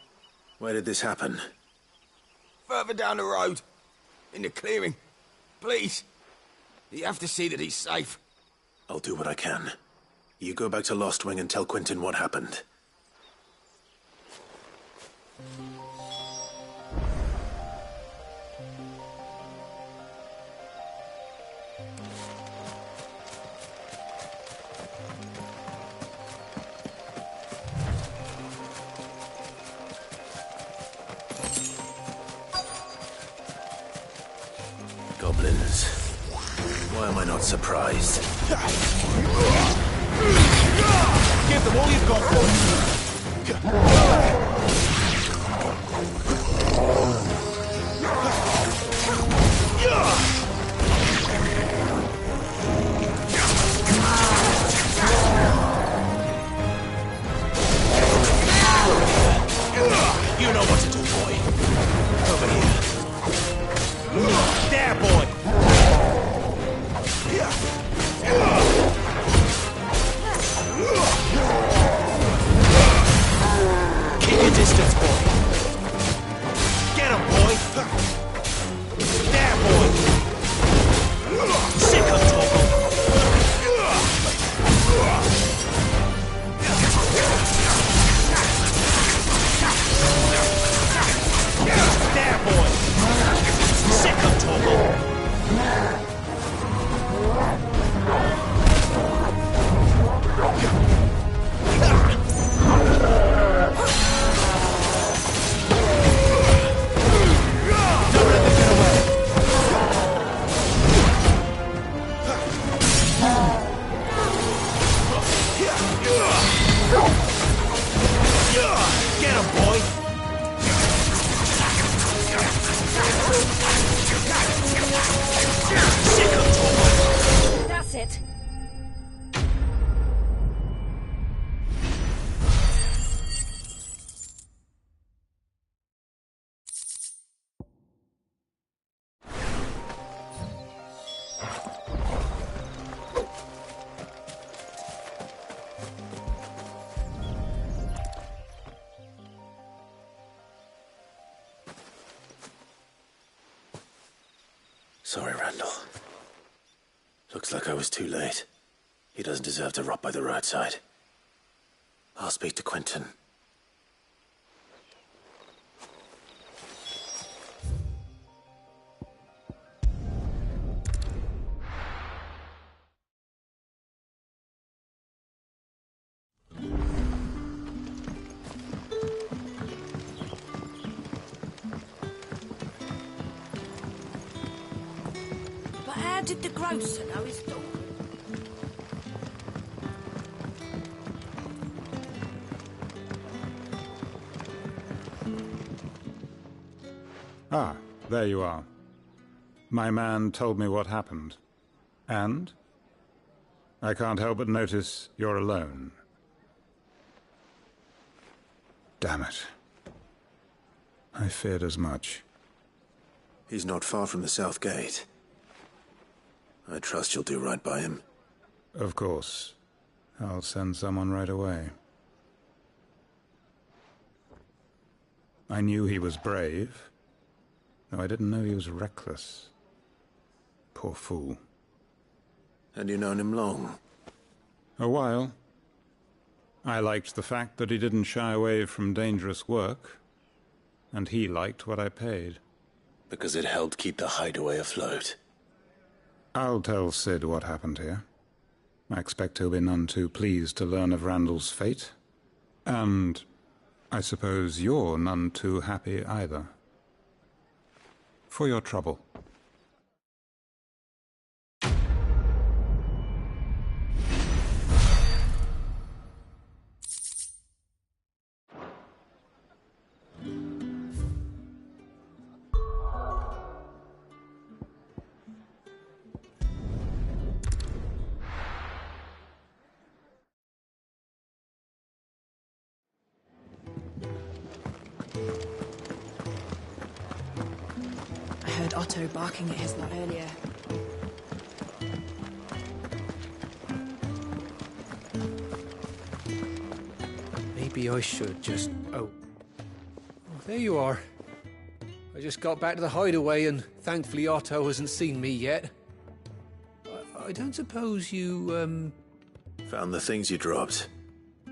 Where did this happen? Further down the road. In the clearing. Please. You have to see that he's safe. I'll do what I can. You go back to Lost Wing and tell Quentin what happened. Goblins. Why am I not surprised? Give them all you've got, You know what to do, boy. Over here. There, boy! Kick it Sorry, Randall. Looks like I was too late. He doesn't deserve to rot by the roadside. I'll speak to Quentin. But how did the grocer know his daughter? Ah, there you are. My man told me what happened. And? I can't help but notice you're alone. Damn it. I feared as much. He's not far from the South Gate. I trust you'll do right by him. Of course. I'll send someone right away. I knew he was brave, though I didn't know he was reckless. Poor fool. And you known him long? A while. I liked the fact that he didn't shy away from dangerous work, and he liked what I paid. Because it helped keep the hideaway afloat. I'll tell Sid what happened here. I expect he'll be none too pleased to learn of Randall's fate. And I suppose you're none too happy either. For your trouble. I heard Otto barking at his lot earlier. Maybe I should just... Oh, there you are. I just got back to the hideaway and thankfully Otto hasn't seen me yet. I don't suppose you, Found the things you dropped.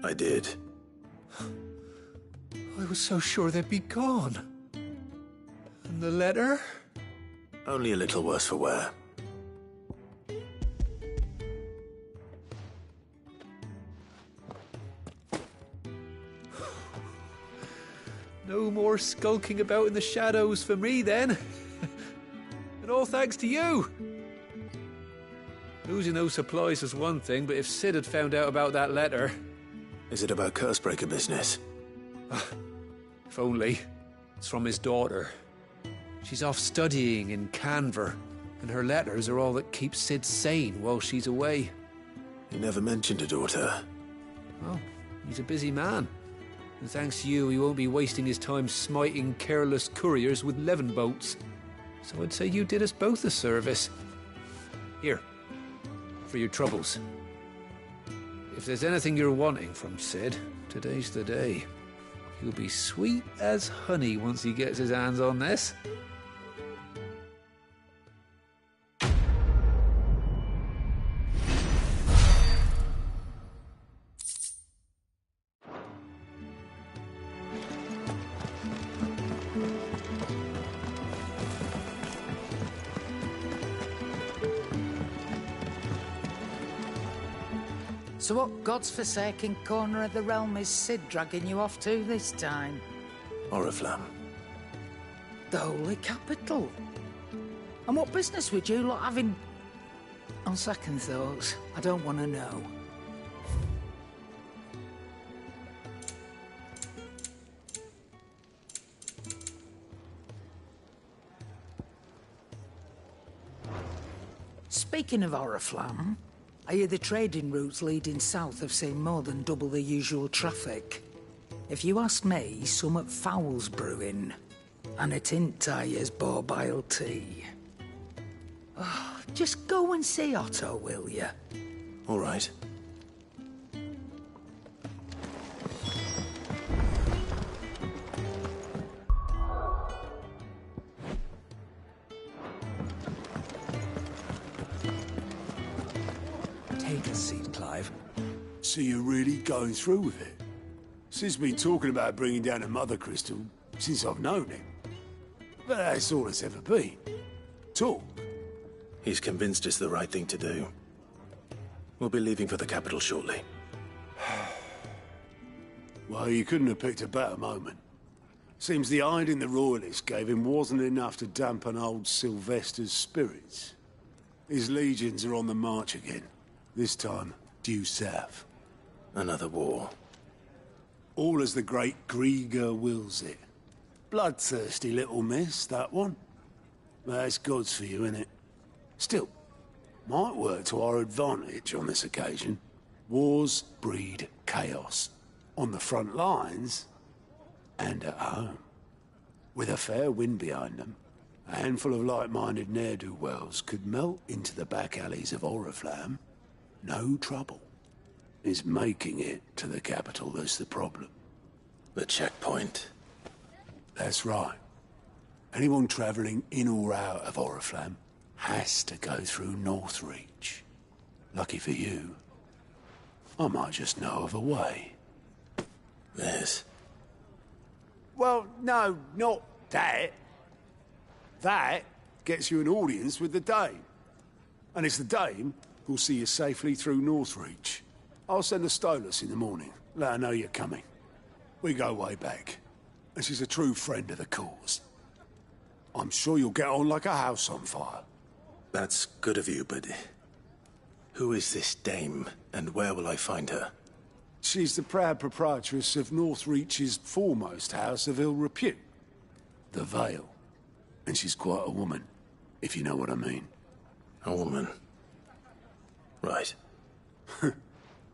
I did. I was so sure they'd be gone. And the letter? Only a little worse for wear. No more skulking about in the shadows for me, then. And all thanks to you. Losing those supplies is one thing, but if Sid had found out about that letter... Is it about Cursebreaker business? If only. It's from his daughter. She's off studying in Canver, and her letters are all that keep Sid sane while she's away. He never mentioned a daughter. Well, he's a busy man. And thanks to you, he won't be wasting his time smiting careless couriers with levin boats. So I'd say you did us both a service. Here, for your troubles. If there's anything you're wanting from Sid, today's the day. He'll be sweet as honey once he gets his hands on this. So what god's-forsaken corner of the realm is Sid dragging you off to this time? Oriflamme. The holy capital. And what business would you lot have in... On second thoughts, I don't want to know. Speaking of Oriflamme, I hear the trading routes leading south have seen more than double the usual traffic. If you ask me, somewhat foul's brewing. And a tint tire's borbile tea. Oh, just go and see Otto, will you? All right. take a seat, Clive. So you're really going through with it? Sid's been talking about bringing down a mother crystal since I've known him. But that's all it's ever been. Talk. He's convinced it's the right thing to do. We'll be leaving for the capital shortly. Well, you couldn't have picked a better moment. Seems the hiding the royalists gave him wasn't enough to dampen old Sylvester's spirits. His legions are on the march again. This time, due south. Another war. All as the great Grieger wills it. Bloodthirsty little miss, that one. That's God's for you, innit? Still, might work to our advantage on this occasion. Wars breed chaos. On the front lines, and at home. With a fair wind behind them, a handful of like-minded ne'er-do-wells could melt into the back alleys of Oriflamme. No trouble. It's making it to the capital that's the problem. The checkpoint. That's right. Anyone travelling in or out of Oriflamme has to go through Northreach. Lucky for you, I might just know of a way. Yes. Well, no, not that. That gets you an audience with the Dame. And it's the Dame who'll see you safely through Northreach. I'll send a Stolas in the morning, let her know you're coming. We go way back, and she's a true friend of the cause. I'm sure you'll get on like a house on fire. That's good of you, but who is this Dame, and where will I find her? She's the proud proprietress of Northreach's foremost house of ill repute, the Vale. And she's quite a woman, if you know what I mean. A woman? Right.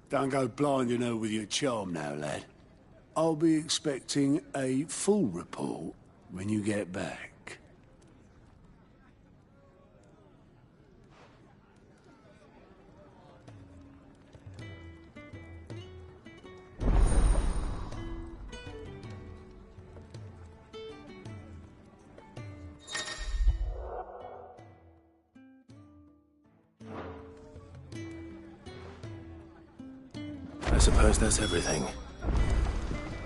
Don't go blinding her with your charm now, lad. I'll be expecting a full report when you get back. I suppose that's everything.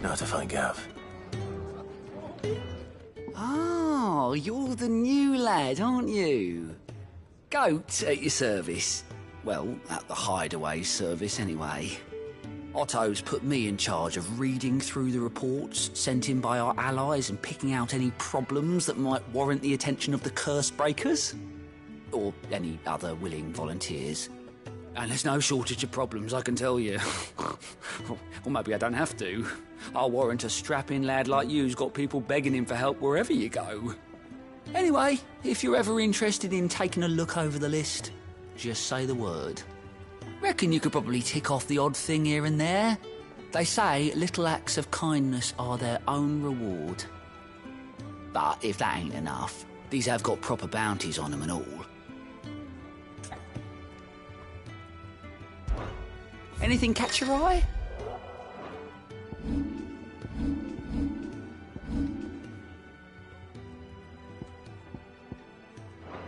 Now to find Gav. Oh, you're the new lad, aren't you? Goat at your service. Well, at the Hideaway service, anyway. Otto's put me in charge of reading through the reports sent in by our allies and picking out any problems that might warrant the attention of the curse breakers. Or any other willing volunteers. And there's no shortage of problems, I can tell you. Or maybe I don't have to. I'll warrant a strapping lad like you's got people begging him for help wherever you go. Anyway, if you're ever interested in taking a look over the list, just say the word. Reckon you could probably tick off the odd thing here and there. They say little acts of kindness are their own reward. But if that ain't enough, these have got proper bounties on them and all. Anything catch your eye?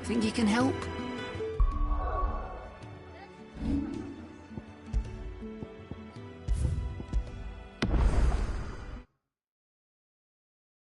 Think you can help?